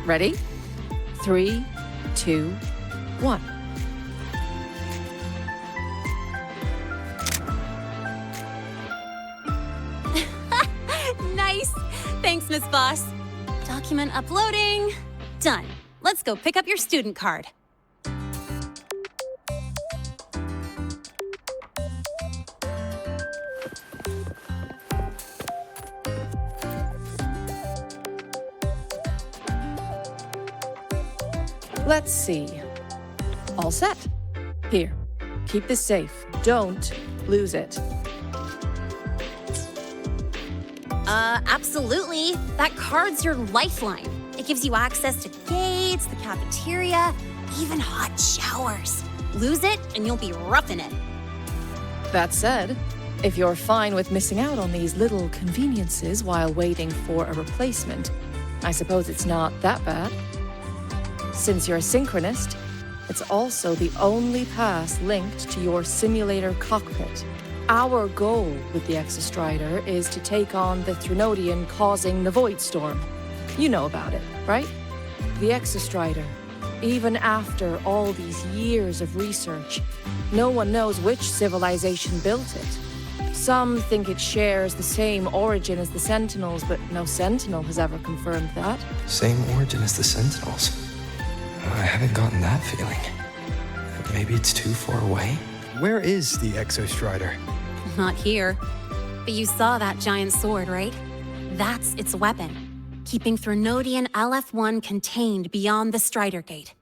Ready? 3, 2, 1. Nice. Thanks, Miss Voss. Document uploading. Done. Let's go pick up your student card. Let's see. All set. Here, keep this safe. Don't lose it. Absolutely. That card's your lifeline. It gives you access to gates, the cafeteria, even hot showers. Lose it, and you'll be roughing it. That said, if you're fine with missing out on these little conveniences while waiting for a replacement, I suppose it's not that bad. Since you're a synchronist, it's also the only pass linked to your simulator cockpit. Our goal with the Exostrider is to take on the Threnodian causing the Void Storm. You know about it, right? The Exostrider. Even after all these years of research, no one knows which civilization built it. Some think it shares the same origin as the Sentinels, but no Sentinel has ever confirmed that. Same origin as the Sentinels. I haven't gotten that feeling. Maybe it's too far away? Where is the Exostrider? Not here. But you saw that giant sword, right? That's its weapon, keeping Threnodian LF1 contained beyond the Strider Gate.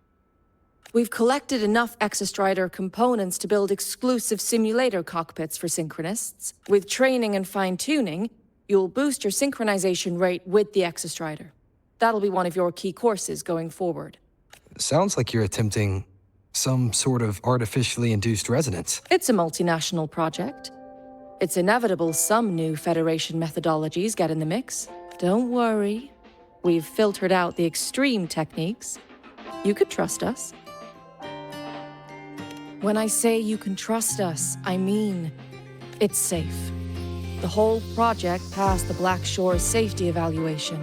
We've collected enough Exostrider components to build exclusive simulator cockpits for synchronists. With training and fine-tuning, you'll boost your synchronization rate with the Exostrider. That'll be one of your key courses going forward. Sounds like you're attempting some sort of artificially induced resonance. It's a multinational project. It's inevitable some new Federation methodologies get in the mix. Don't worry. We've filtered out the extreme techniques. You could trust us. When I say you can trust us, I mean it's safe. The whole project passed the Black Shore's safety evaluation.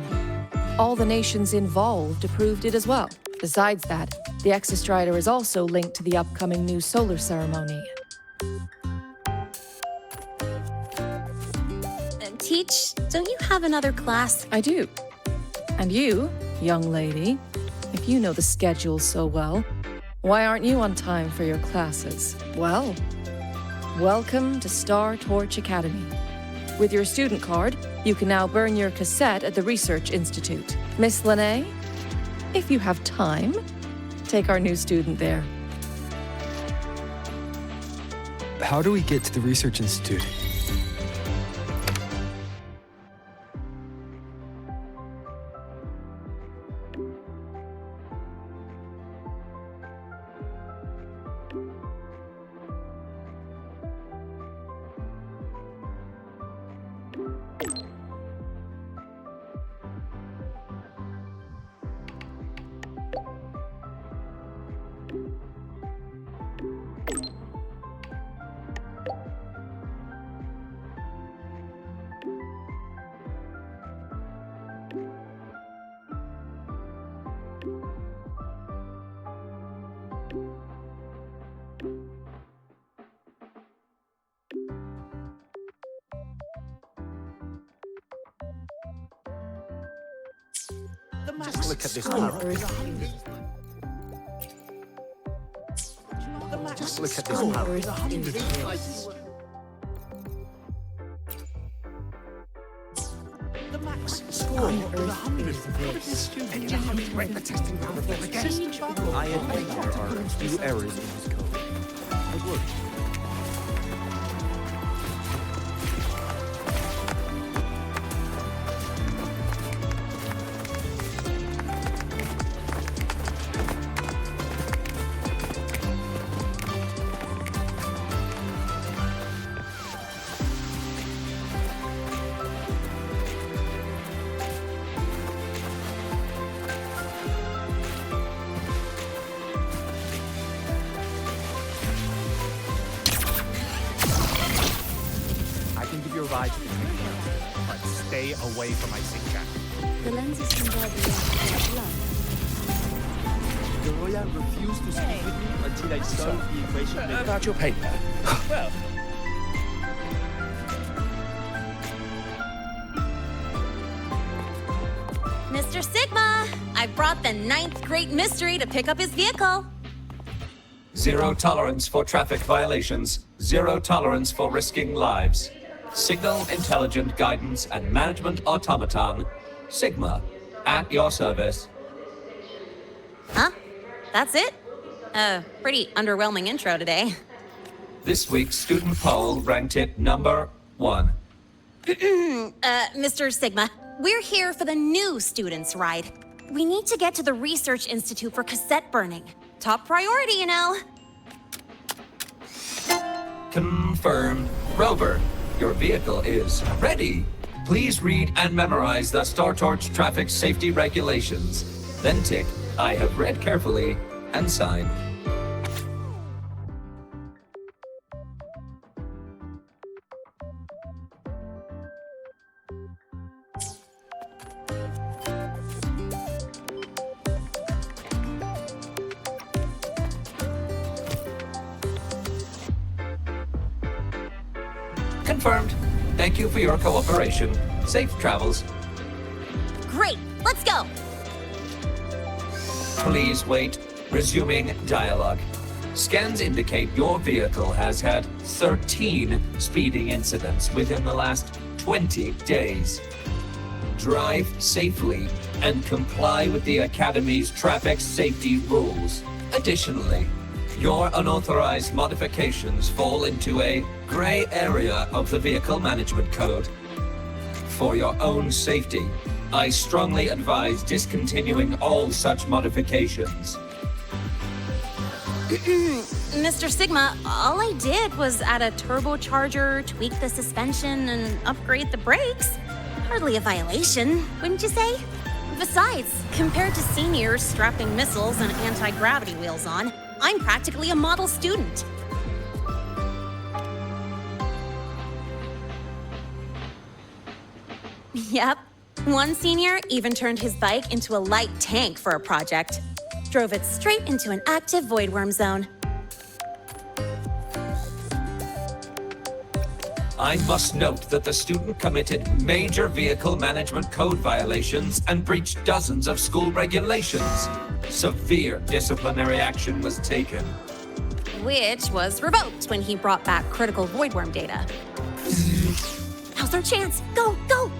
All the nations involved approved it as well. Besides that, the Exostrider is also linked to the upcoming new solar ceremony. Teach, don't you have another class? I do. And you, young lady, if you know the schedule so well, why aren't you on time for your classes? Well, welcome to Star Torch Academy. With your student card, you can now burn your cassette at the Research Institute. Miss Lene, if you have time, take our new student there. How do we get to the Research Institute? Just look at this parrot. Just look at this parrot. The max score is 100. And you have to break the testing protocol again. I admit there are a few errors in this code. I would. Ride to the treatment, but stay away from my sick jack. The lens is converted into blood. The Royal refused to speak with me until I solved the equation. About your paper. Well, Mr. Sigma, I brought the 9th Great Mystery to pick up his vehicle. Zero tolerance for traffic violations. Zero tolerance for risking lives. Signal Intelligent Guidance and Management Automaton. Sigma, at your service. Huh? That's it? Pretty underwhelming intro today. This week's student poll ranked it number 1. Mr. Sigma, we're here for the new students' ride. We need to get to the Research Institute for cassette burning. Top priority, you know. Confirmed. Rover, your vehicle is ready. Please read and memorize the Star Torch traffic safety regulations. Then tick, I have read carefully, and sign. Confirmed. Thank you for your cooperation. Safe travels. Great, let's go. Please wait. Resuming dialogue. Scans indicate your vehicle has had 13 speeding incidents within the last 20 days. Drive safely and comply with the Academy's traffic safety rules. Additionally, your unauthorized modifications fall into a gray area of the Vehicle Management Code. For your own safety, I strongly advise discontinuing all such modifications. Mr. Sigma, all I did was add a turbocharger, tweak the suspension, and upgrade the brakes. Hardly a violation, wouldn't you say? Besides, compared to seniors strapping missiles and anti-gravity wheels on, I'm practically a model student. Yep. One senior even turned his bike into a light tank for a project. Drove it straight into an active voidworm zone. I must note that the student committed major vehicle management code violations and breached dozens of school regulations. Severe disciplinary action was taken. Which was revoked when he brought back critical voidworm data. Now's our chance. Go, go!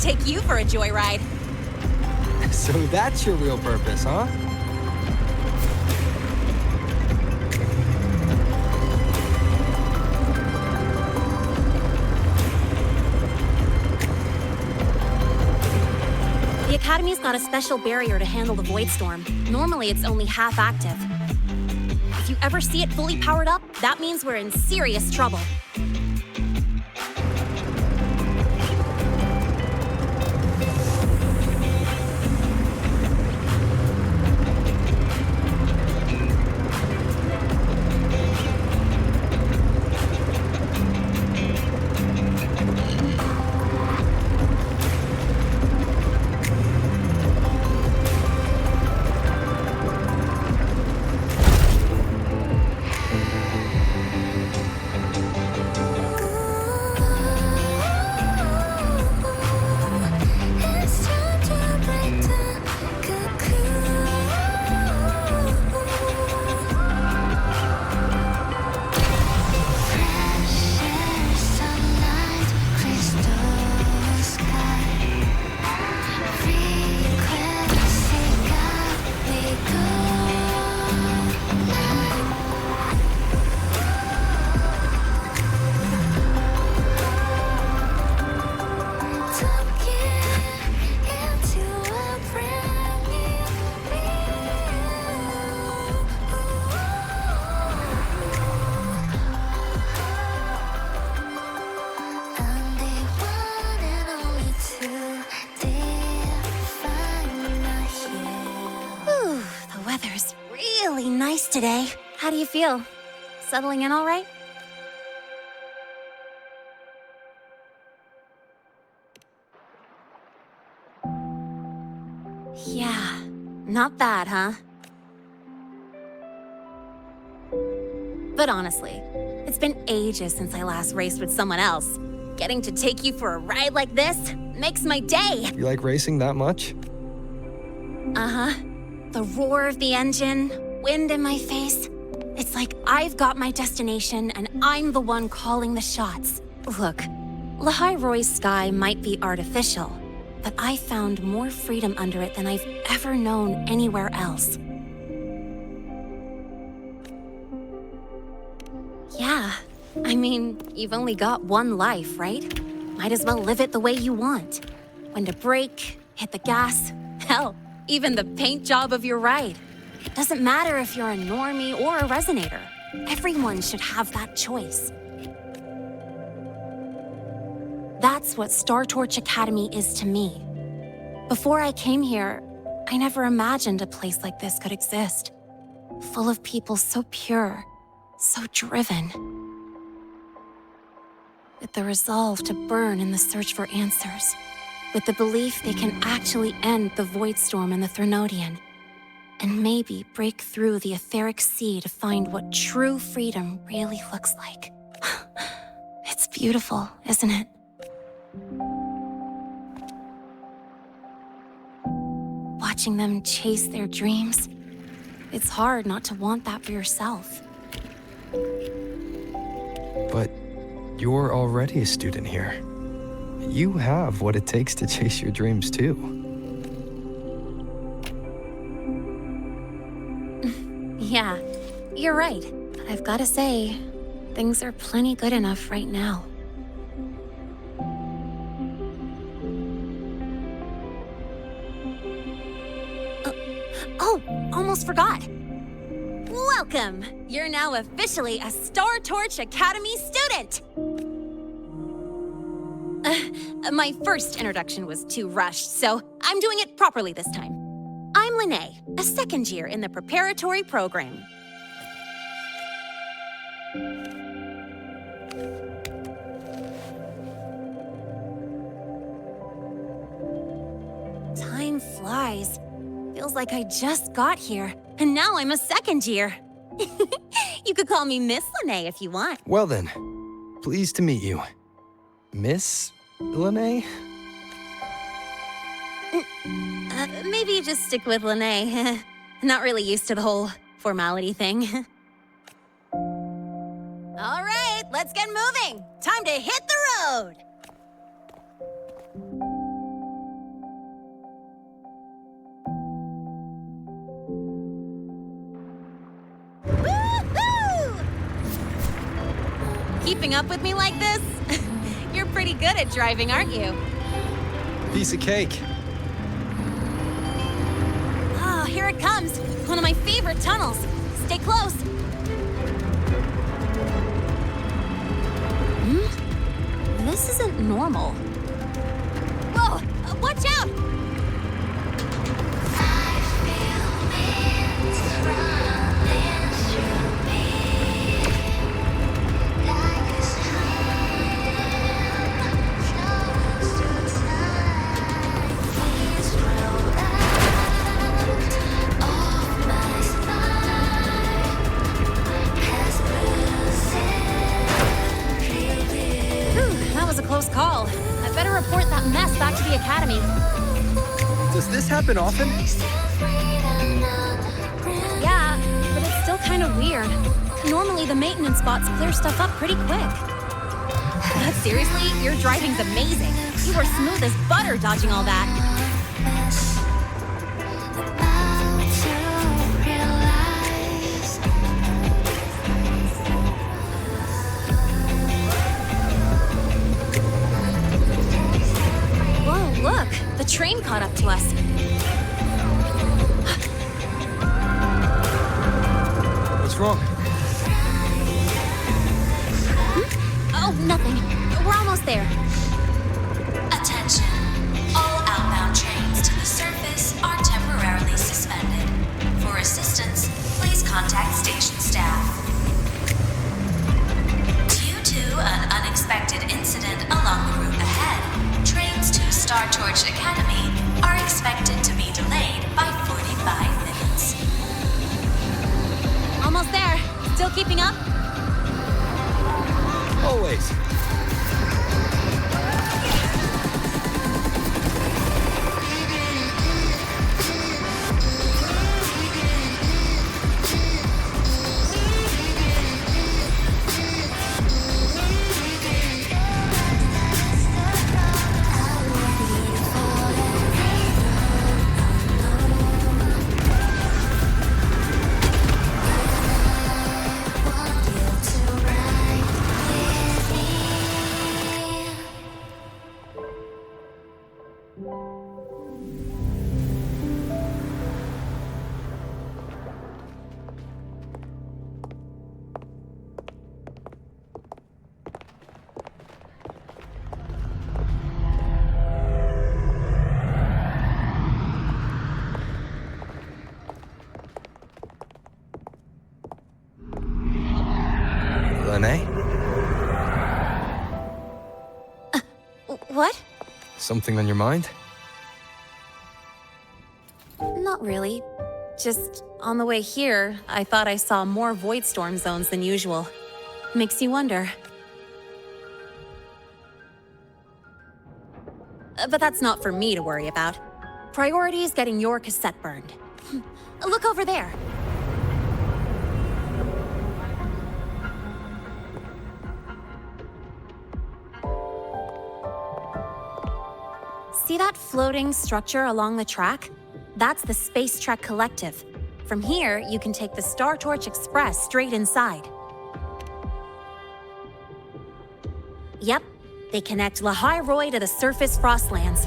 take you for a joyride. So that's your real purpose, huh? The Academy's got a special barrier to handle the Void Storm. Normally, it's only half active. If you ever see it fully powered up, that means we're in serious trouble. Nice today. How do you feel? Settling in all right? Yeah, not bad, huh? But honestly, it's been ages since I last raced with someone else. Getting to take you for a ride like this makes my day. You like racing that much? Uh-huh. The roar of the engine, wind in my face. It's like I've got my destination and I'm the one calling the shots. Look, Lehigh Roy's sky might be artificial, but I found more freedom under it than I've ever known anywhere else. Yeah, I mean, you've only got one life, right? Might as well live it the way you want. When to brake, hit the gas, hell, even the paint job of your ride. Doesn't matter if you're a normie or a resonator. Everyone should have that choice. That's what Star Torch Academy is to me. Before I came here, I never imagined a place like this could exist. Full of people so pure, so driven. With the resolve to burn in the search for answers. With the belief they can actually end the Void Storm and the Threnodian. And maybe break through the etheric sea to find what true freedom really looks like. It's beautiful, isn't it? Watching them chase their dreams. It's hard not to want that for yourself. But you're already a student here. You have what it takes to chase your dreams too. Yeah, you're right. But I've gotta say, things are plenty good enough right now. Oh, almost forgot. Welcome! You're now officially a Star Torch Academy student! My first introduction was too rushed, so I'm doing it properly this time. I'm Lene, a second year in the preparatory program. Time flies. Feels like I just got here, and now I'm a second year. You could call me Miss Lene if you want. Well then, pleased to meet you. Miss Lene? Maybe just stick with Lene. Not really used to the whole formality thing. All right, let's get moving. Time to hit the road. Keeping up with me like this? You're pretty good at driving, aren't you? Piece of cake. Oh, here it comes. One of my favorite tunnels. Stay close. This isn't normal. Whoa! Watch out! That was a close call. I better report that mess back to the academy. Does this happen often? Yeah, but it's still kind of weird. Normally the maintenance bots clear stuff up pretty quick. But seriously, your driving's amazing. You were smooth as butter dodging all that. Look, the train caught up to us. What's wrong? Oh, nothing. We're almost there. Attention. All outbound trains to the surface are temporarily suspended. For assistance, please contact station staff. Due to an unexpected incident along the route ahead, trains to Star Torch Academy are expected to be delayed by 45 minutes. Almost there. Still keeping up? Always. Lene? What? Something on your mind? Not really. Just on the way here, I thought I saw more void storm zones than usual. Makes you wonder. But that's not for me to worry about. Priority is getting your cassette burned. Look over there. See that floating structure along the track? That's the Space Trek Collective. From here, you can take the Star Torch Express straight inside. Yep, they connect Lahai to the surface Frostlands.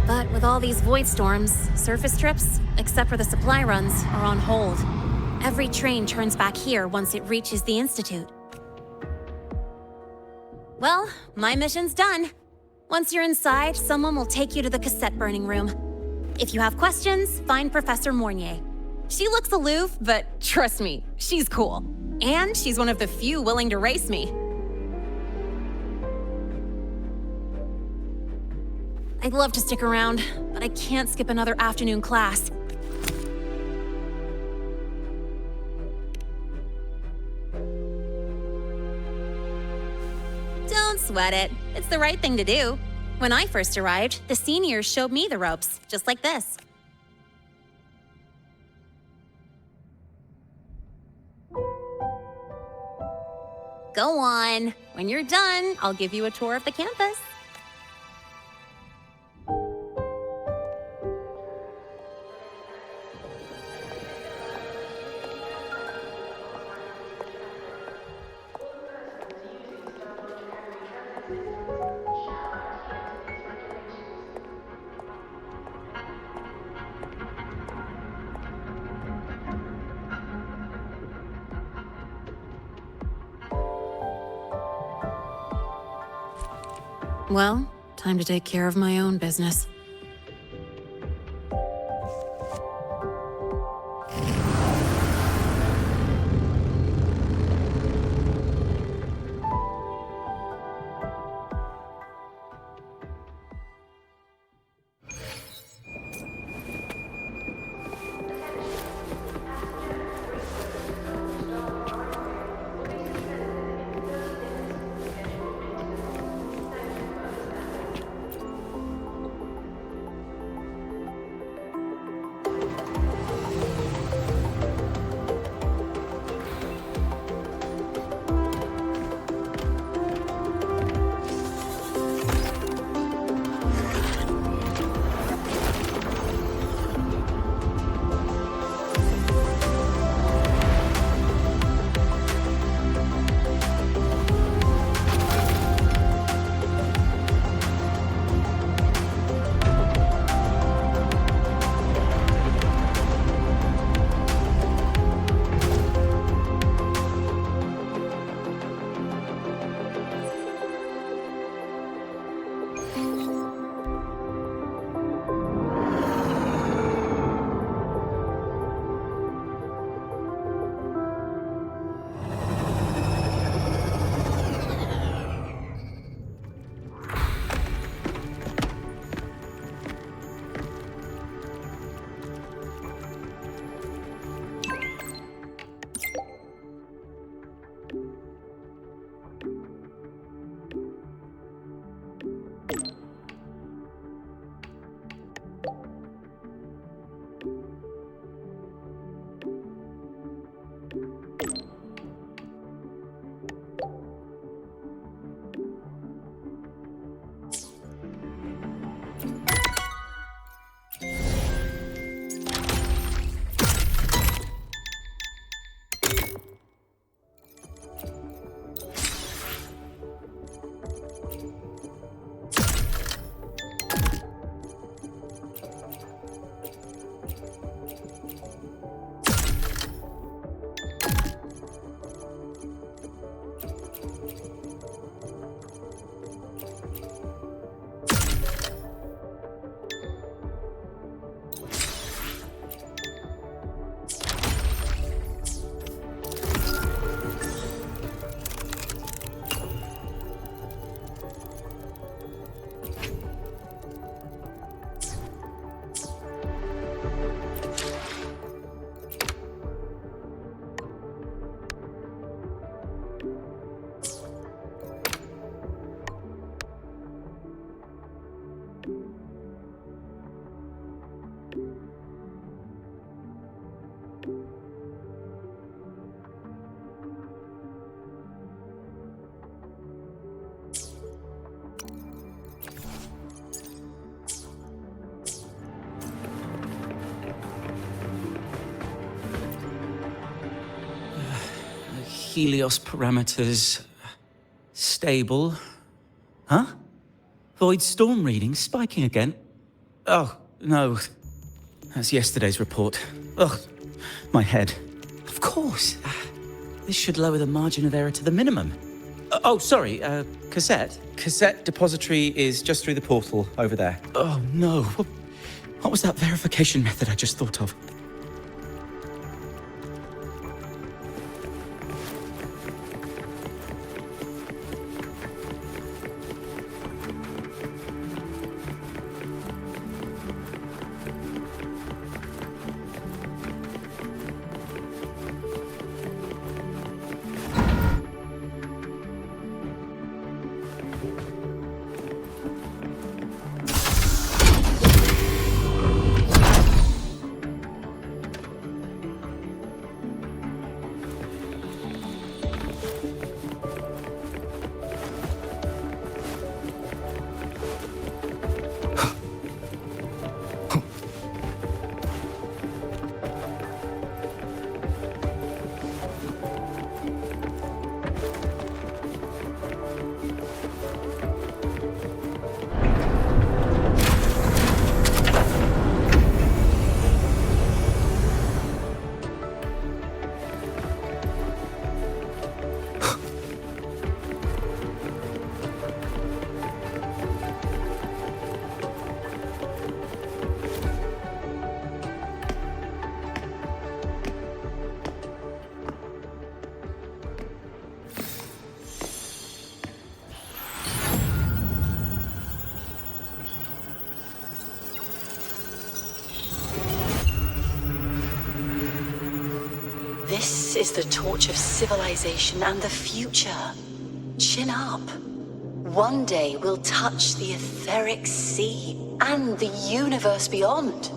But with all these void storms, surface trips, except for the supply runs, are on hold. Every train turns back here once it reaches the Institute. Well, my mission's done. Once you're inside, someone will take you to the cassette burning room. If you have questions, find Professor Mornier. She looks aloof, but trust me, she's cool. And she's one of the few willing to race me. I'd love to stick around, but I can't skip another afternoon class. Don't sweat it. It's the right thing to do. When I first arrived, the seniors showed me the ropes, just like this. Go on. When you're done, I'll give you a tour of the campus. Well, time to take care of my own business. Helios parameters stable. Huh? Void storm readings spiking again? Oh, no. That's yesterday's report. Ugh, my head. Of course. This should lower the margin of error to the minimum. Oh, sorry, cassette? Cassette depository is just through the portal over there. Oh, no. What was that verification method I just thought of? is the torch of civilization and the future. Chin up. One day we'll touch the etheric sea and the universe beyond.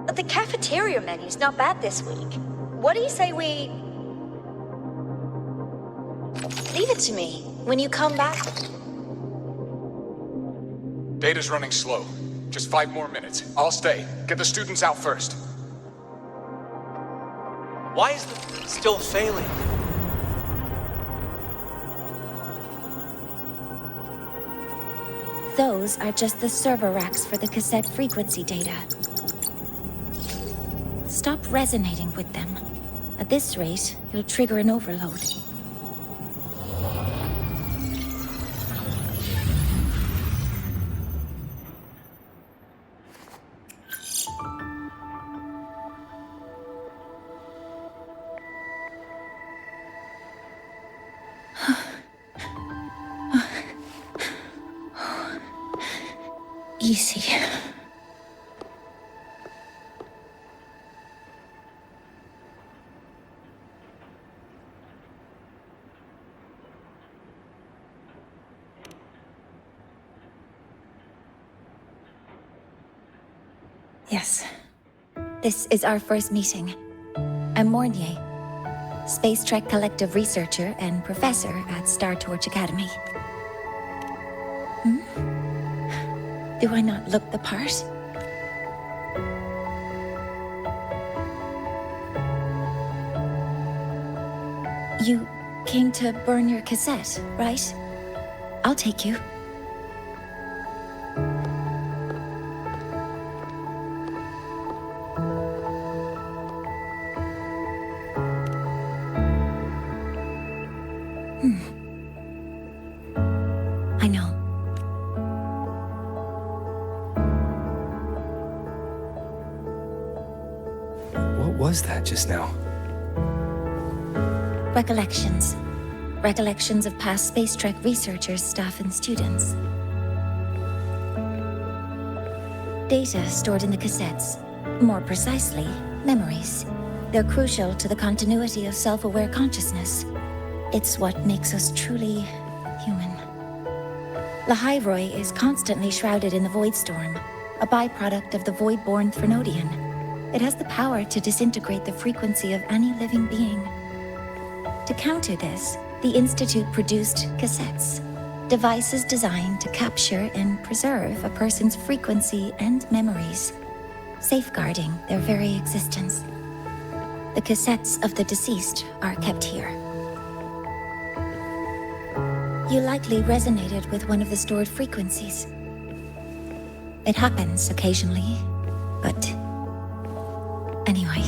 But the cafeteria menu's not bad this week. What do you say we... Leave it to me. When you come back... Data's running slow. Just 5 more minutes. I'll stay. Get the students out first. Why is the still failing? Those are just the server racks for the cassette frequency data. Stop resonating with them. At this rate, you'll trigger an overload. Easy. Yes. This is our first meeting. I'm Mornier, Space Trek Collective researcher and professor at Star Torch Academy. Do I not look the part? You came to burn your cassette, right? I'll take you. I know. What was that just now? Recollections. Recollections of past Space Trek researchers, staff, and students. Data stored in the cassettes. More precisely, memories. They're crucial to the continuity of self-aware consciousness. It's what makes us truly human. Lahairoi is constantly shrouded in the Void Storm, a byproduct of the Void-born Threnodian. It has the power to disintegrate the frequency of any living being. To counter this, the Institute produced cassettes, devices designed to capture and preserve a person's frequency and memories, safeguarding their very existence. The cassettes of the deceased are kept here. You likely resonated with one of the stored frequencies. It happens occasionally, but... Anyway,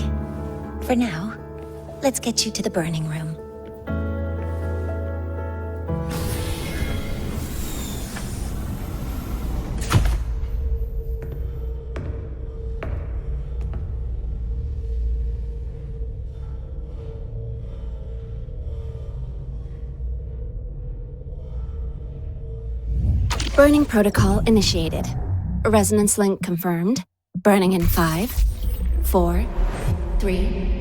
for now, let's get you to the burning room. Burning protocol initiated. Resonance link confirmed. Burning in 5, 4, 3...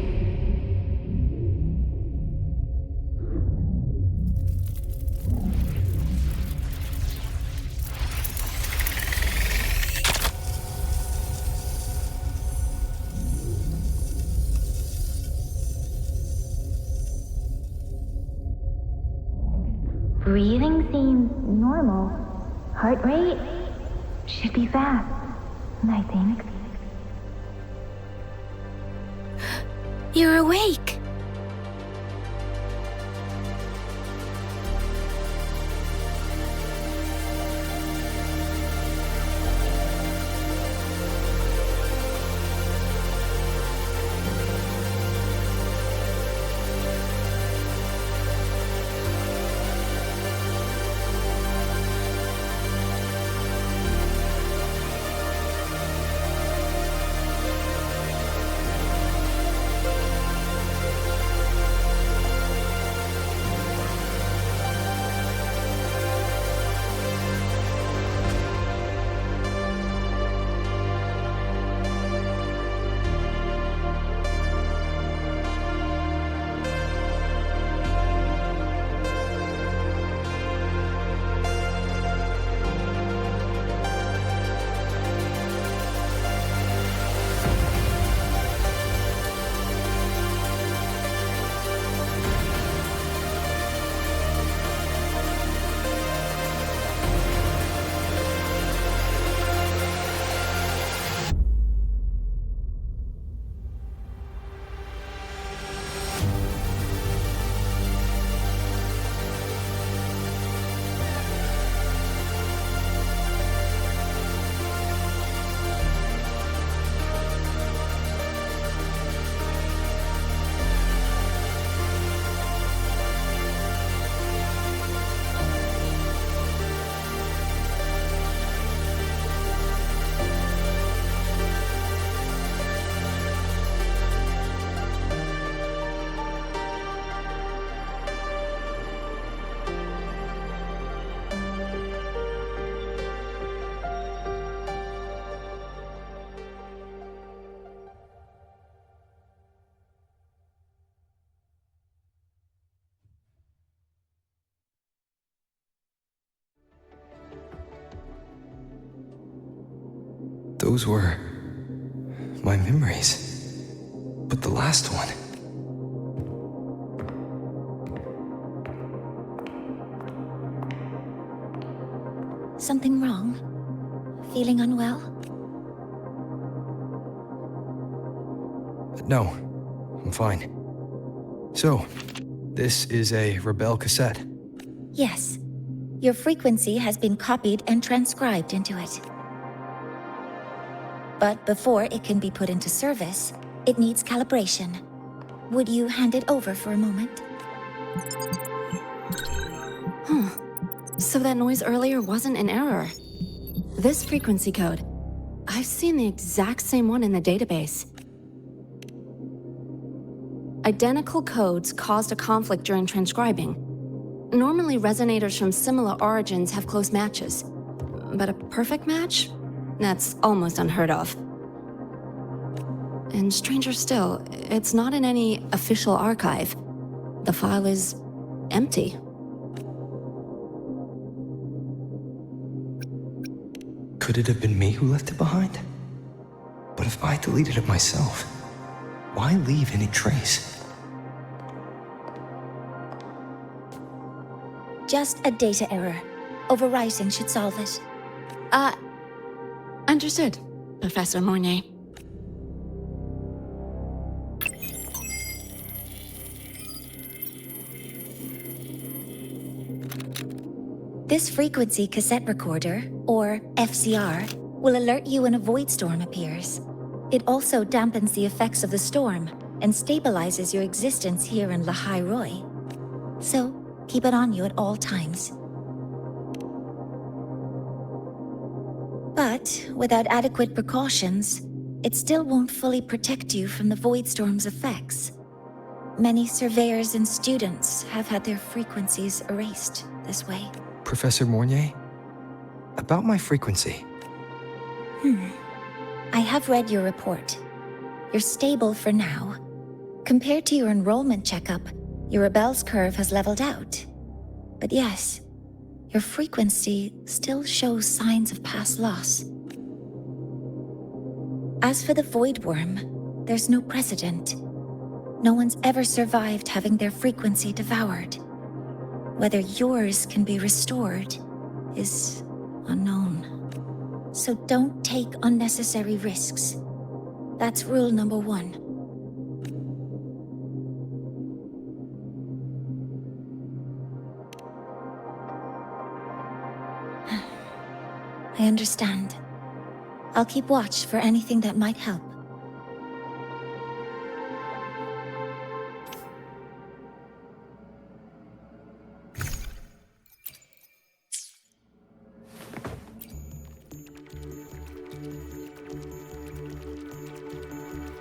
Breathing seems normal. Heart rate should be fast, I think. You're awake. Those were my memories. But the last one. Something wrong? Feeling unwell? No, I'm fine. So, this is a Rebel cassette. Yes. Your frequency has been copied and transcribed into it. But before it can be put into service, it needs calibration. Would you hand it over for a moment? Huh. So that noise earlier wasn't an error. This frequency code, I've seen the exact same one in the database. Identical codes caused a conflict during transcribing. Normally, resonators from similar origins have close matches. But a perfect match? That's almost unheard of. And stranger still, it's not in any official archive. The file is empty. Could it have been me who left it behind? But if I deleted it myself, why leave any trace? Just a data error. Overwriting should solve it. Understood, Professor Mornay. This frequency cassette recorder, or FCR, will alert you when a void storm appears. It also dampens the effects of the storm and stabilizes your existence here in Lahai Roi. So, keep it on you at all times. But without adequate precautions, it still won't fully protect you from the void storm's effects. Many surveyors and students have had their frequencies erased this way. Professor Mornay? About my frequency. I have read your report. You're stable for now. Compared to your enrollment checkup, your rebel's curve has leveled out. But yes, your frequency still shows signs of past loss. As for the void worm, there's no precedent. No one's ever survived having their frequency devoured. Whether yours can be restored is unknown. So don't take unnecessary risks. That's rule number 1. I understand. I'll keep watch for anything that might help.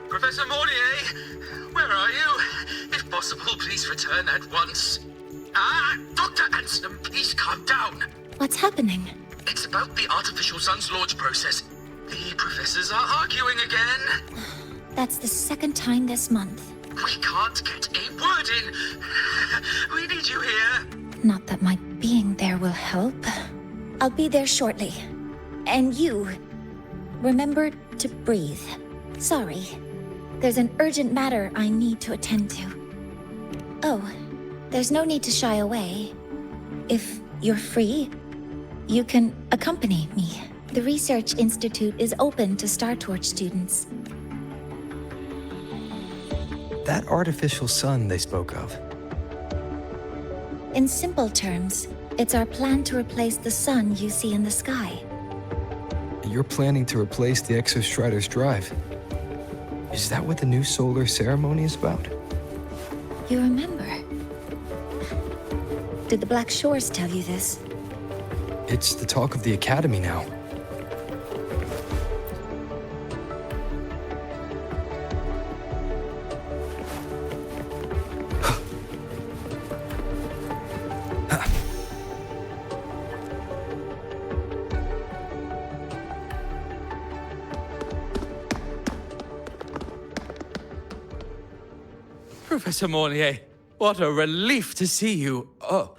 Professor Mornier, where are you? If possible, please return at once. Dr. Anson, please calm down. What's happening? It's about the artificial sun's launch process. The professors are arguing again. That's the second time this month. We can't get a word in. We need you here. Not that my being there will help. I'll be there shortly. And you, remember to breathe. Sorry. There's an urgent matter I need to attend to. Oh, there's no need to shy away. If you're free, you can accompany me. The Research Institute is open to Star Torch students. That artificial sun they spoke of. In simple terms, it's our plan to replace the sun you see in the sky. You're planning to replace the Exostrider's drive. Is that what the new solar ceremony is about? You remember? Did the Black Shores tell you this? It's the talk of the Academy now. Professor Mornier, what a relief to see you. Oh.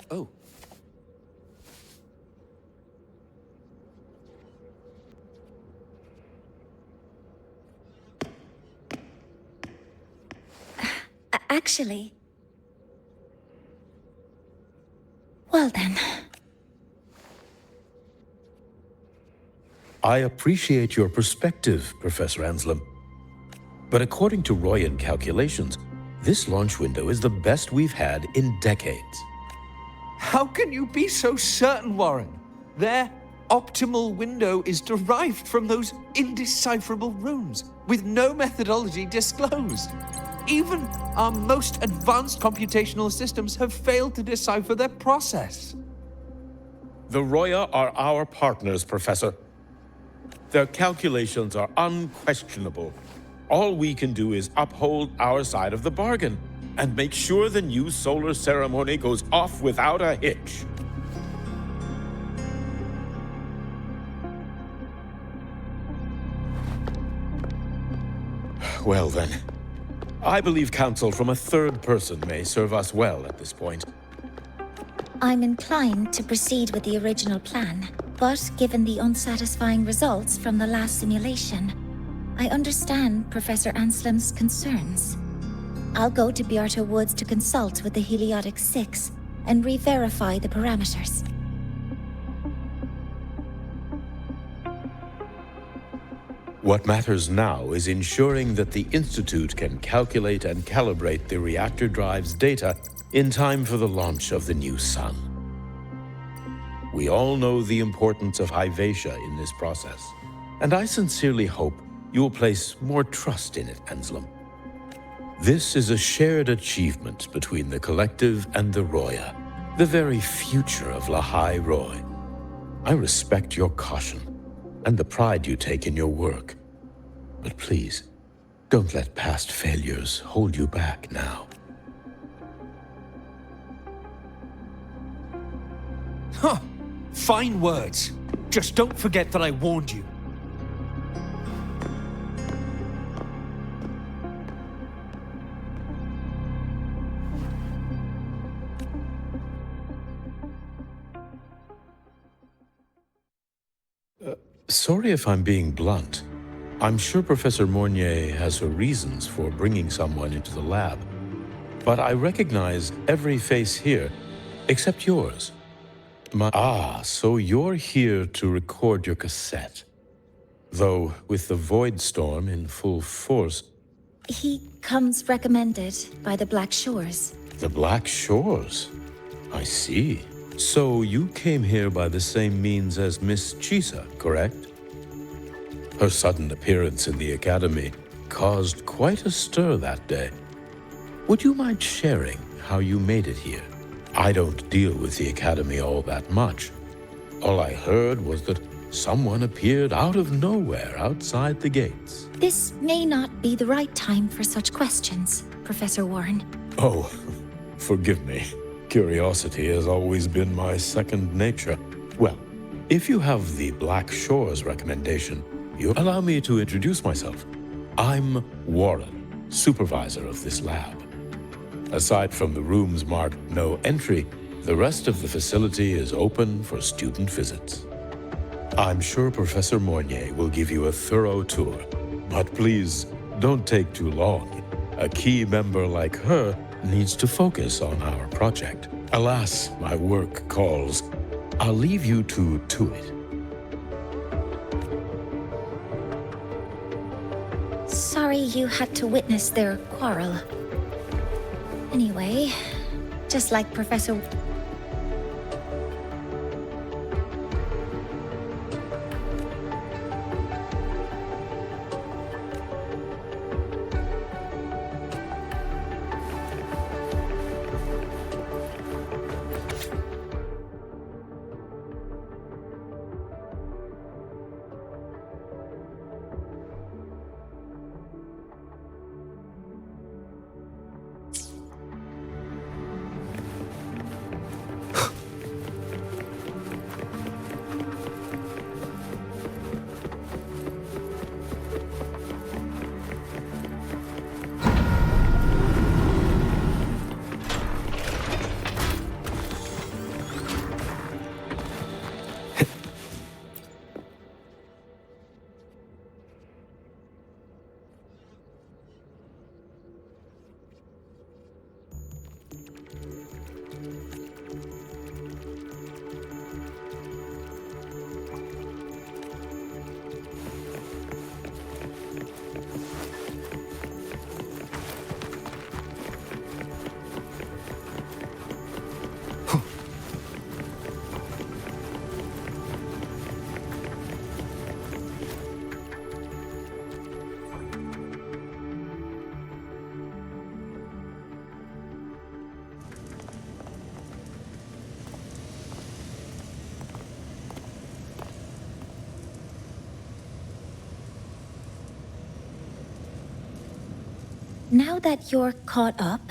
actually. Well then. I appreciate your perspective, Professor Anselm. But according to Royan calculations, this launch window is the best we've had in decades. How can you be so certain, Warren? Their optimal window is derived from those indecipherable runes, with no methodology disclosed. Even our most advanced computational systems have failed to decipher their process. The Roya are our partners, Professor. Their calculations are unquestionable. All we can do is uphold our side of the bargain and make sure the new solar ceremony goes off without a hitch. Well then, I believe counsel from a third person may serve us well at this point. I'm inclined to proceed with the original plan, but given the unsatisfying results from the last simulation, I understand Professor Anselm's concerns. I'll go to Beata Woods to consult with the Heliotic Six and re-verify the parameters. What matters now is ensuring that the Institute can calculate and calibrate the reactor drive's data in time for the launch of the new sun. We all know the importance of Hyvatia in this process, and I sincerely hope you will place more trust in it, Anselm. This is a shared achievement between the Collective and the Roya, the very future of Lahai Roy. I respect your caution and the pride you take in your work. But please, don't let past failures hold you back now. Huh. Fine words. Just don't forget that I warned you. Sorry if I'm being blunt. I'm sure Professor Mornier has her reasons for bringing someone into the lab. But I recognize every face here, except yours. So you're here to record your cassette. Though, with the Void Storm in full force... He comes recommended by the Black Shores. The Black Shores? I see. So you came here by the same means as Miss Chisa, correct? Her sudden appearance in the Academy caused quite a stir that day. Would you mind sharing how you made it here? I don't deal with the Academy all that much. All I heard was that someone appeared out of nowhere outside the gates. This may not be the right time for such questions, Professor Warren. Oh, forgive me. Curiosity has always been my second nature. Well, if you have the Black Shores recommendation, you allow me to introduce myself. I'm Warren, supervisor of this lab. Aside from the rooms marked no entry, the rest of the facility is open for student visits. I'm sure Professor Mornier will give you a thorough tour, but please don't take too long. A key member like her needs to focus on our project. Alas, my work calls. I'll leave you to it. Sorry you had to witness their quarrel. Anyway, just like Professor... Now that you're caught up,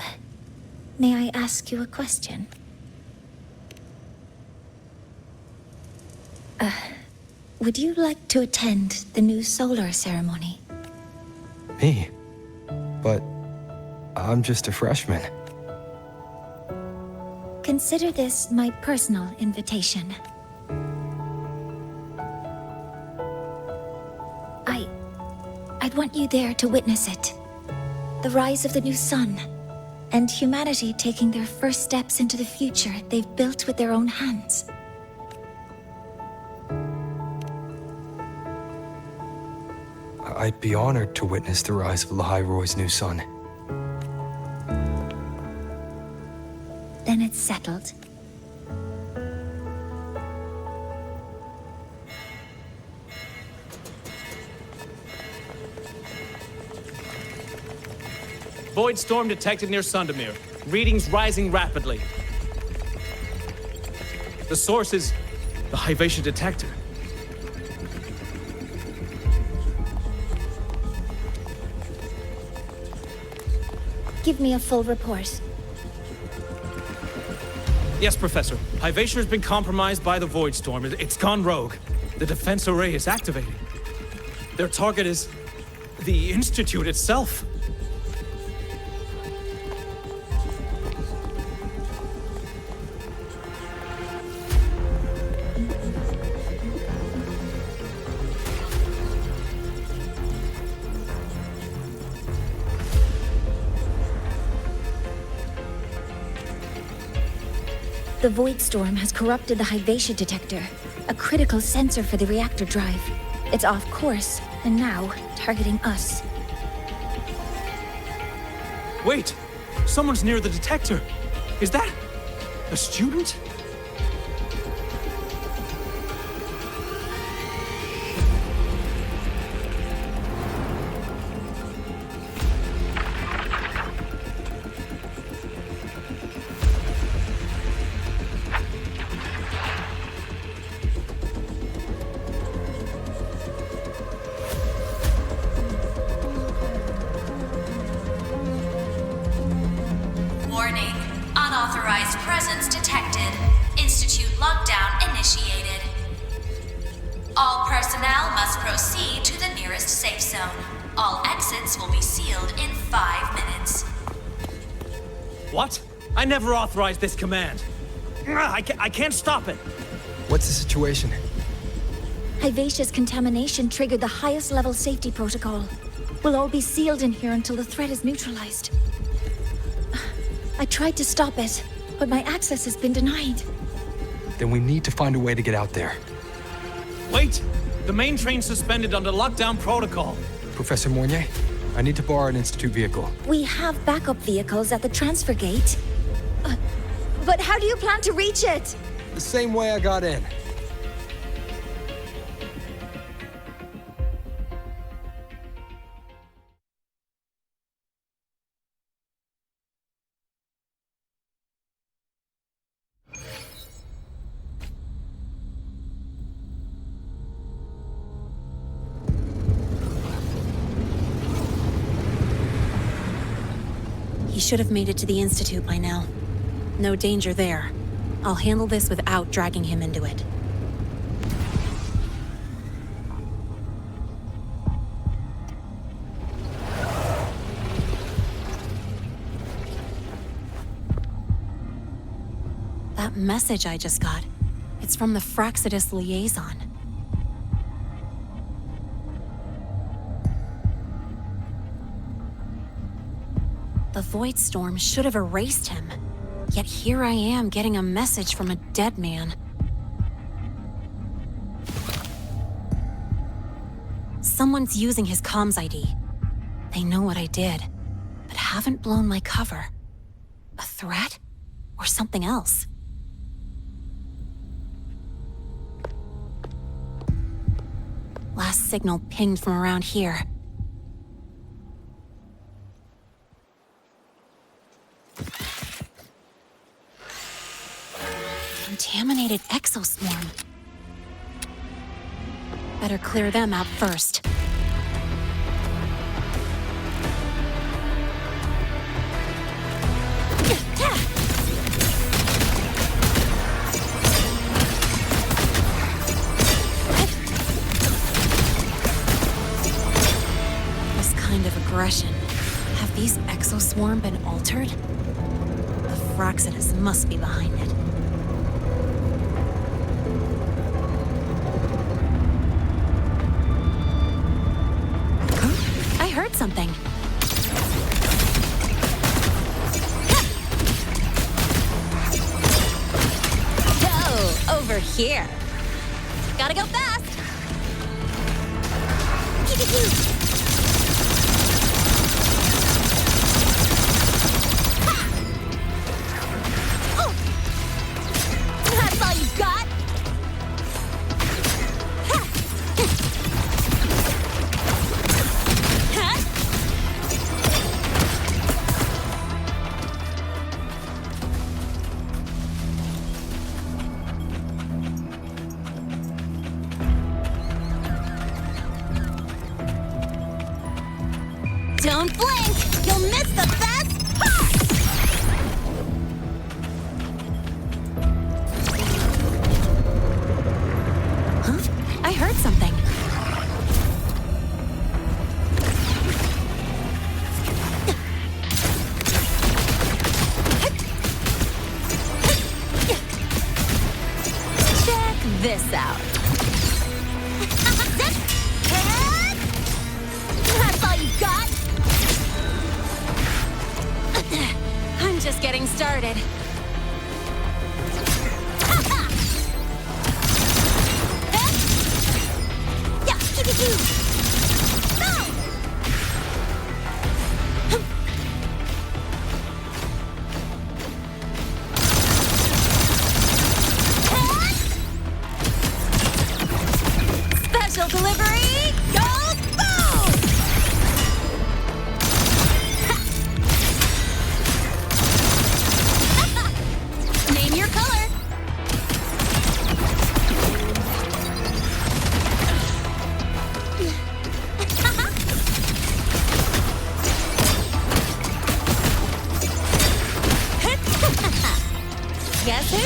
may I ask you a question? Would you like to attend the new solar ceremony? Me? But I'm just a freshman. Consider this my personal invitation. I'd want you there to witness it. The rise of the new sun, and humanity taking their first steps into the future they've built with their own hands. I'd be honored to witness the rise of Lahai-Roy's new sun. Then it's settled. Void storm detected near Sundermere. Readings rising rapidly. The source is the Hyvatia detector. Give me a full report. Yes, Professor. Hyvatia has been compromised by the Void Storm. It's gone rogue. The defense array is activated. Their target is the Institute itself. The Void Storm has corrupted the Hyvatia detector, a critical sensor for the reactor drive. It's off course, and now targeting us. Wait! Someone's near the detector! Is that a student? Warning. Unauthorized presence detected. Institute lockdown initiated. All personnel must proceed to the nearest safe zone. All exits will be sealed in 5 minutes. What? I never authorized this command. I can't stop it. What's the situation? Hyvatia's contamination triggered the highest level safety protocol. We'll all be sealed in here until the threat is neutralized. I tried to stop it, but my access has been denied. Then we need to find a way to get out there. Wait! The main train's suspended under lockdown protocol. Professor Mornier, I need to borrow an Institute vehicle. We have backup vehicles at the transfer gate. But how do you plan to reach it? The same way I got in. He should have made it to the Institute by now. No danger there. I'll handle this without dragging him into it. That message I just got, it's from the Fraxidus liaison. The Void Storm should have erased him. Yet here I am getting a message from a dead man. Someone's using his comms ID. They know what I did, but haven't blown my cover. A threat? Or something else? Last signal pinged from around here. Contaminated exoswarm. Better clear them out first. altered? The Fraxidus must be behind it. Huh? I heard something. Go over here. Gotta go fast. That's all you've got? Don't blink! You'll miss the best part! Huh? I heard something. Check this out. That's all you've got? I'm just getting started. Special delivery goes boom! Name your color. Guess who?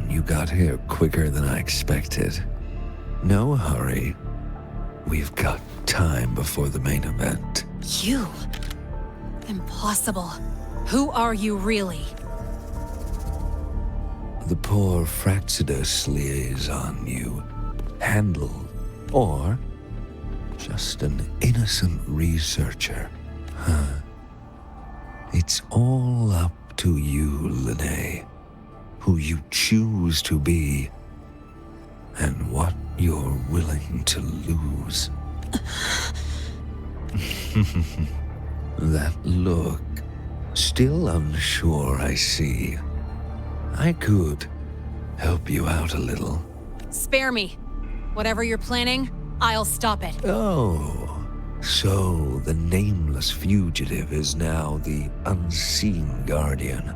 You got here quicker than I expected. No hurry. We've got time before the main event. You? Impossible. Who are you really? The poor Fraxidus liaison you handled, or just an innocent researcher, huh? It's all up to you, Lene, who you choose to be, and what you're willing to lose. That look, still unsure, I see. I could help you out a little. Spare me. Whatever you're planning, I'll stop it. Oh, so the nameless fugitive is now the unseen guardian.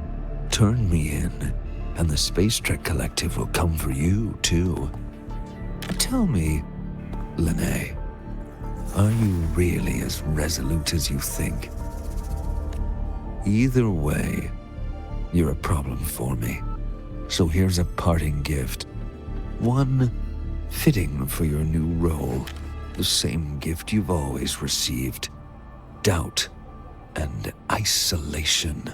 Turn me in, and the Space Trek Collective will come for you, too. Tell me, Lene, are you really as resolute as you think? Either way, you're a problem for me. So here's a parting gift. One fitting for your new role. The same gift you've always received. Doubt and isolation.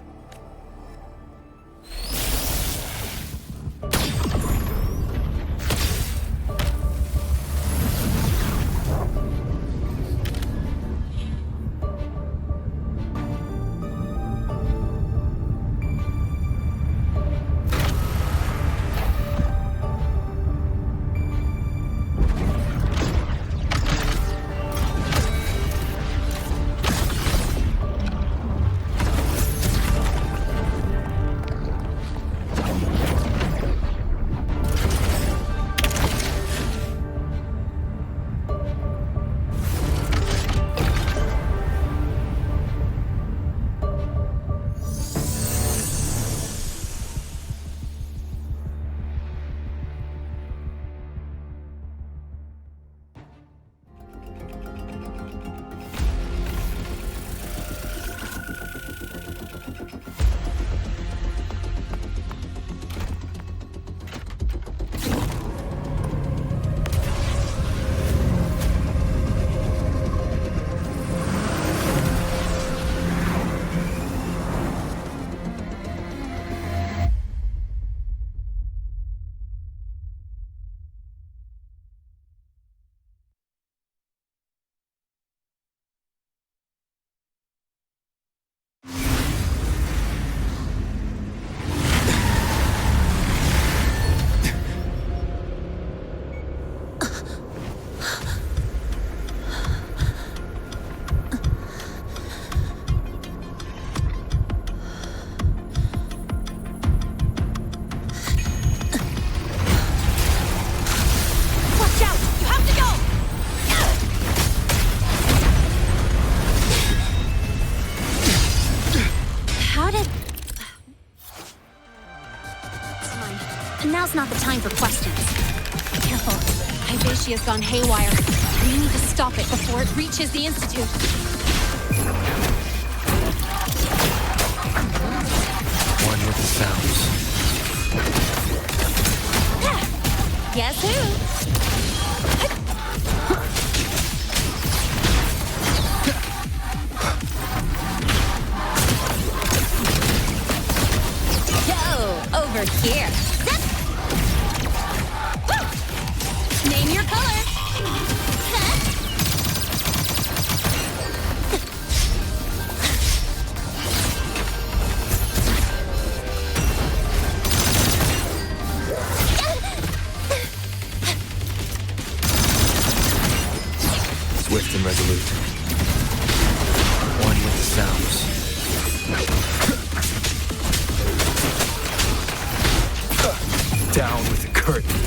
Now's not the time for questions. Careful. Hyvatia's gone haywire. We need to stop it before it reaches the Institute. One with the sounds. Guess who? Go over here. Name your color. Swift and resolute. One with the sounds. Down with the curtain.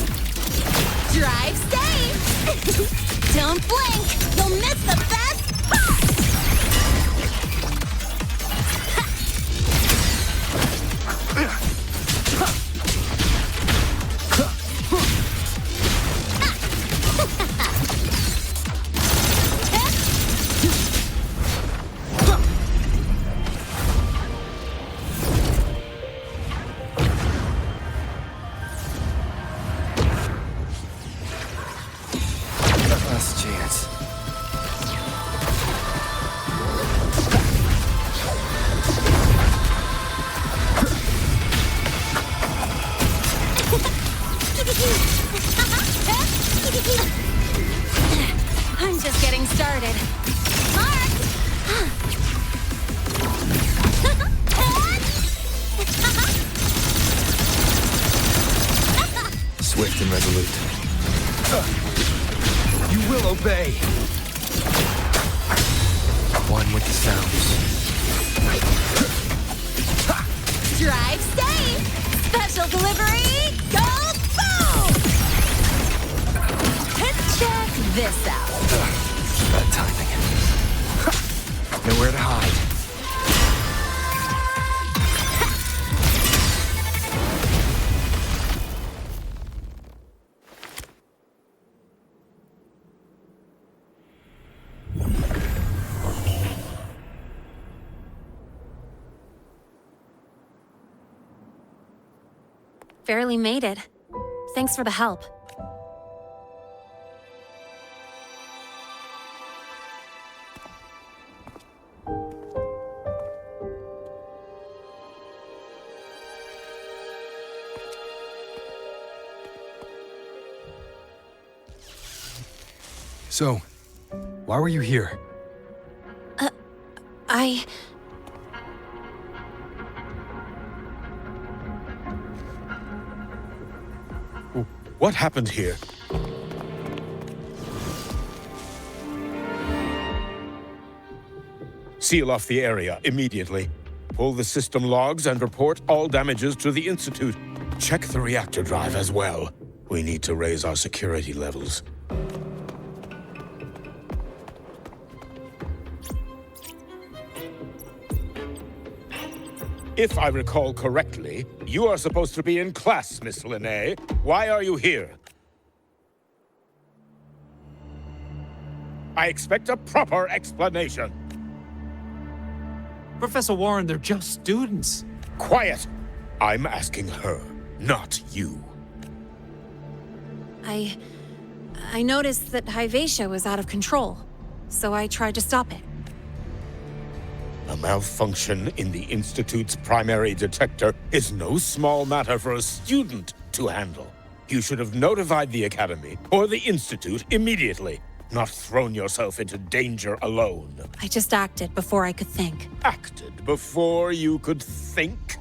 Drive safe! Don't blink! You'll miss the best part! Last chance. I'm just getting started. Mark! Swift and resolute. You will obey. One with the sounds. Drive safe! Special delivery! Go boom! Check this out. Bad timing. Nowhere to hide. Barely made it. Thanks for the help. So, why were you here? What happened here? Seal off the area immediately. Pull the system logs and report all damages to the Institute. Check the reactor drive as well. We need to raise our security levels. If I recall correctly, you are supposed to be in class, Miss Linnae. Why are you here? I expect a proper explanation. Professor Warren, they're just students. Quiet! I'm asking her, not you. I noticed that Hyvatia was out of control, so I tried to stop it. A malfunction in the Institute's primary detector is no small matter for a student to handle. You should have notified the Academy or the Institute immediately, not thrown yourself into danger alone. I just acted before I could think. Acted before you could think?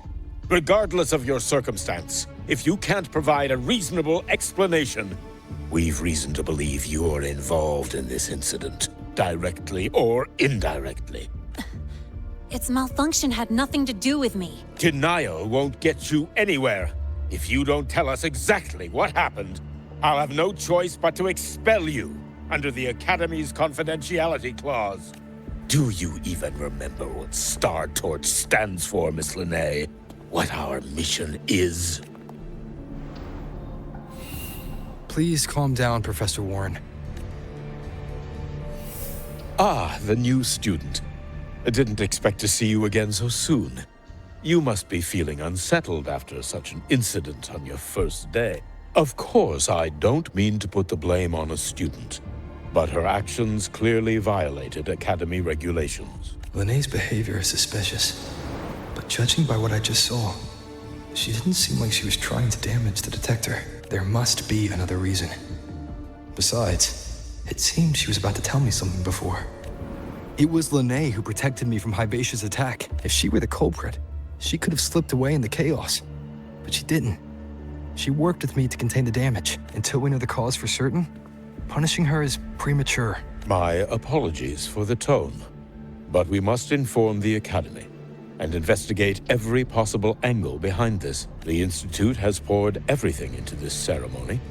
Regardless of your circumstance, if you can't provide a reasonable explanation, we've reason to believe you're involved in this incident, directly or indirectly. Its malfunction had nothing to do with me. Denial won't get you anywhere. If you don't tell us exactly what happened, I'll have no choice but to expel you under the Academy's confidentiality clause. Do you even remember what Star Torch stands for, Miss Linnae? What our mission is? Please calm down, Professor Warren. Ah, the new student. I didn't expect to see you again so soon. You must be feeling unsettled after such an incident on your first day. Of course, I don't mean to put the blame on a student, but her actions clearly violated Academy regulations. Linnéa's behavior is suspicious, but judging by what I just saw, she didn't seem like she was trying to damage the detector. There must be another reason. Besides, it seemed she was about to tell me something before. It was Linné who protected me from Hivacia's attack. If she were the culprit, she could have slipped away in the chaos. But she didn't. She worked with me to contain the damage. Until we know the cause for certain, punishing her is premature. My apologies for the tone, but we must inform the Academy and investigate every possible angle behind this. The Institute has poured everything into this ceremony.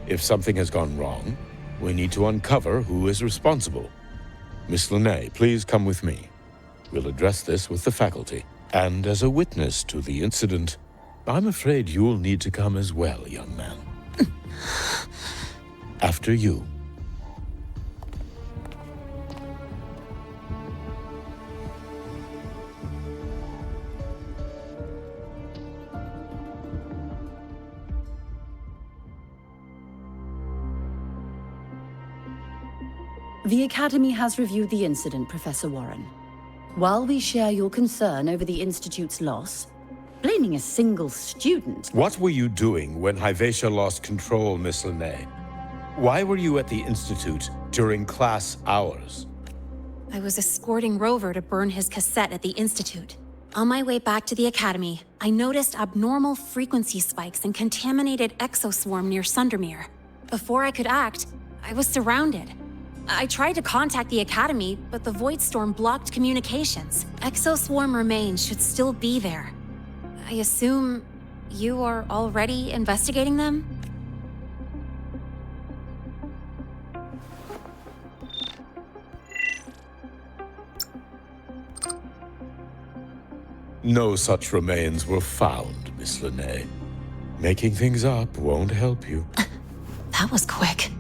If something has gone wrong, we need to uncover who is responsible. Miss Linné, please come with me. We'll address this with the faculty. And as a witness to the incident, I'm afraid you'll need to come as well, young man. After you. The Academy has reviewed the incident, Professor Warren. While we share your concern over the Institute's loss, blaming a single student... What were you doing when Hivacia lost control, Miss Linné? Why were you at the Institute during class hours? I was escorting Rover to burn his cassette at the Institute. On my way back to the Academy, I noticed abnormal frequency spikes and contaminated exoswarm near Sundermere. Before I could act, I was surrounded. I tried to contact the Academy, but the Void Storm blocked communications. Exoswarm remains should still be there. I assume you are already investigating them? No such remains were found, Miss Linné. Making things up won't help you. That was quick.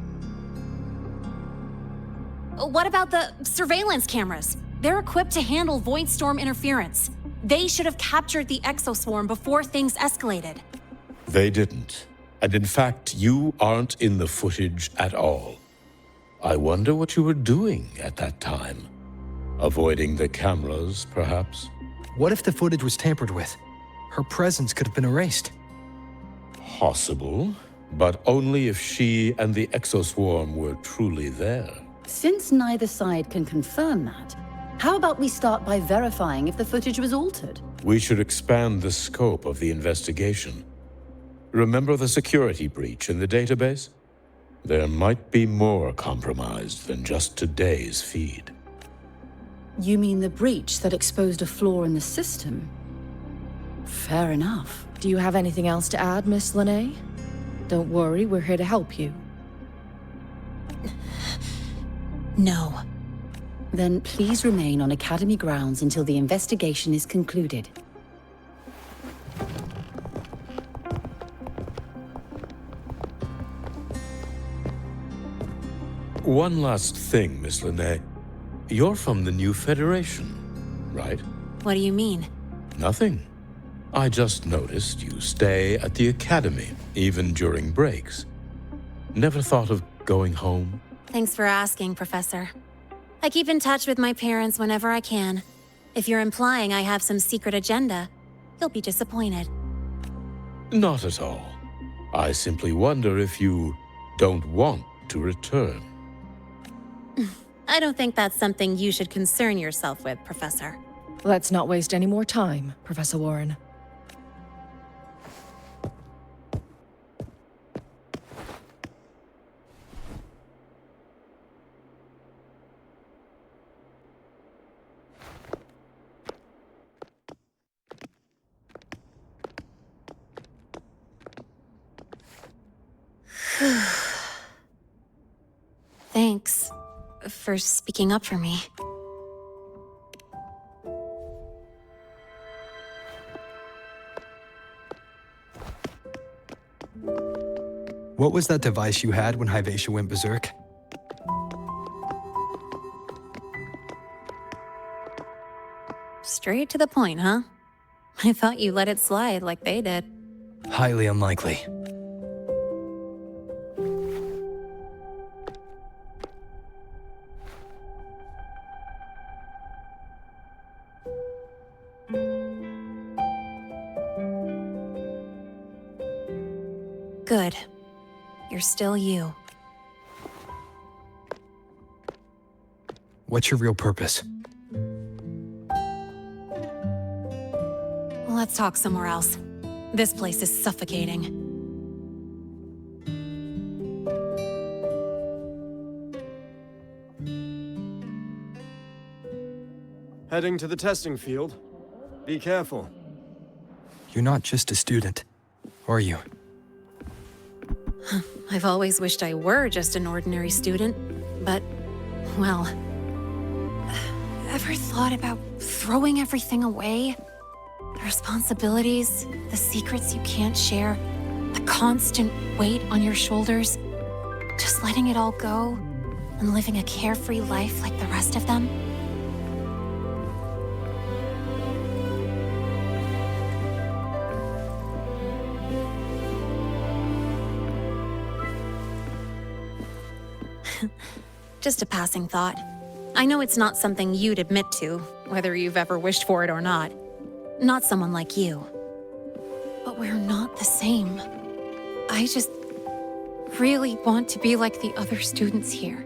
What about the surveillance cameras? They're equipped to handle Void Storm interference. They should have captured the exoswarm before things escalated. They didn't. And in fact, you aren't in the footage at all. I wonder what you were doing at that time. Avoiding the cameras, perhaps? What if the footage was tampered with? Her presence could have been erased. Possible, but only if she and the exoswarm were truly there. Since neither side can confirm that, how about we start by verifying if the footage was altered? We should expand the scope of the investigation. Remember the security breach in the database? There might be more compromised than just today's feed. You mean the breach that exposed a flaw in the system? Fair enough. Do you have anything else to add, Miss Linné? Don't worry, we're here to help you. No. Then please remain on Academy grounds until the investigation is concluded. One last thing, Miss Linné. You're from the new Federation, right? What do you mean? Nothing. I just noticed you stay at the Academy, even during breaks. Never thought of going home? Thanks for asking, Professor. I keep in touch with my parents whenever I can. If you're implying I have some secret agenda, you'll be disappointed. Not at all. I simply wonder if you don't want to return. I don't think that's something you should concern yourself with, Professor. Let's not waste any more time, Professor Warren. Thanks for speaking up for me. What was that device you had when Hyvatia went berserk? Straight to the point, huh? I thought you let it slide like they did. Highly unlikely. Good. You're still you. What's your real purpose? Let's talk somewhere else. This place is suffocating. Heading to the testing field. Be careful. You're not just a student, are you? I've always wished I were just an ordinary student, but, well... Ever thought about throwing everything away? The responsibilities, the secrets you can't share, the constant weight on your shoulders. Just letting it all go and living a carefree life like the rest of them? Just a passing thought. I know it's not something you'd admit to, whether you've ever wished for it or not. Not someone like you. But we're not the same. I just really want to be like the other students here.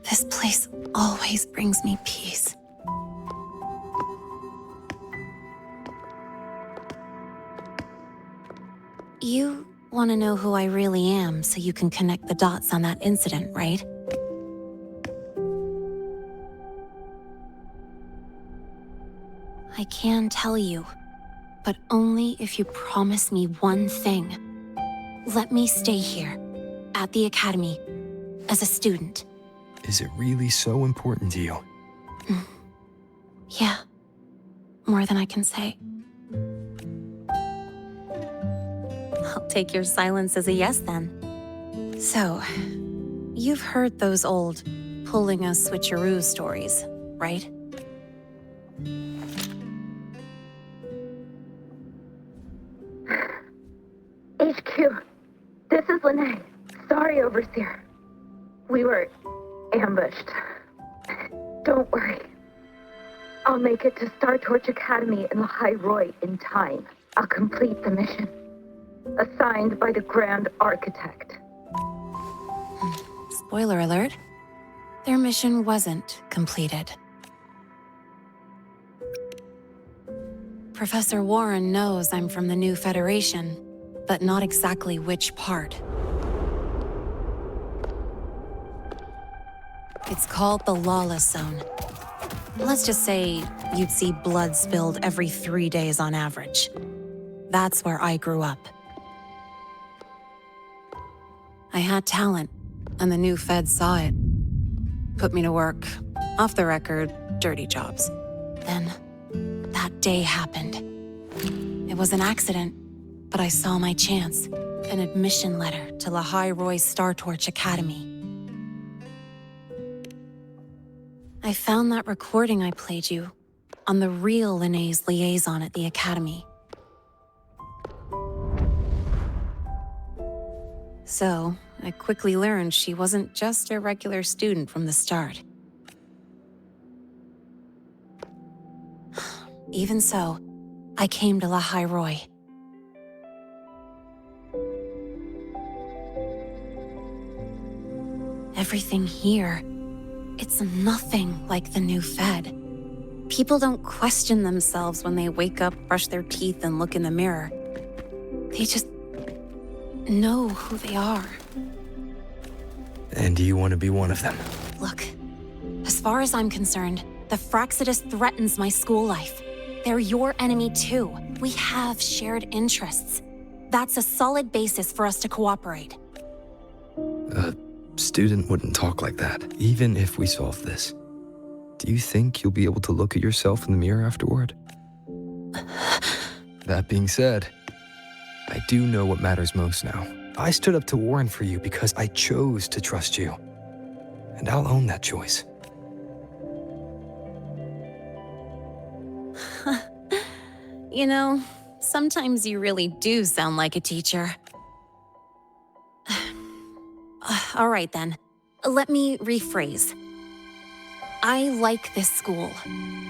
This place always brings me peace. You want to know who I really am so you can connect the dots on that incident, right? I can tell you, but only if you promise me one thing. Let me stay here, at the Academy, as a student. Is it really so important to you? Yeah, more than I can say. I'll take your silence as a yes then. So, you've heard those old pulling a switcheroo stories, right? HQ, this is Lene. Sorry, Overseer. We were ambushed. Don't worry. I'll make it to Star Torch Academy in Lahai Roi in time. I'll complete the mission. Assigned by the Grand Architect. Spoiler alert. Their mission wasn't completed. Professor Warren knows I'm from the new Federation, but not exactly which part. It's called the Lawless Zone. Let's just say you'd see blood spilled every 3 days on average. That's where I grew up. I had talent, and the new feds saw it. Put me to work, off the record, dirty jobs. Then, that day happened. It was an accident, but I saw my chance. An admission letter to Lahai Roi Star Torch Academy. I found that recording I played you on the real Lene's liaison at the Academy. So, I quickly learned she wasn't just a regular student from the start. Even so, I came to Lahai Roi. Everything here, it's nothing like the new Fed. People don't question themselves when they wake up, brush their teeth, and look in the mirror. They just know who they are. And you want to be one of them? Look, as far as I'm concerned, the Fraxidus threatens my school life. They're your enemy too. We have shared interests. That's a solid basis for us to cooperate. A student wouldn't talk like that, even if we solve this. Do you think you'll be able to look at yourself in the mirror afterward? That being said, I do know what matters most now. I stood up to Warren for you because I chose to trust you. And I'll own that choice. You know, sometimes you really do sound like a teacher. All right then, let me rephrase. I like this school.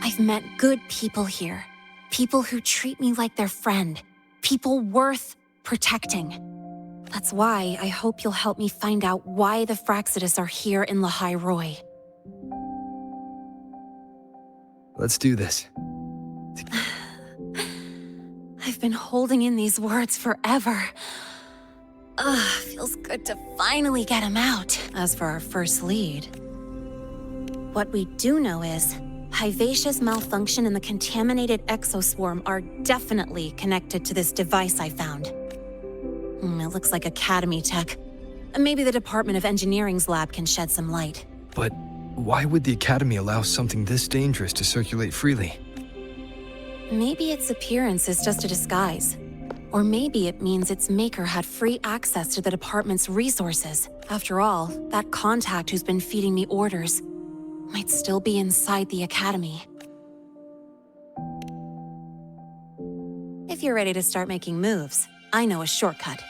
I've met good people here. People who treat me like their friend. People worth protecting. That's why I hope you'll help me find out why the Fraxidus are here in Lahai Roi. Let's do this. I've been holding in these words forever. Feels good to finally get them out. As for our first lead, what we do know is Hivacia's malfunction and the contaminated exoswarm are definitely connected to this device I found. It looks like Academy tech. Maybe the Department of Engineering's lab can shed some light. But why would the Academy allow something this dangerous to circulate freely? Maybe its appearance is just a disguise. Or maybe it means its maker had free access to the department's resources. After all, that contact who's been feeding me orders might still be inside the Academy. If you're ready to start making moves, I know a shortcut.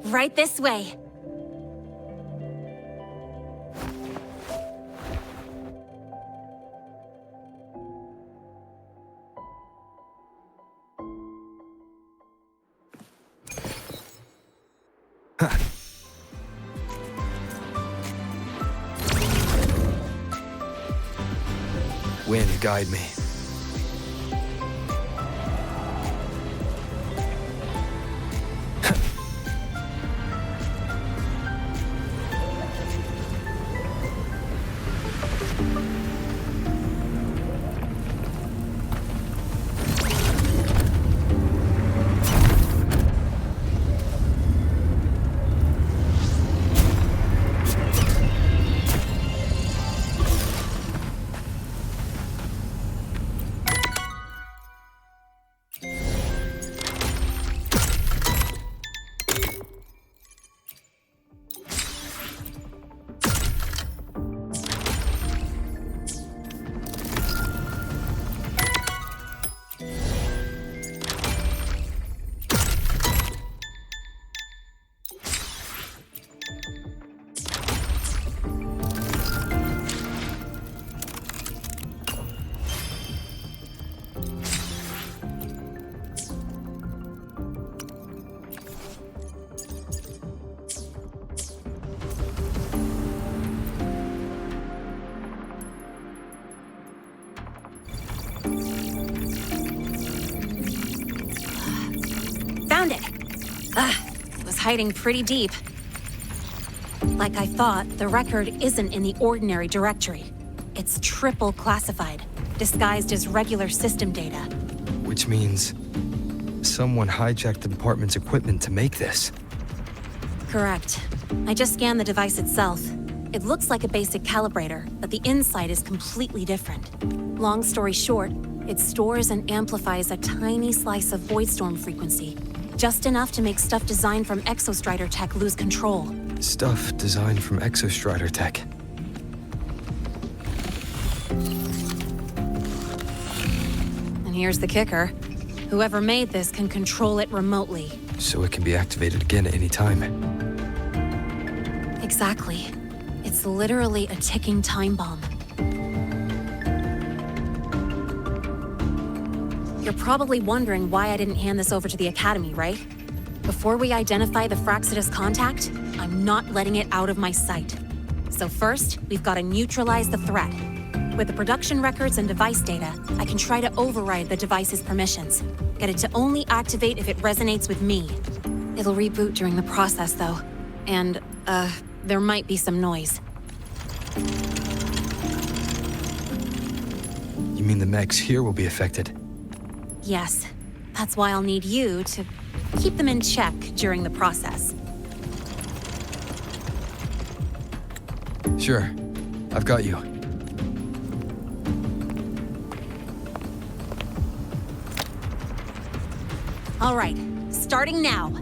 Right this way. Wind, guide me. Found it! It was hiding pretty deep. Like I thought, the record isn't in the ordinary directory. It's triple classified, disguised as regular system data. Which means someone hijacked the department's equipment to make this. Correct. I just scanned the device itself. It looks like a basic calibrator, but the inside is completely different. Long story short, it stores and amplifies a tiny slice of Voidstorm frequency. Just enough to make stuff designed from Exostrider tech lose control. Stuff designed from Exostrider tech. And here's the kicker. Whoever made this can control it remotely. So it can be activated again at any time. Exactly. It's literally a ticking time bomb. You're probably wondering why I didn't hand this over to the Academy, right? Before we identify the Fraxidus contact, I'm not letting it out of my sight. So first, we've got to neutralize the threat. With the production records and device data, I can try to override the device's permissions. Get it to only activate if it resonates with me. It'll reboot during the process, though. And, there might be some noise. You mean the mechs here will be affected? Yes. That's why I'll need you to keep them in check during the process. Sure. I've got you. All right, starting now.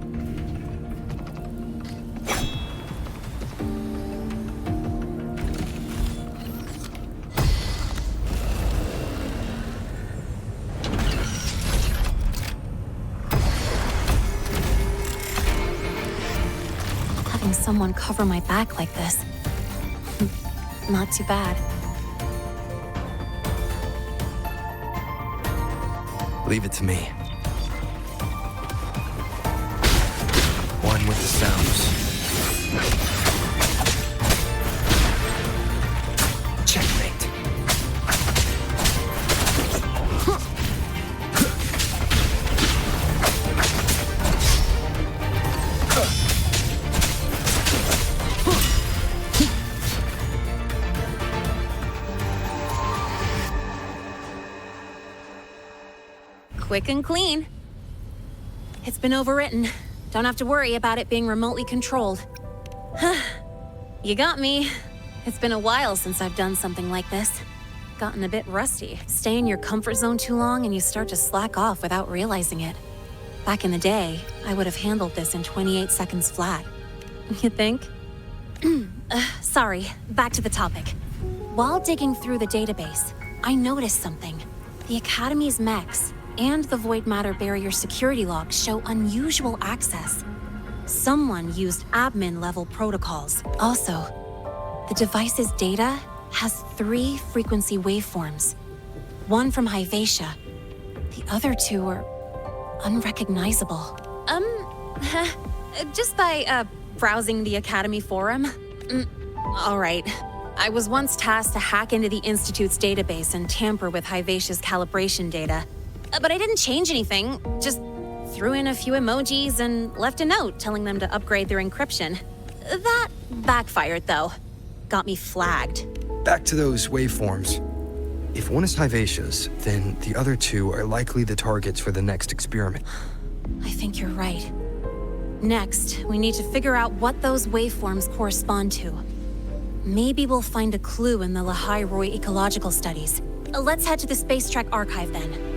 Having someone cover my back like this, not too bad. Leave it to me. One with the sounds. Checkmate. Quick and clean. It's been overwritten. Don't have to worry about it being remotely controlled. You got me. It's been a while since I've done something like this. Gotten a bit rusty. Stay in your comfort zone too long and you start to slack off without realizing it. Back in the day, I would have handled this in 28 seconds flat. You think? Sorry, back to the topic. While digging through the database, I noticed something. The Academy's mechs and the Void Matter Barrier security logs show unusual access. Someone used admin-level protocols. Also, the device's data has 3 frequency waveforms. One from Hyvatia. The other 2 are unrecognizable. Just by, browsing the Academy forum? All right. I was once tasked to hack into the Institute's database and tamper with Hyvatia's calibration data. But I didn't change anything, just threw in a few emojis and left a note telling them to upgrade their encryption. That backfired, though. Got me flagged. Back to those waveforms. If one is Hyvatia's, then the other 2 are likely the targets for the next experiment. I think you're right. Next, we need to figure out what those waveforms correspond to. Maybe we'll find a clue in the Lahai Roy ecological studies. Let's head to the Space Trek archive then.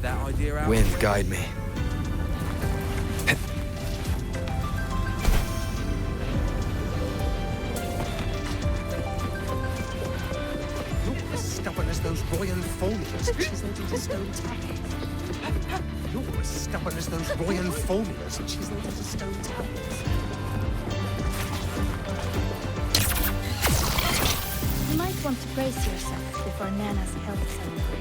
That idea out. Wind, guide me. You're as stubborn as those Royan folias chiseled into stone tablets. You're as stubborn as those Royan folias chiseled into stone tablets. might want to brace yourself before Nana's health ceremony.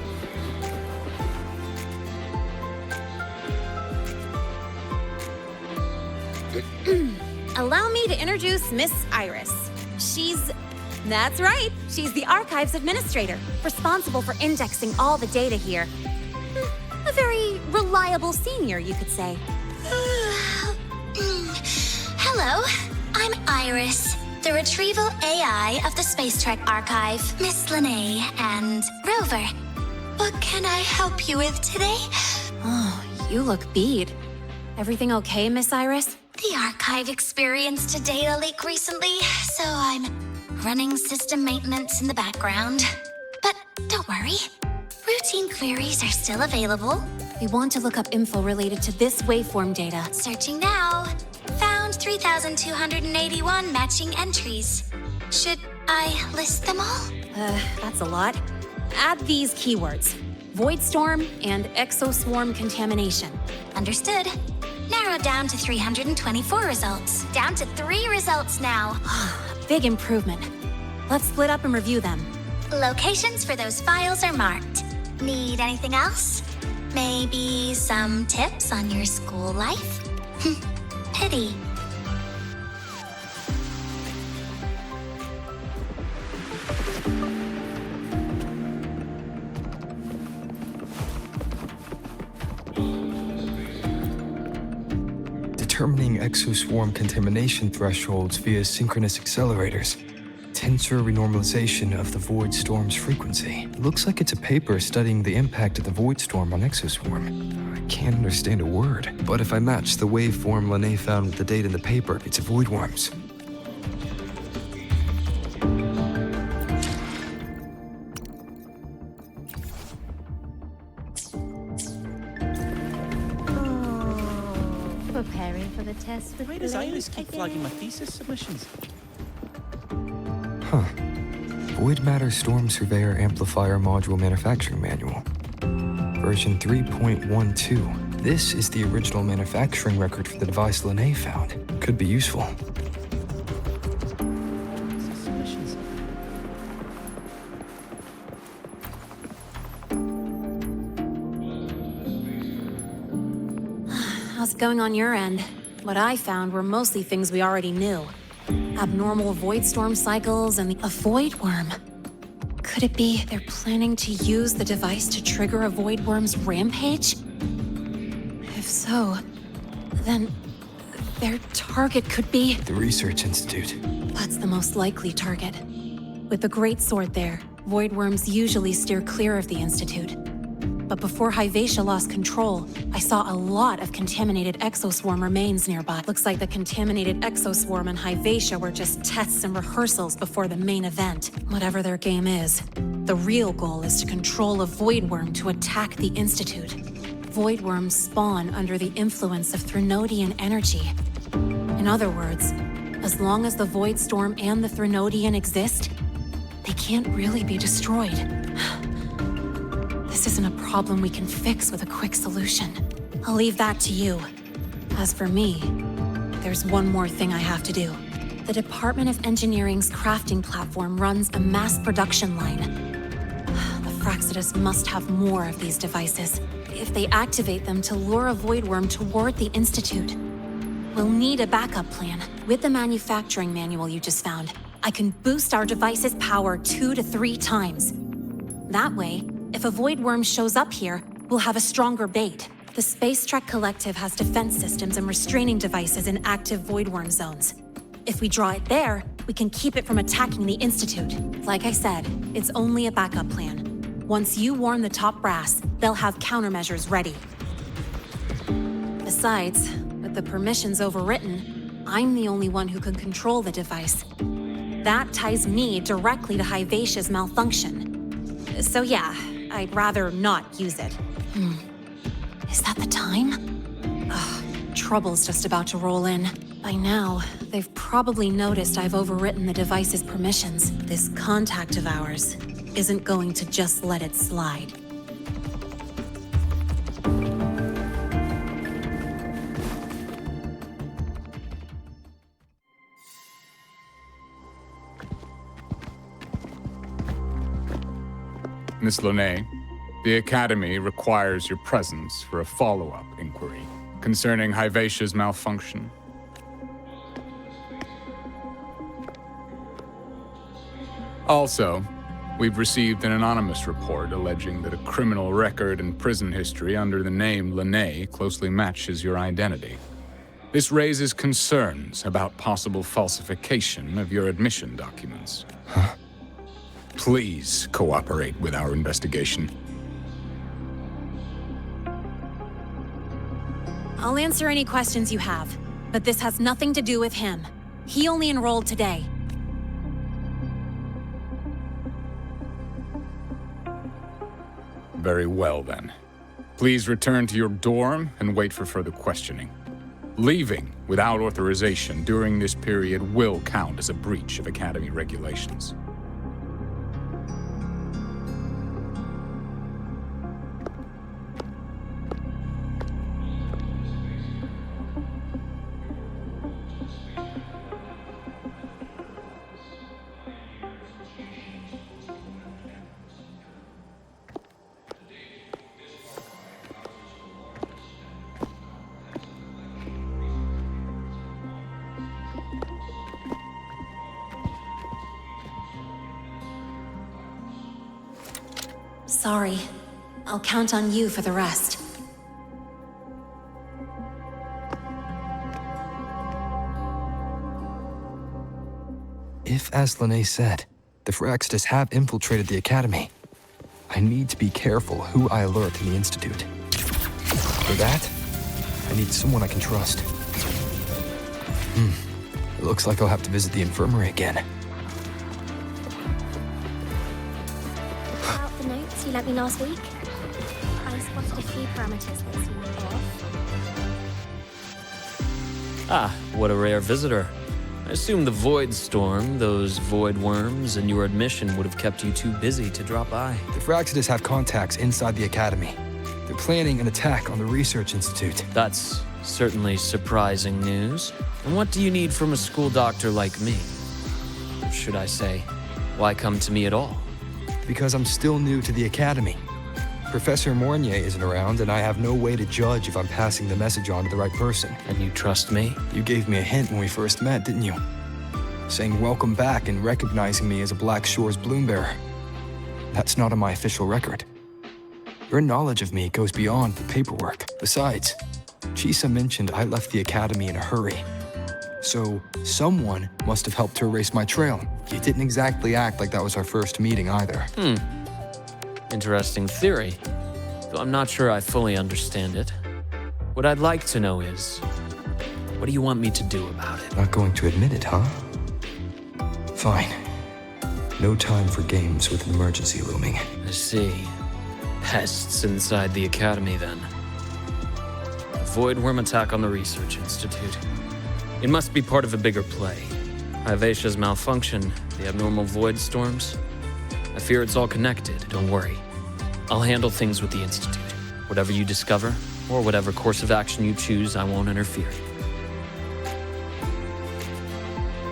Allow me to introduce Miss Iris. That's right, she's the Archives Administrator, responsible for indexing all the data here. A very reliable senior, you could say. Hello, I'm Iris, the Retrieval AI of the Space Trek Archive, Miss Lene and Rover. What can I help you with today? Oh, you look beat. Everything okay, Miss Iris? The Archive experienced a data leak recently, so I'm running system maintenance in the background. But don't worry, routine queries are still available. We want to look up info related to this waveform data. Searching now. Found 3,281 matching entries. Should I list them all? That's a lot. Add these keywords: Voidstorm and Exoswarm contamination. Understood. Narrowed down to 324 results. Down to 3 results now. Big improvement. Let's split up and review them. Locations for those files are marked. Need anything else? Maybe some tips on your school life? Pity. Determining exoswarm contamination thresholds via synchronous accelerators. Tensor renormalization of the void storm's frequency. Looks like it's a paper studying the impact of the void storm on exoswarm. I can't understand a word, but if I match the waveform Lene found with the data in the paper, it's a void worms. Preparing for the test with Why does Blake Iris keep again? flagging my thesis submissions? Huh. Void Matter Storm Surveyor Amplifier Module Manufacturing Manual. Version 3.12. This is the original manufacturing record for the device Lene found. Could be useful. Submissions. How's it going on your end? What I found were mostly things we already knew. Abnormal void storm cycles and a void worm. Could it be they're planning to use the device to trigger a void worm's rampage? If so, then their target could be... The Research Institute. That's the most likely target. With the Great Sword there, void worms usually steer clear of the Institute. But before Hyvatia lost control, I saw a lot of contaminated exoswarm remains nearby. Looks like the contaminated exoswarm and Hyvatia were just tests and rehearsals before the main event. Whatever their game is, the real goal is to control a void worm to attack the Institute. Void worms spawn under the influence of Threnodian energy. In other words, as long as the Void Storm and the Threnodian exist, they can't really be destroyed. This isn't a problem we can fix with a quick solution. I'll leave that to you. As for me, there's one more thing I have to do. The Department of Engineering's crafting platform runs a mass production line. The Fraxidus must have more of these devices. If they activate them to lure a void worm toward the Institute, we'll need a backup plan. With the manufacturing manual you just found, I can boost our device's power 2 to 3 times. That way, if a void worm shows up here, we'll have a stronger bait. The Space Trek Collective has defense systems and restraining devices in active void worm zones. If we draw it there, we can keep it from attacking the Institute. Like I said, it's only a backup plan. Once you warn the top brass, they'll have countermeasures ready. Besides, with the permissions overwritten, I'm the only one who can control the device. That ties me directly to Hyvatia's malfunction. So yeah, I'd rather not use it. Is that the time? Ugh, trouble's just about to roll in. By now, they've probably noticed I've overwritten the device's permissions. This contact of ours isn't going to just let it slide. Miss Lene, the Academy requires your presence for a follow-up inquiry concerning Hyvatia's malfunction. Also, we've received an anonymous report alleging that a criminal record and prison history under the name Lene closely matches your identity. This raises concerns about possible falsification of your admission documents. Huh? Please cooperate with our investigation. I'll answer any questions you have, but this has nothing to do with him. He only enrolled today. Very well, then. Please return to your dorm and wait for further questioning. Leaving without authorization during this period will count as a breach of Academy regulations. Sorry. I'll count on you for the rest. If, as Lene said, the Phyrexidus have infiltrated the Academy, I need to be careful who I alert in the Institute. For that, I need someone I can trust. It looks like I'll have to visit the infirmary again. About the notes you lent me last week, I spotted a few parameters that seemed off. Ah, what a rare visitor. I assume the Void Storm, those void worms, and your admission would have kept you too busy to drop by. The Phyrexidus have contacts inside the Academy. They're planning an attack on the Research Institute. That's certainly surprising news. And what do you need from a school doctor like me? Or should I say, why come to me at all? Because I'm still new to the Academy. Professor Mornier isn't around, and I have no way to judge if I'm passing the message on to the right person. And you trust me? You gave me a hint when we first met, didn't you? Saying welcome back and recognizing me as a Black Shore's bloom bearer. That's not on my official record. Your knowledge of me goes beyond the paperwork. Besides, Chisa mentioned I left the Academy in a hurry. So, someone must have helped to erase my trail. You didn't exactly act like that was our first meeting either. Interesting theory, though I'm not sure I fully understand it. What I'd like to know is, what do you want me to do about it? Not going to admit it, huh? Fine. No time for games with an emergency looming. I see. Pests inside the Academy, then. A void worm attack on the Research Institute. It must be part of a bigger play. Hyvatia's malfunction, the abnormal void storms. I fear it's all connected. Don't worry. I'll handle things with the Institute. Whatever you discover, or whatever course of action you choose, I won't interfere.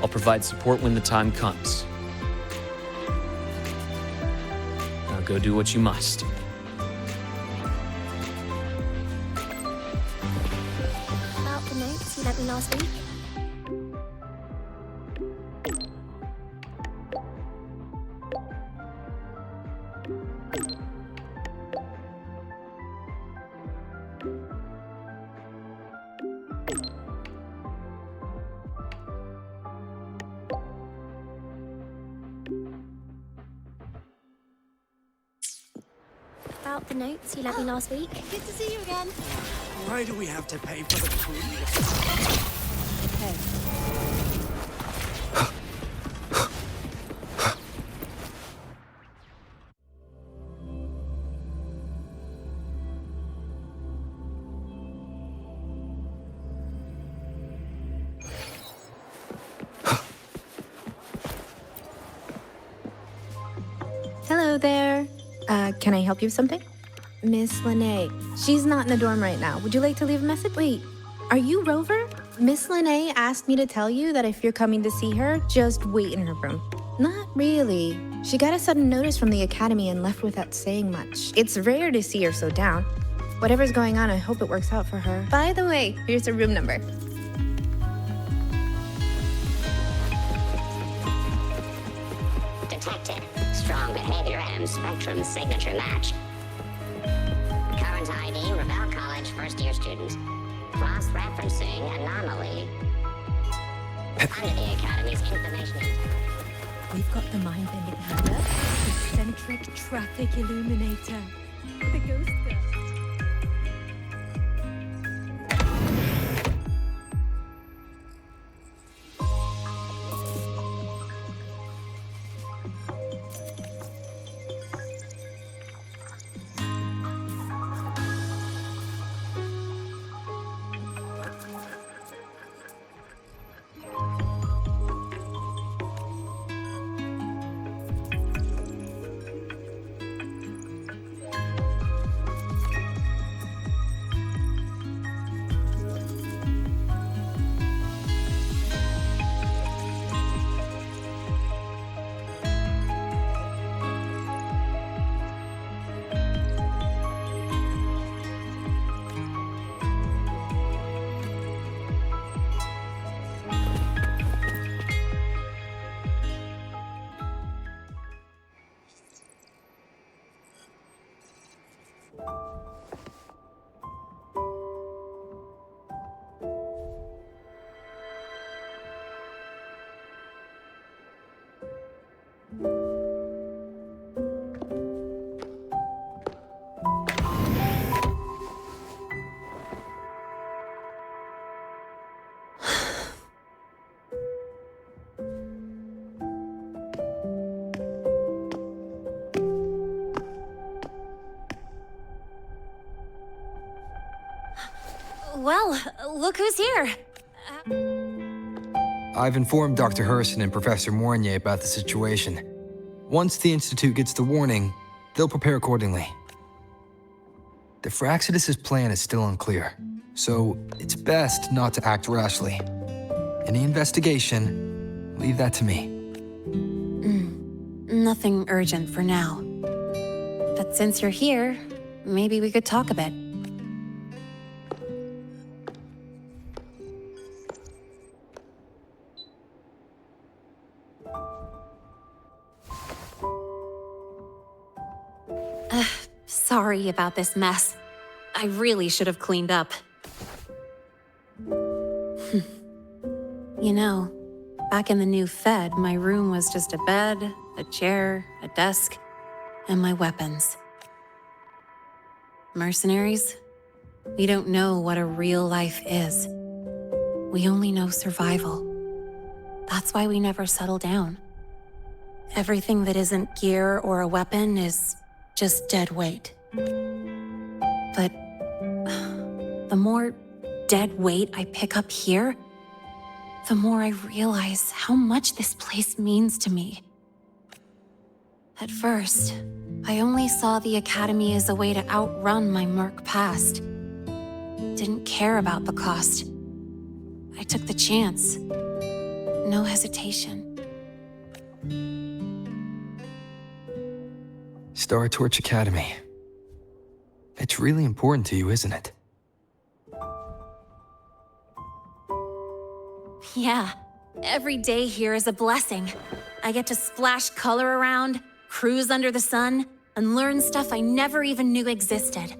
I'll provide support when the time comes. Now go do what you must. About the notes you lent me last week. About the notes you lent me last week. Good to see you again. Why do we have to pay for the food? Hello there. Can I help you with something? Miss Lene. She's not in the dorm right now. Would you like to leave a message? Wait, are you Rover? Miss Lene asked me to tell you that if you're coming to see her, just wait in her room. Not really. She got a sudden notice from the academy and left without saying much. It's rare to see her so down. Whatever's going on, I hope it works out for her. By the way, here's her room number. Detected. Strong behavior and spectrum signature match. Current ID, Rebel College first-year student. Cross-referencing anomaly. Under the Academy's information intelligence. We've got the mind-bending hacker, the eccentric traffic illuminator, the ghost girl. Well, look who's here. I've informed Dr. Herson and Professor Mournier about the situation. Once the Institute gets the warning, they'll prepare accordingly. The Fraxidus' plan is still unclear, so it's best not to act rashly. Any investigation, leave that to me. Nothing urgent for now. But since you're here, maybe we could talk a bit. Sorry about this mess. I really should have cleaned up. You know, back in the new Fed, my room was just a bed, a chair, a desk, and my weapons. Mercenaries? We don't know what a real life is. We only know survival. That's why we never settle down. Everything that isn't gear or a weapon is just dead weight. But the more dead weight I pick up here, the more I realize how much this place means to me. At first, I only saw the Academy as a way to outrun my Merc past. Didn't care about the cost. I took the chance. No hesitation. Star Torch Academy. It's really important to you, isn't it? Yeah, every day here is a blessing. I get to splash color around, cruise under the sun, and learn stuff I never even knew existed.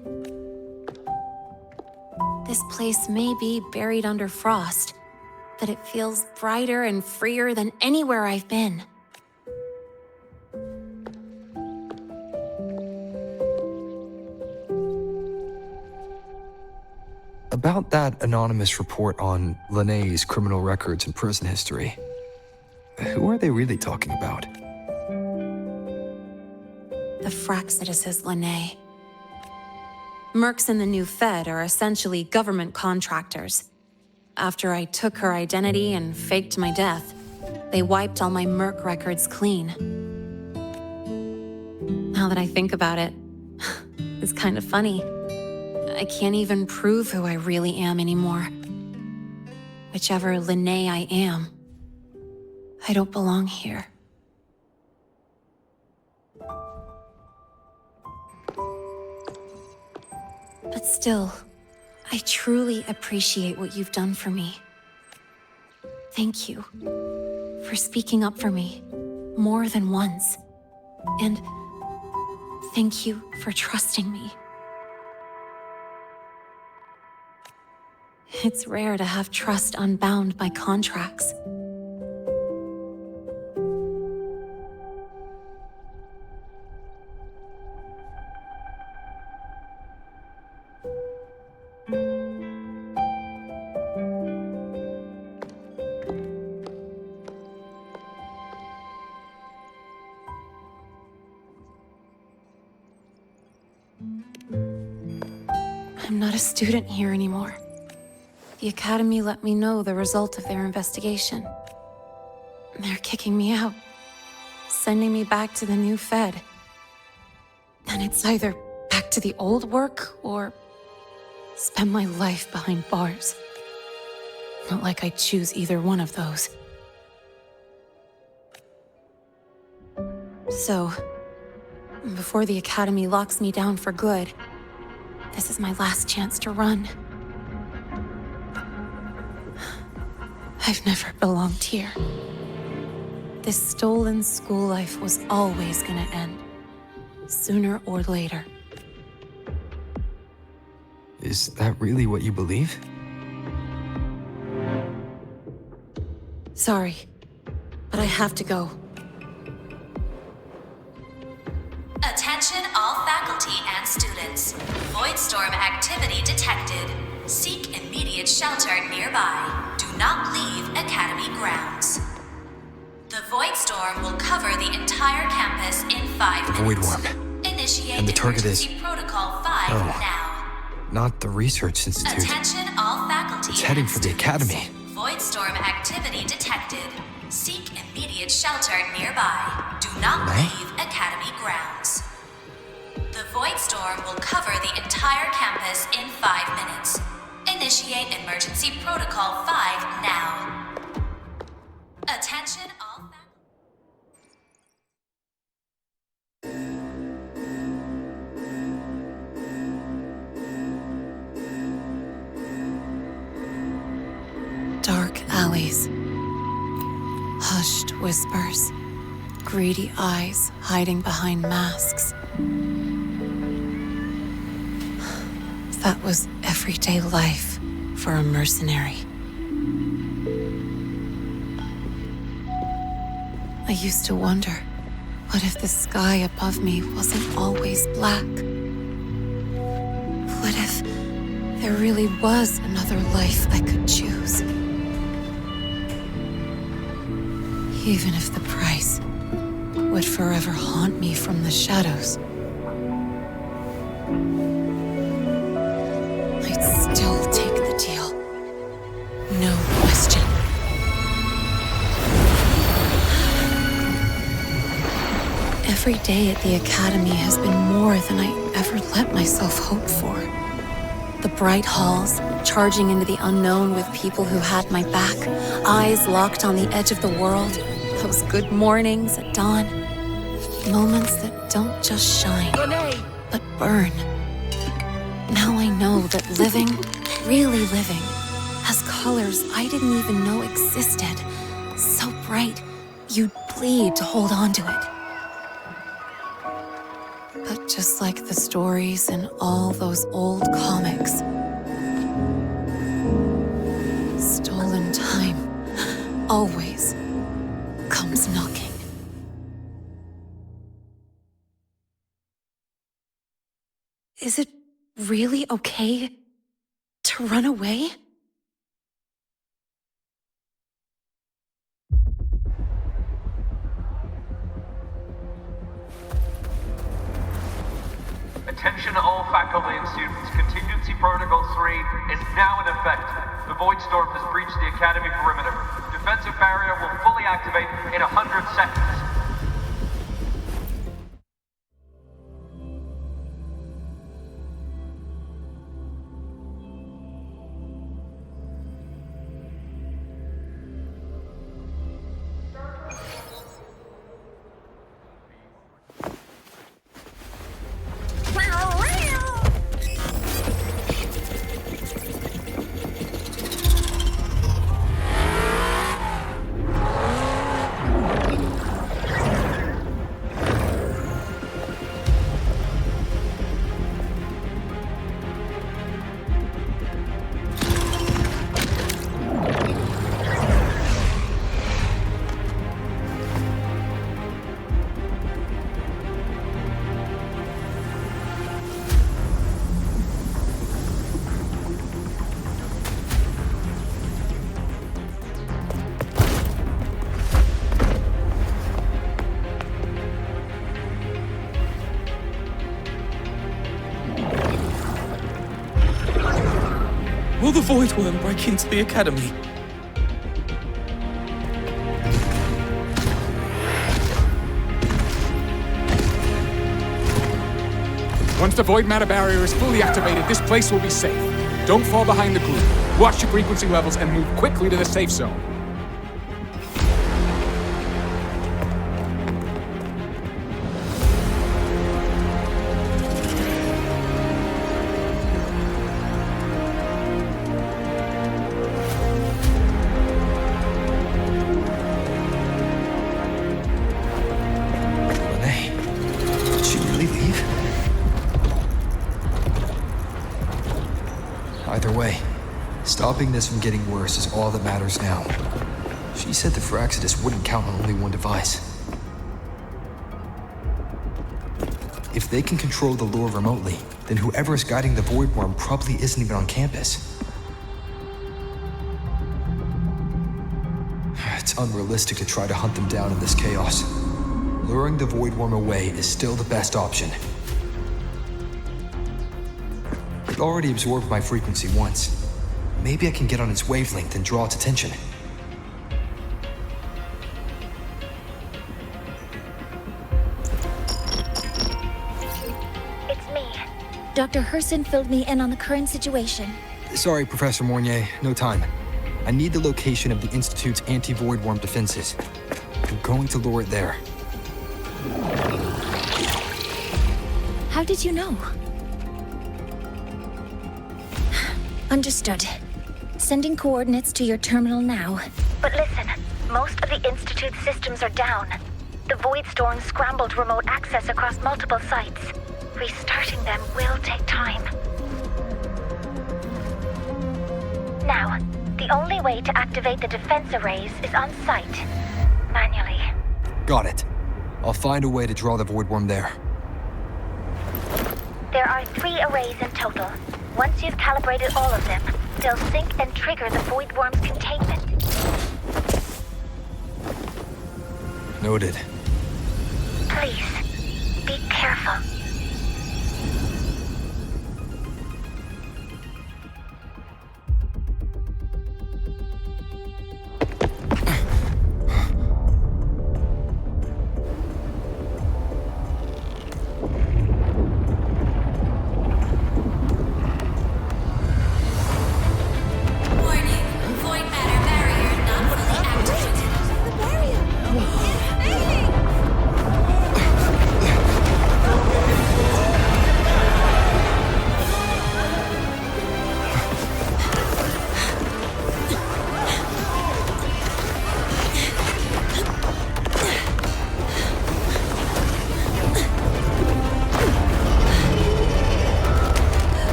This place may be buried under frost, but it feels brighter and freer than anywhere I've been. About that anonymous report on Linné's criminal records and prison history, who are they really talking about? The Fraxidus is Linné. Mercs in the new Fed are essentially government contractors. After I took her identity and faked my death, they wiped all my Merc records clean. Now that I think about it, it's kind of funny. I can't even prove who I really am anymore. Whichever Linné I am, I don't belong here. But still, I truly appreciate what you've done for me. Thank you for speaking up for me more than once. And thank you for trusting me. It's rare to have trust unbound by contracts. I'm not a student here anymore. The Academy let me know the result of their investigation. They're kicking me out, sending me back to the new Fed. And it's either back to the old work or spend my life behind bars. Not like I'd choose either one of those. So, before the Academy locks me down for good, this is my last chance to run. I've never belonged here. This stolen school life was always gonna end, sooner or later. Is that really what you believe? Sorry, but I have to go. Attention all faculty and students. Voidstorm activity detected. Seek immediate shelter nearby. Do not leave Academy grounds. The Voidstorm will cover the entire campus in 5 minutes. Voidworm. Initiate And the target is... emergency protocol 5 now. Not the Research Institute. Attention all faculty It's heading and for the students. Academy. Voidstorm activity detected. Seek immediate shelter nearby. Do not leave Academy grounds. The Voidstorm will cover the entire campus in 5 minutes. Initiate emergency protocol 5 now. Attention all Dark alleys. Hushed whispers. Greedy eyes hiding behind masks. That was everyday life for a mercenary. I used to wonder, what if the sky above me wasn't always black? What if there really was another life I could choose? Even if the price would forever haunt me from the shadows. I'd still take the deal. No question. Every day at the Academy has been more than I ever let myself hope for. The bright halls, charging into the unknown with people who had my back, eyes locked on the edge of the world, those good mornings at dawn, moments that don't just shine, but burn. Now I know that living, really living, has colors I didn't even know existed. So bright, you'd bleed to hold on to it. But just like the stories in all those old comics, stolen time always comes knocking. Is it really okay to run away? Attention all faculty and students. Contingency Protocol 3 is now in effect. The Voidstorm has breached the Academy perimeter. Defensive barrier will fully activate in 100 seconds. Will the Void Worm break into the Academy? Once the void matter barrier is fully activated, this place will be safe. Don't fall behind the group. Watch your frequency levels and move quickly to the safe zone. Either way, stopping this from getting worse is all that matters now. She said the Phyrexidus wouldn't count on only one device. If they can control the lure remotely, then whoever is guiding the Void Worm probably isn't even on campus. It's unrealistic to try to hunt them down in this chaos. Luring the Void Worm away is still the best option. It already absorbed my frequency once. Maybe I can get on its wavelength and draw its attention. It's me. Dr. Herson filled me in on the current situation. Sorry, Professor Mornier, no time. I need the location of the Institute's anti-Void Worm defenses. I'm going to lure it there. How did you know? Understood. Sending coordinates to your terminal now. But listen, most of the Institute's systems are down. The Void Storm scrambled remote access across multiple sites. Restarting them will take time. Now, the only way to activate the defense arrays is on site. Manually. Got it. I'll find a way to draw the Void Worm there. There are 3 arrays in total. Once you've calibrated all of them, they'll sync and trigger the Void Worm's containment. Noted. Please, be careful.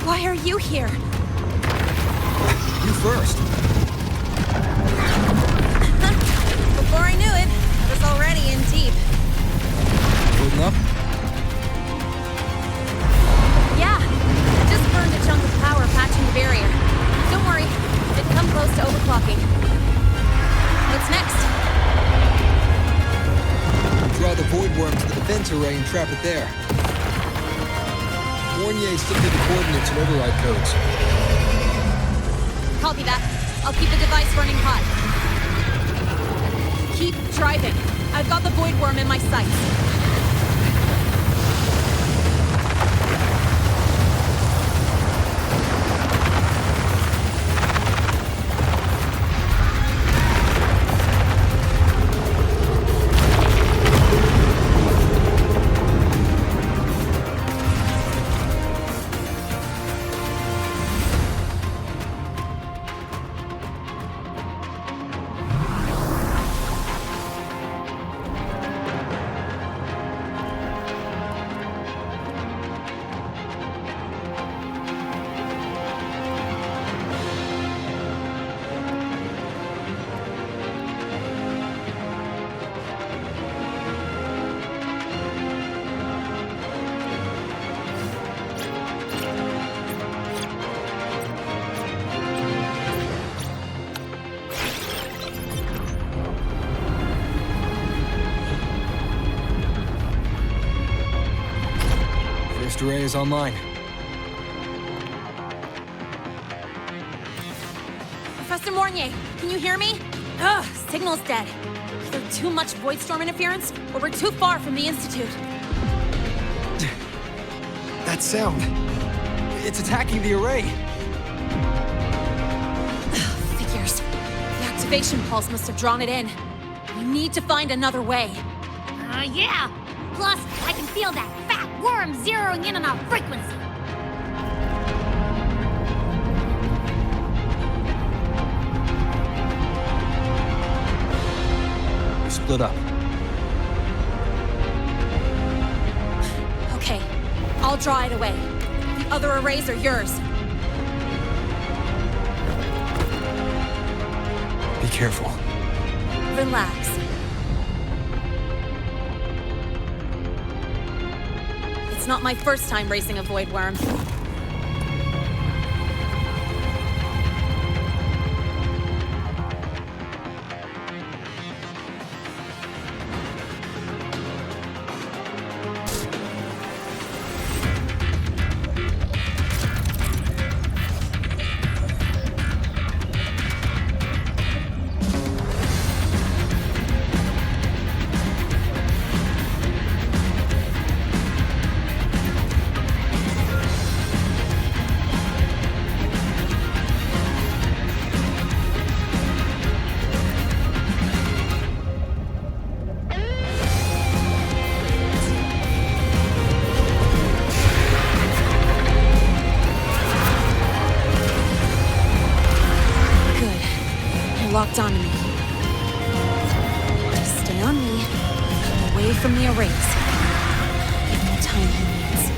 Why are you here? You first. Before I knew it, I was already in deep. Holding up? Yeah, just burned a chunk of power patching the barrier. Don't worry, didn't come close to overclocking. What's next? Draw the Void Worm to the defense array and trap it there. Mornier slipped me the coordinates and override codes. Copy that. I'll keep the device running hot. Keep driving. I've got the Void Worm in my sights. First array is online. Professor Mornier, can you hear me? Ugh, signal's dead. Either too much void storm interference, or we're too far from the Institute. That sound. It's attacking the array. Figures. The activation pulse must have drawn it in. We need to find another way. Yeah! Plus, I can feel that fat worm zeroing in on our frequency. We split up. Okay, I'll draw it away. The other arrays are yours. Be careful. Relax. It's not my first time racing a void worm. Locked onto me. Just stay on me, away from the arrays. Give him the time he needs.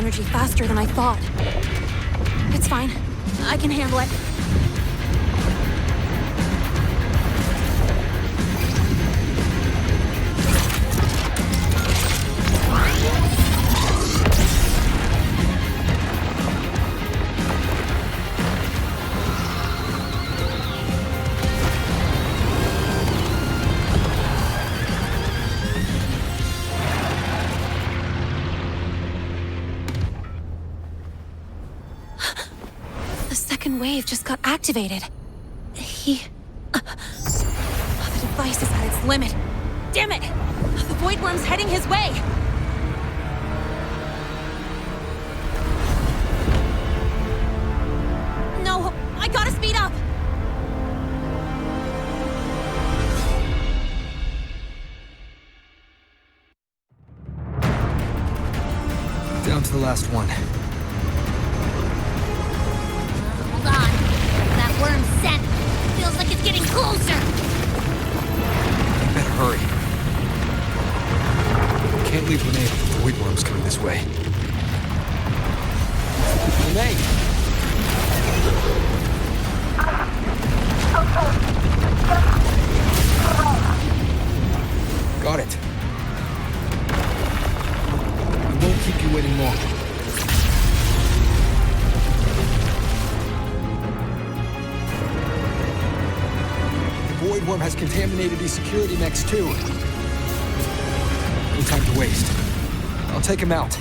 energy faster than I thought. It's fine. I can handle it. The second wave just got activated. The device is at its limit. Damn it! The Void Worm's heading his way! No, I gotta speed up! Down to the last one. Hold on. That worm's scent feels like it's getting closer. You better hurry. Can't leave Lene if the Void Worm's coming this way. Lene! Got it. We won't keep you waiting long. The Void Worm has contaminated these security mechs too. No time to waste. I'll take him out.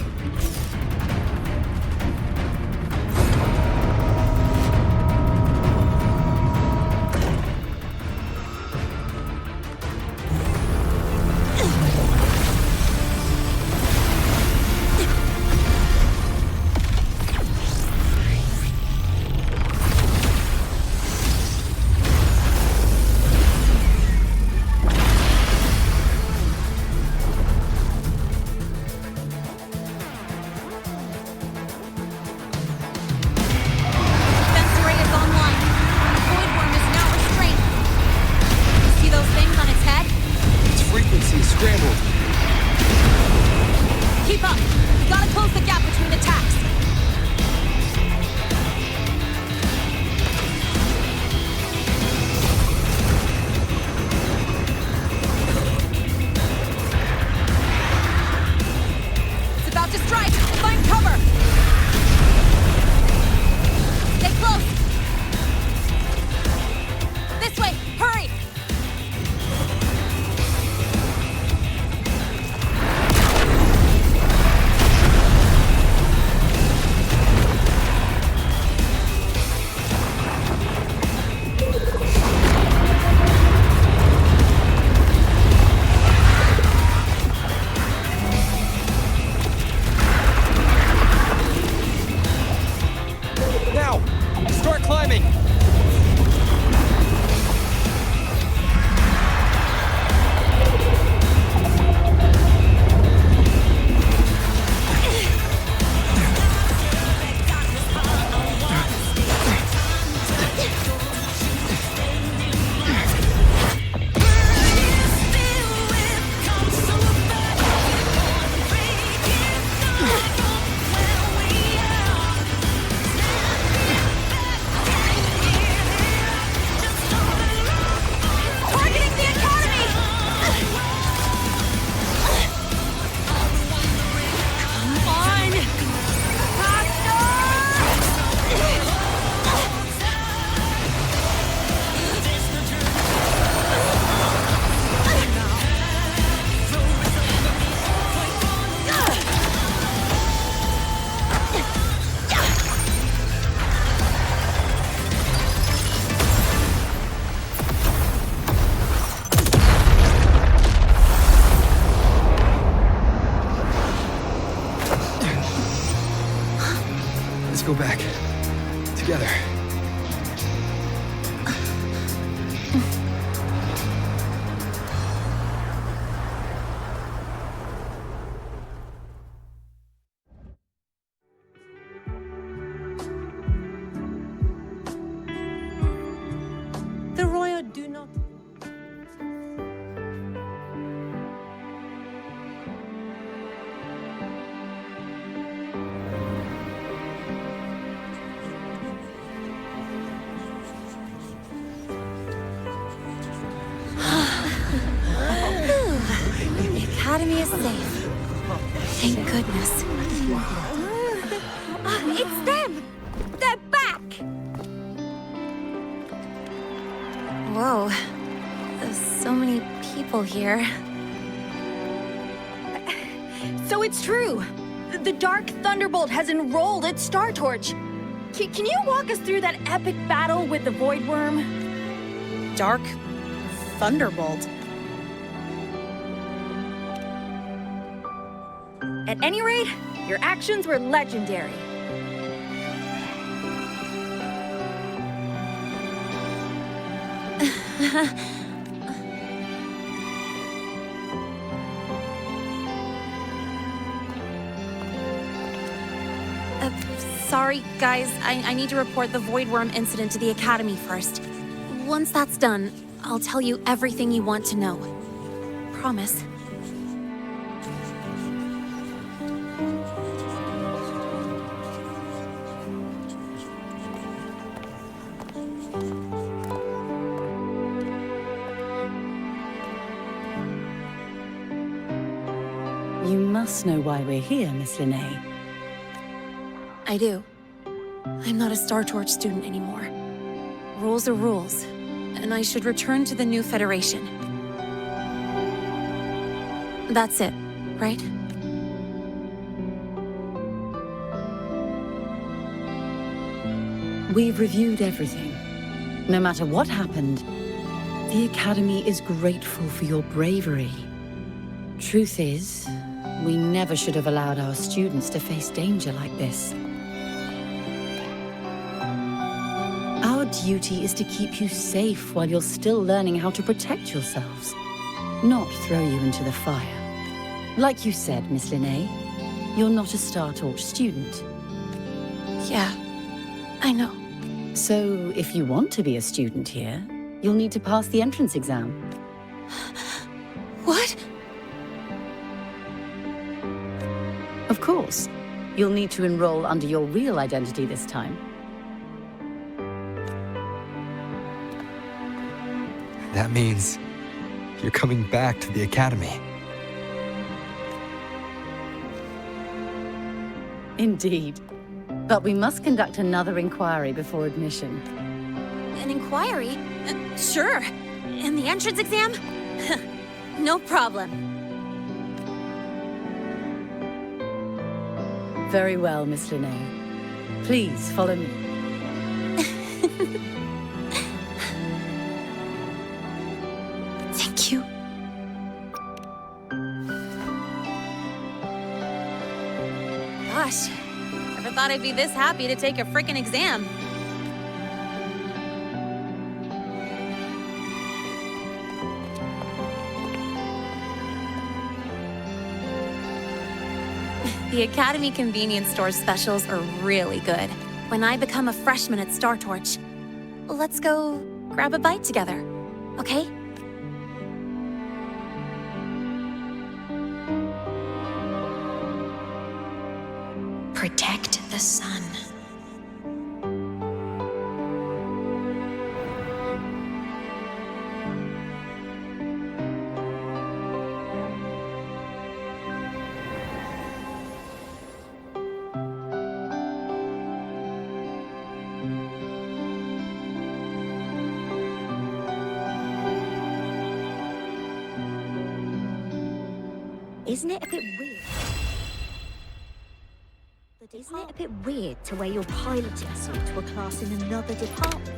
Let's go back. Together. The Royal do not... Academy is safe. Thank goodness. It's them! They're back! Whoa. There's so many people here. So it's true. The Dark Thunderbolt has enrolled at Star Torch. Can you walk us through that epic battle with the Void Worm? Dark Thunderbolt. At any rate, your actions were legendary. Sorry, guys. I need to report the Void Worm incident to the Academy first. Once that's done, I'll tell you everything you want to know. Promise. You must know why we're here, Miss Linnae. I do. I'm not a Star Torch student anymore. Rules are rules, and I should return to the new Federation. That's it, right? We've reviewed everything. No matter what happened, the Academy is grateful for your bravery. Truth is, we never should have allowed our students to face danger like this. Our duty is to keep you safe while you're still learning how to protect yourselves, not throw you into the fire. Like you said, Miss Linnae, you're not a Star Torch student. Yeah, I know. So, if you want to be a student here, you'll need to pass the entrance exam. What? Of course. You'll need to enroll under your real identity this time. That means you're coming back to the Academy. Indeed. But we must conduct another inquiry before admission. An inquiry? Sure. And the entrance exam? No problem. Very well, Miss Linnae. Please follow me. Thank you. Gosh, never thought I'd be this happy to take a frickin' exam. The Academy convenience store specials are really good. When I become a freshman at Star Torch, let's go grab a bite together, okay? Protect the sun. Isn't it a bit weird? Isn't it a bit weird to wear your piloting suit to a class in another department?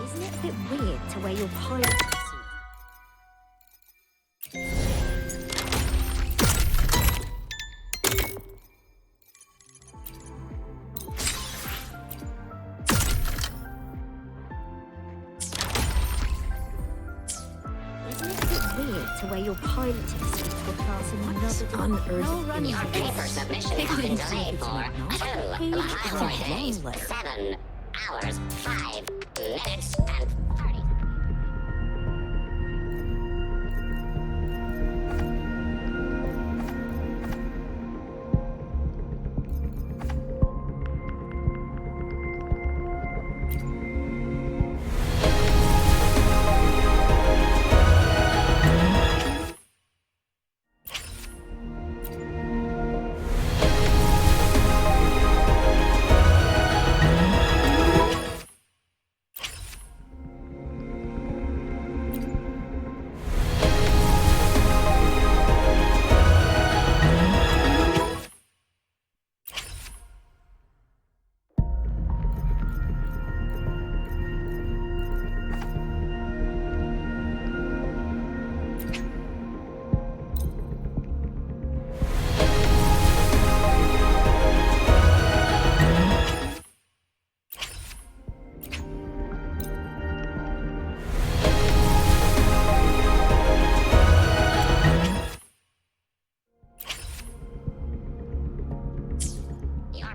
Isn't it a bit weird to wear your piloting suit? Isn't it a bit weird where you're piloting students to a class in another on earth no running. Your paper submission has been delayed for 2 Laharoy days, 7 hours, 5 minutes, and 30.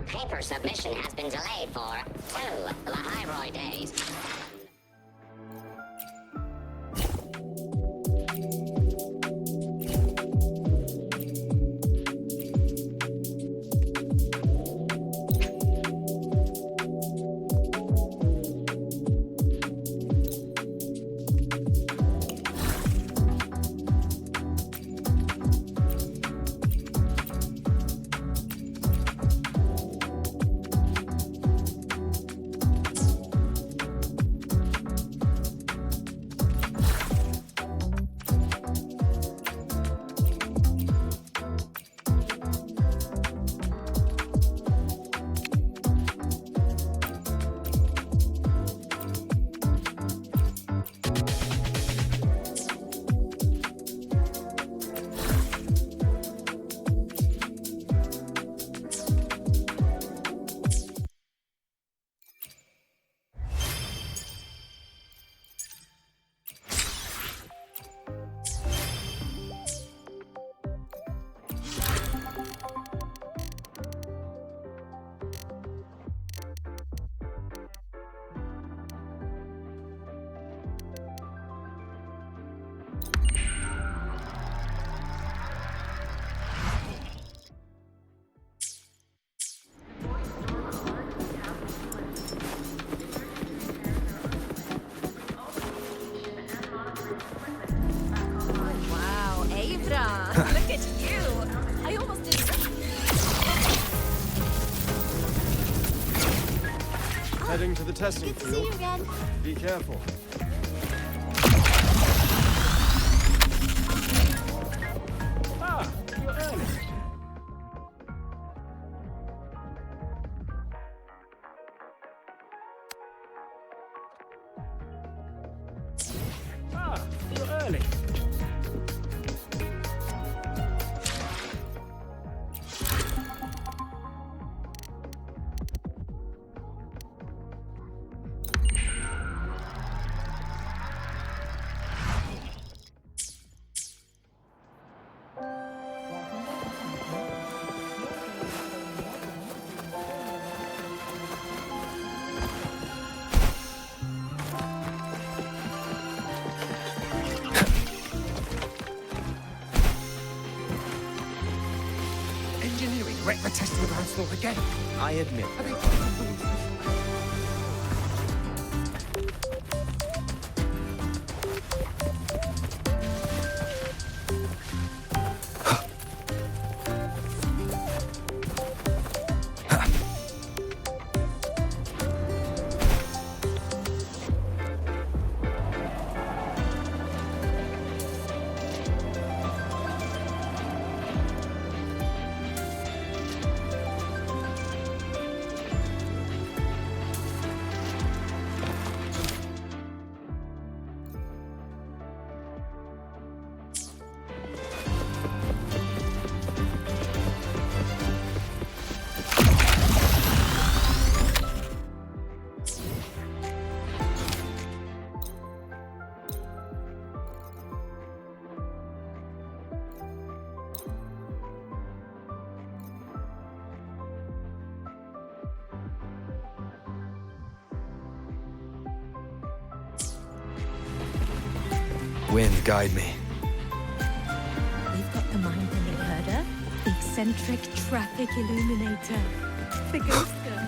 Paper submission has been delayed for 2 Laharoy days. Look at you! I almost didn't. Heading to the testing Good to see field. you again. Be careful. Ah, you're early. Ah, you're early. Engineering wrecked the testing grounds floor again. I admit. Wind, guide me. We've got the mind-bending herder, the eccentric traffic illuminator, the ghost girl.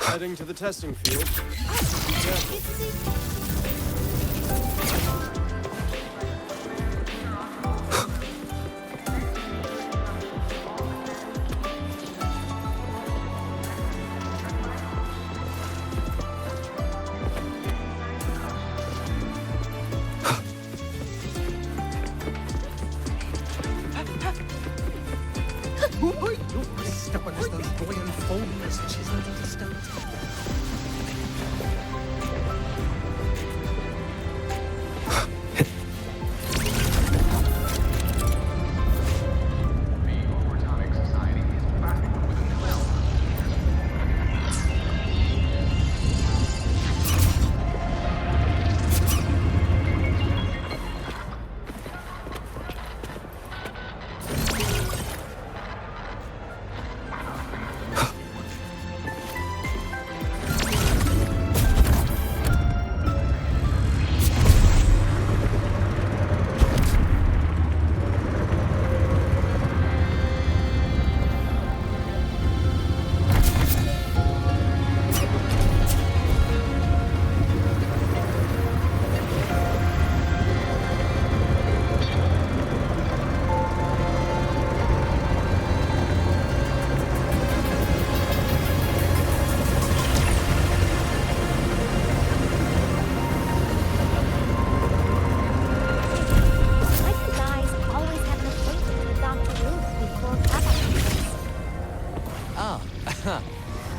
Heading to the testing field. Be careful. You're as stubborn as those buoyant folders. She's not a stone.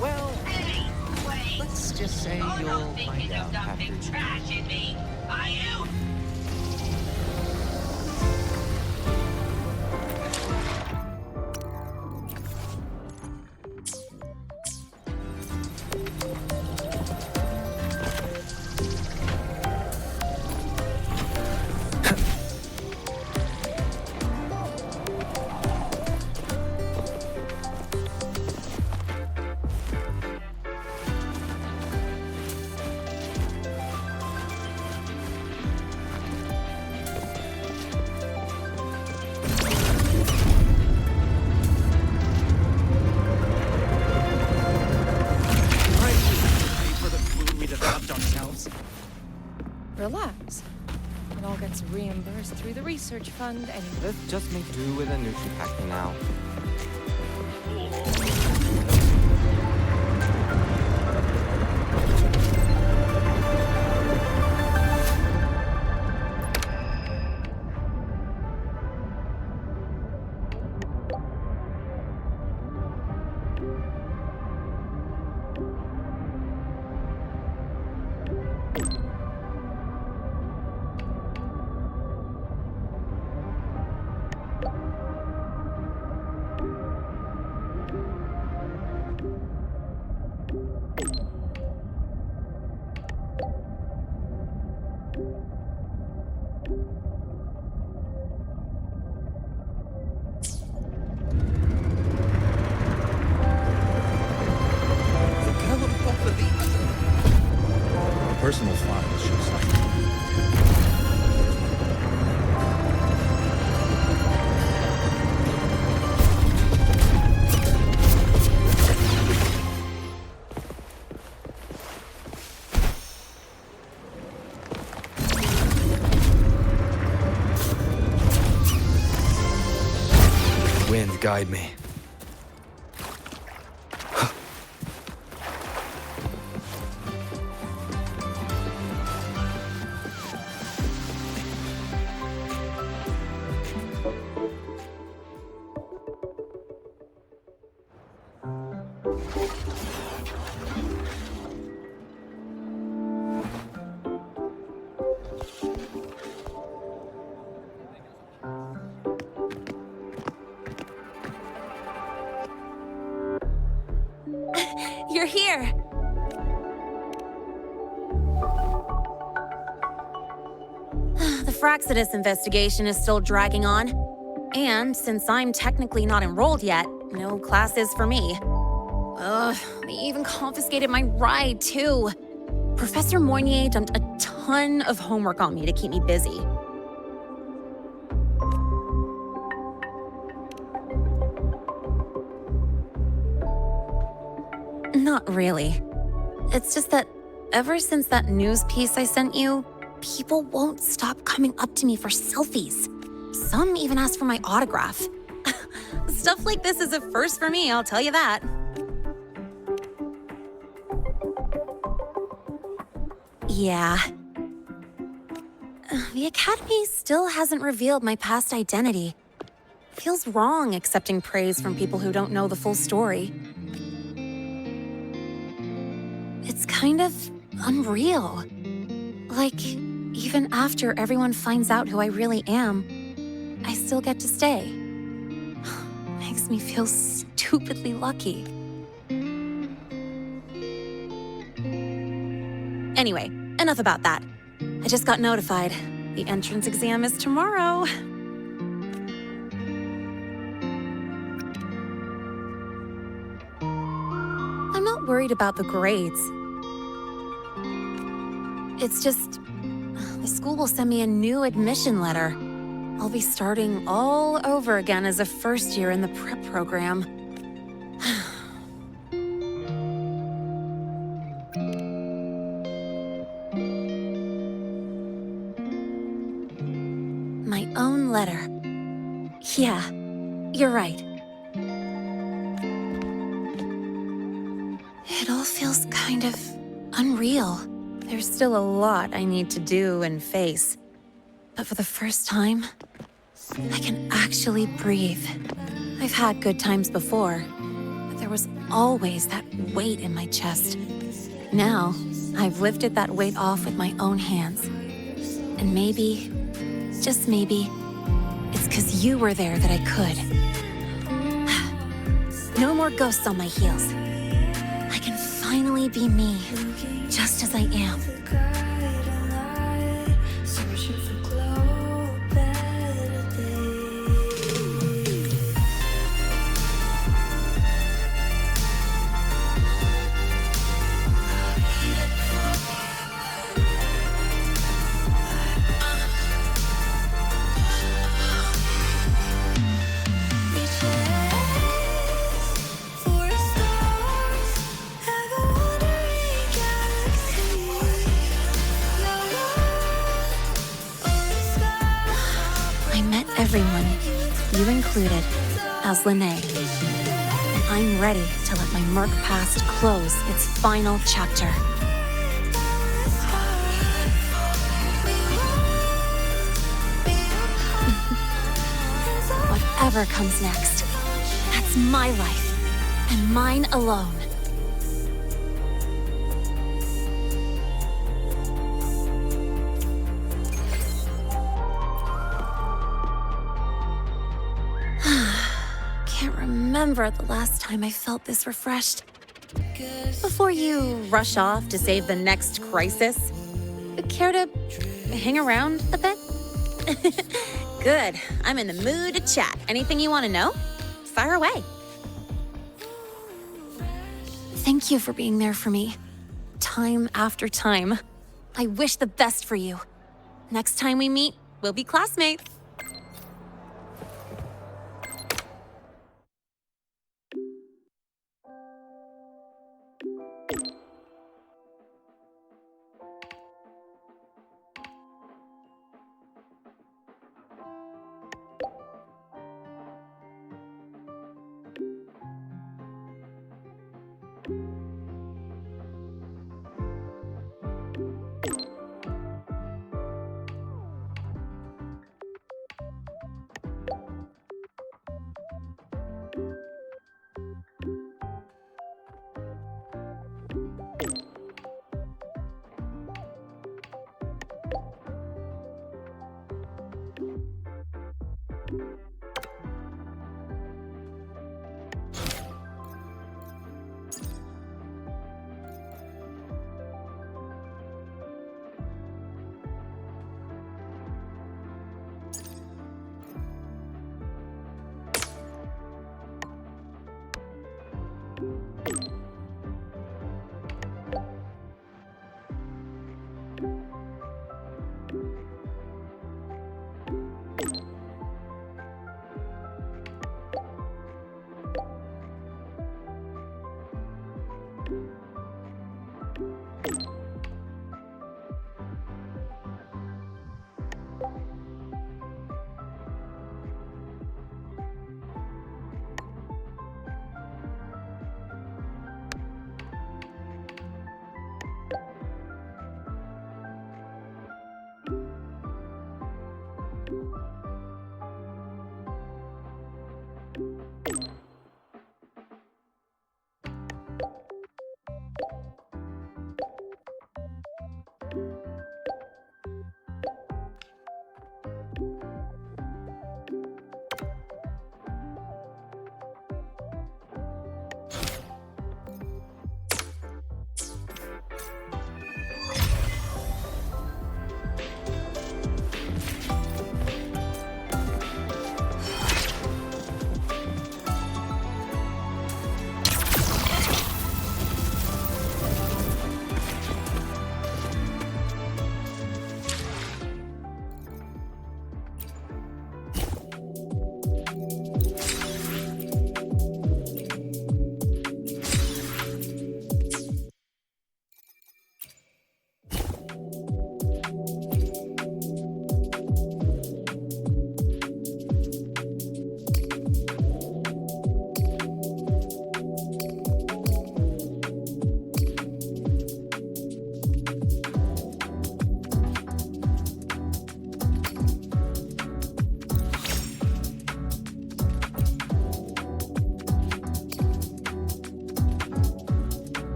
Well, let's just say you'll find out after you. Trash in me, are you? Relax. It all gets reimbursed through the research fund anyway. Let's just make do with a nutri-pack for now. Personal files should cite. Wind, guide me. you're here. The Fraxidus investigation is still dragging on. And since I'm technically not enrolled yet, no classes for me. Ugh, they even confiscated my ride, too. Professor Moynier dumped a ton of homework on me to keep me busy. Not really. It's just that ever since that news piece I sent you, people won't stop coming up to me for selfies. Some even ask for my autograph. Stuff like this is a first for me, I'll tell you that. Yeah. The Academy still hasn't revealed my past identity. Feels wrong accepting praise from people who don't know the full story. It's kind of unreal. Like, even after everyone finds out who I really am, I still get to stay. Makes me feel stupidly lucky. Anyway, enough about that. I just got notified. The entrance exam is tomorrow. I'm not worried about the grades. It's just, the school will send me a new admission letter. I'll be starting all over again as a first year in the prep program. My own letter. Yeah, you're right. It all feels kind of unreal. There's still a lot I need to do and face. But for the first time, I can actually breathe. I've had good times before, but there was always that weight in my chest. Now, I've lifted that weight off with my own hands. And maybe, just maybe, it's 'cause you were there that I could. No more ghosts on my heels. I can finally be me, just as I am. Everyone, you included, as Lene. And I'm ready to let my murk past close its final chapter. Whatever comes next, that's my life, and mine alone. Remember the last time I felt this refreshed. Before you rush off to save the next crisis, care to hang around a bit? Good. I'm in the mood to chat. Anything you want to know? Fire away. Thank you for being there for me. Time after time. I wish the best for you. Next time we meet, we'll be classmates.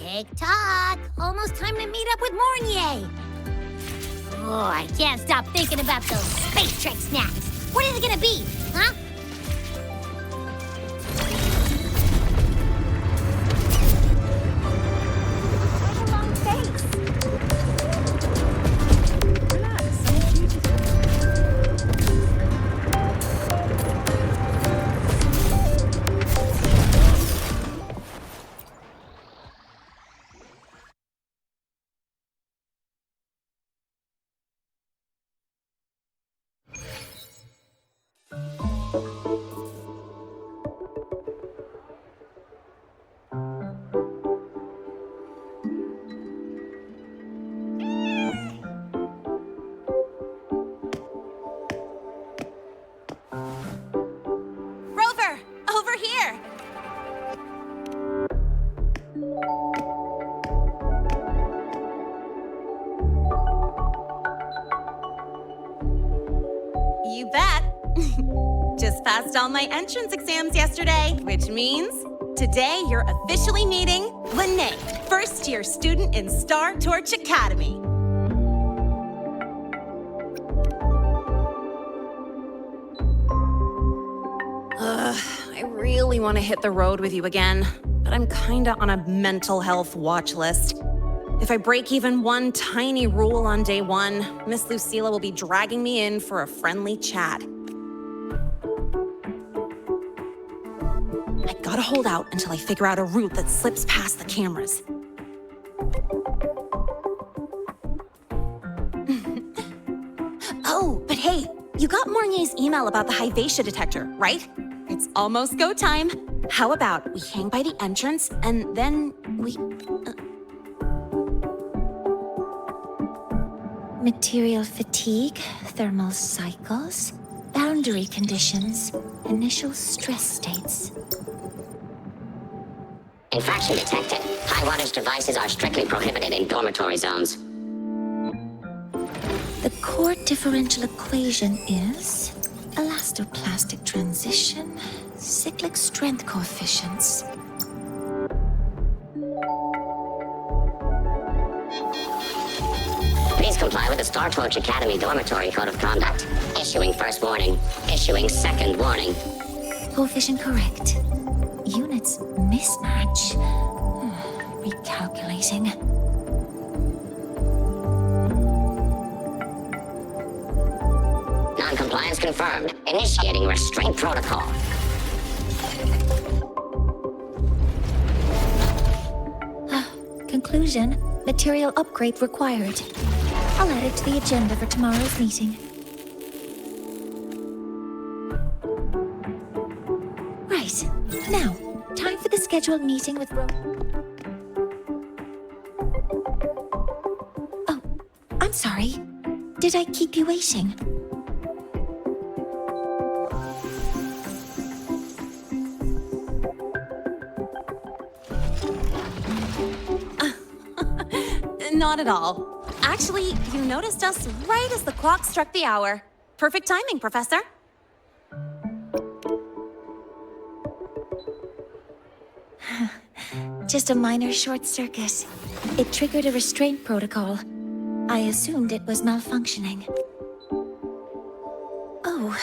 Tick-tock! Almost time to meet up with Mornier! Oh, I can't stop thinking about those space trick snacks. What is it gonna be, huh? What a long face. Rover, over here! You bet. Just passed all my entrance exams yesterday, which means today you're officially meeting Lene, first-year student in Star Torch Academy. I really want to hit the road with you again, but I'm kinda on a mental health watch list. If I break even one tiny rule on day one, Miss Lucilla will be dragging me in for a friendly chat. I gotta hold out until I figure out a route that slips past the cameras. Oh, but hey, you got Mornier's email about the Hyvatia detector, right? It's almost go time. How about we hang by the entrance and then we... Material fatigue, thermal cycles, boundary conditions, initial stress states. Infraction detected. High wattage devices are strictly prohibited in dormitory zones. The core differential equation is elastoplastic transition, cyclic strength coefficients. Please comply with the Star Torch Academy Dormitory Code of Conduct. Issuing first warning. Issuing second warning. Coefficient correct. Units mismatch. Recalculating. Non-compliance confirmed. Initiating restraint protocol. Conclusion, material upgrade required. I'll add it to the agenda for tomorrow's meeting. Right. Now, time for the scheduled meeting with Oh, I'm sorry. Did I keep you waiting? Not at all. Actually, you noticed us right as the clock struck the hour. Perfect timing, Professor. Just a minor short circuit. It triggered a restraint protocol. I assumed it was malfunctioning. Oh.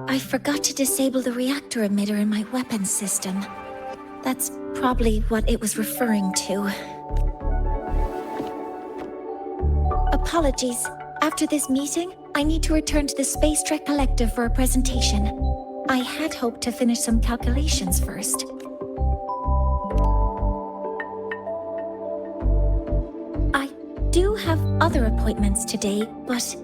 I forgot to disable the reactor emitter in my weapons system. That's probably what it was referring to. Apologies. After this meeting, I need to return to the Space Trek Collective for a presentation. I had hoped to finish some calculations first. I do have other appointments today, but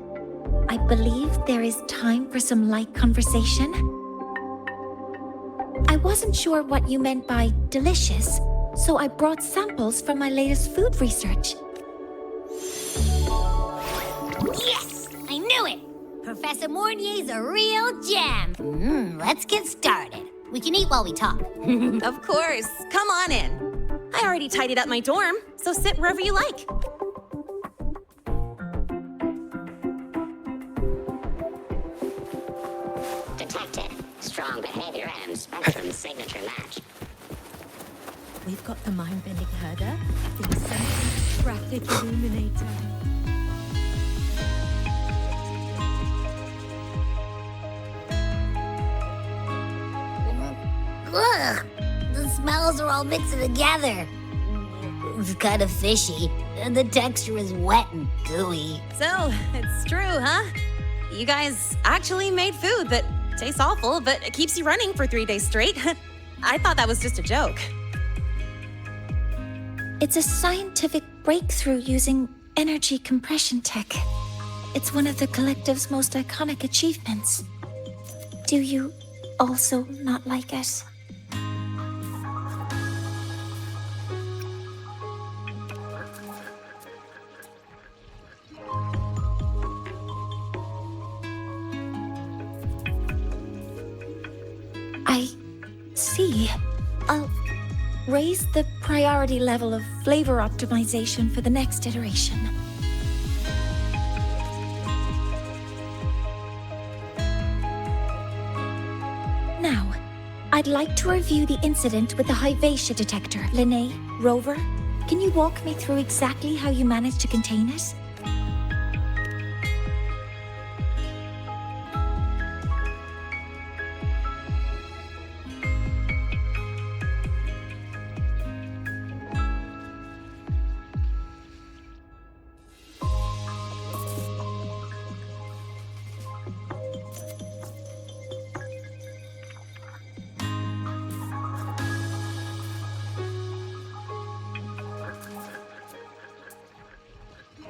I believe there is time for some light conversation. I wasn't sure what you meant by delicious, so I brought samples from my latest food research. Yes! I knew it! Professor Mornier's a real gem. Let's get started. We can eat while we talk. Of course. Come on in. I already tidied up my dorm, so sit wherever you like. Detected. Strong behavior and spectrum signature match. We've got the mind-bending herder, the eccentric traffic illuminator. Ugh! The smells are all mixing together. It's kind of fishy, and the texture is wet and gooey. So, it's true, huh? You guys actually made food that tastes awful, but it keeps you running for 3 days straight. I thought that was just a joke. It's a scientific breakthrough using energy compression tech. It's one of the collective's most iconic achievements. Do you also not like it? I see. I'll raise the priority level of flavor optimization for the next iteration. Now, I'd like to review the incident with the Hyvatia detector. Linnae, Rover, can you walk me through exactly how you managed to contain it?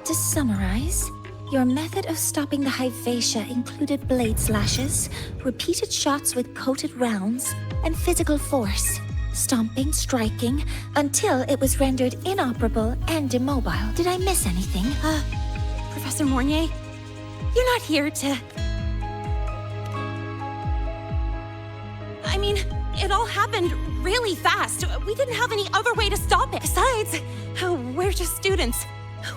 To summarize, your method of stopping the Hyvatia included blade slashes, repeated shots with coated rounds, and physical force. Stomping, striking, until it was rendered inoperable and immobile. Did I miss anything? Professor Mornier, you're not here to... I mean, it all happened really fast. We didn't have any other way to stop it. Besides, we're just students.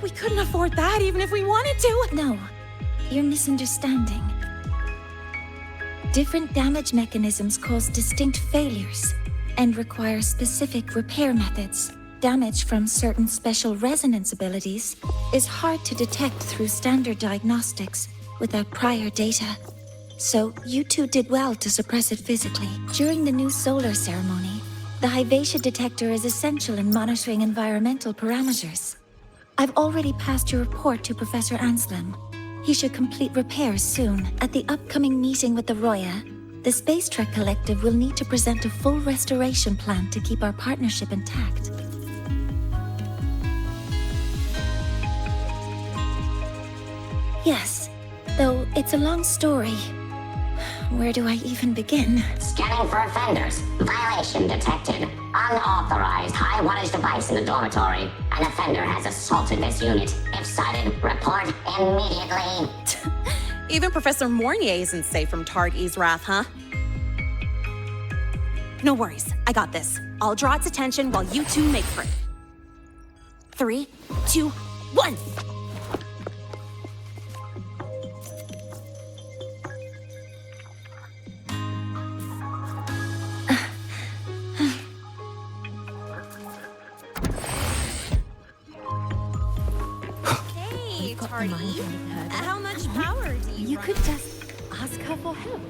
We couldn't afford that even if we wanted to. No, you're misunderstanding. Different damage mechanisms cause distinct failures and require specific repair methods. Damage from certain special resonance abilities is hard to detect through standard diagnostics without prior data. So you two did well to suppress it physically. During the new solar ceremony, the Hyvatia detector is essential in monitoring environmental parameters. I've already passed your report to Professor Anslem. He should complete repairs soon. At the upcoming meeting with the Roya, the Space Trek Collective will need to present a full restoration plan to keep our partnership intact. Yes, though it's a long story. Where do I even begin? Scanning for offenders. Violation detected. Unauthorized high wattage device in the dormitory. An offender has assaulted this unit. If sighted, report immediately. Even Professor Mornier isn't safe from Targ-E's wrath, huh? No worries, I got this. I'll draw its attention while you two make for it. 3, 2, 1! Hey, Tardy. How much power do you You could just ask her for help.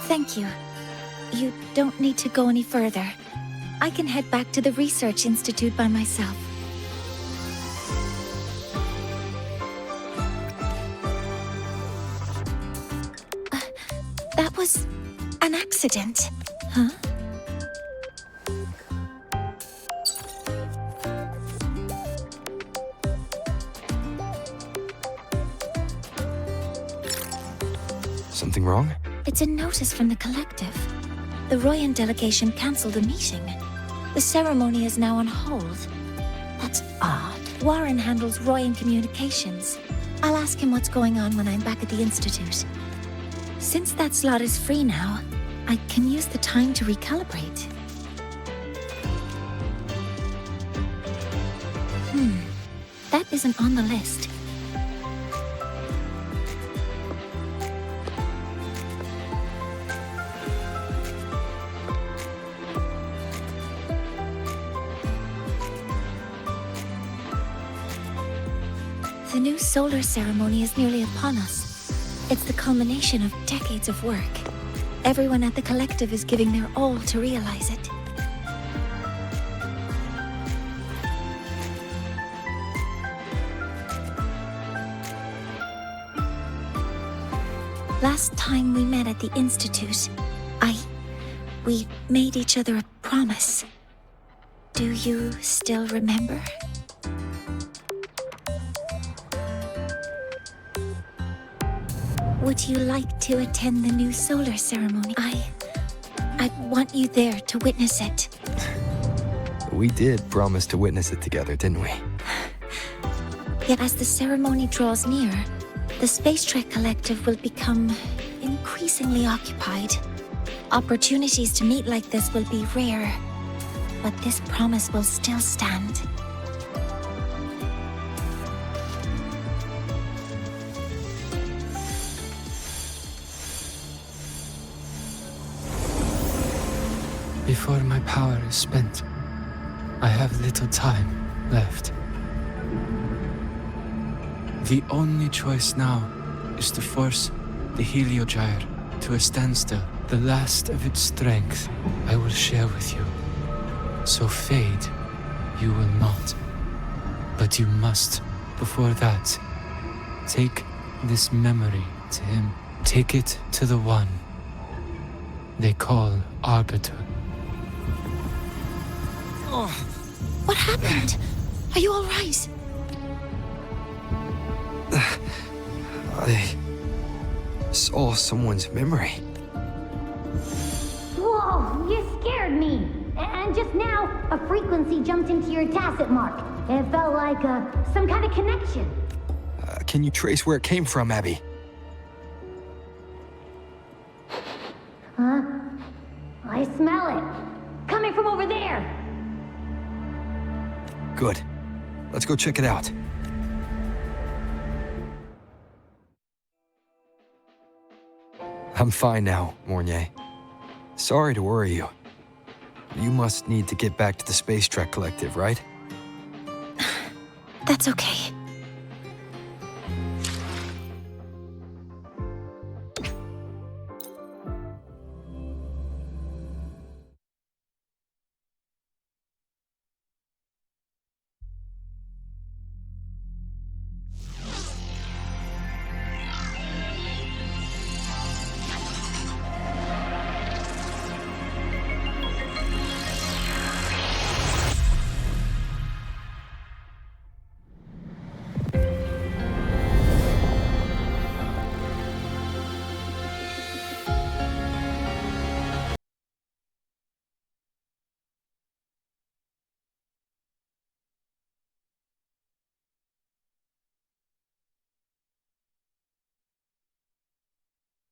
Thank you. You don't need to go any further. I can head back to the Research Institute by myself. That was an accident, huh? Something wrong? It's a notice from the collective. The Royan delegation cancelled a meeting. The ceremony is now on hold. That's odd. Warren handles Royan Communications. I'll ask him what's going on when I'm back at the Institute. Since that slot is free now, I can use the time to recalibrate. That isn't on the list. The new solar ceremony is nearly upon us. It's the culmination of decades of work. Everyone at the collective is giving their all to realize it. Last time we met at the Institute, we made each other a promise. Do you still remember? Would you like to attend the new solar ceremony? I want you there to witness it. We did promise to witness it together, didn't we? Yet as the ceremony draws near, the Space Trek Collective will become increasingly occupied. Opportunities to meet like this will be rare, but this promise will still stand. Before my power is spent, I have little time left. The only choice now is to force the Heliogyre to a standstill. The last of its strength I will share with you. So fade, you will not. But you must, before that, take this memory to him. Take it to the one they call Arbiter. What happened? Are you all right? I saw someone's memory. Whoa, you scared me. And just now, a frequency jumped into your tacit mark. It felt like some kind of connection. Can you trace where it came from, Abby? Huh? I smell it. Coming from over there. Good. Let's go check it out. I'm fine now, Mornier. Sorry to worry you. You must need to get back to the Space Trek Collective, right? That's okay.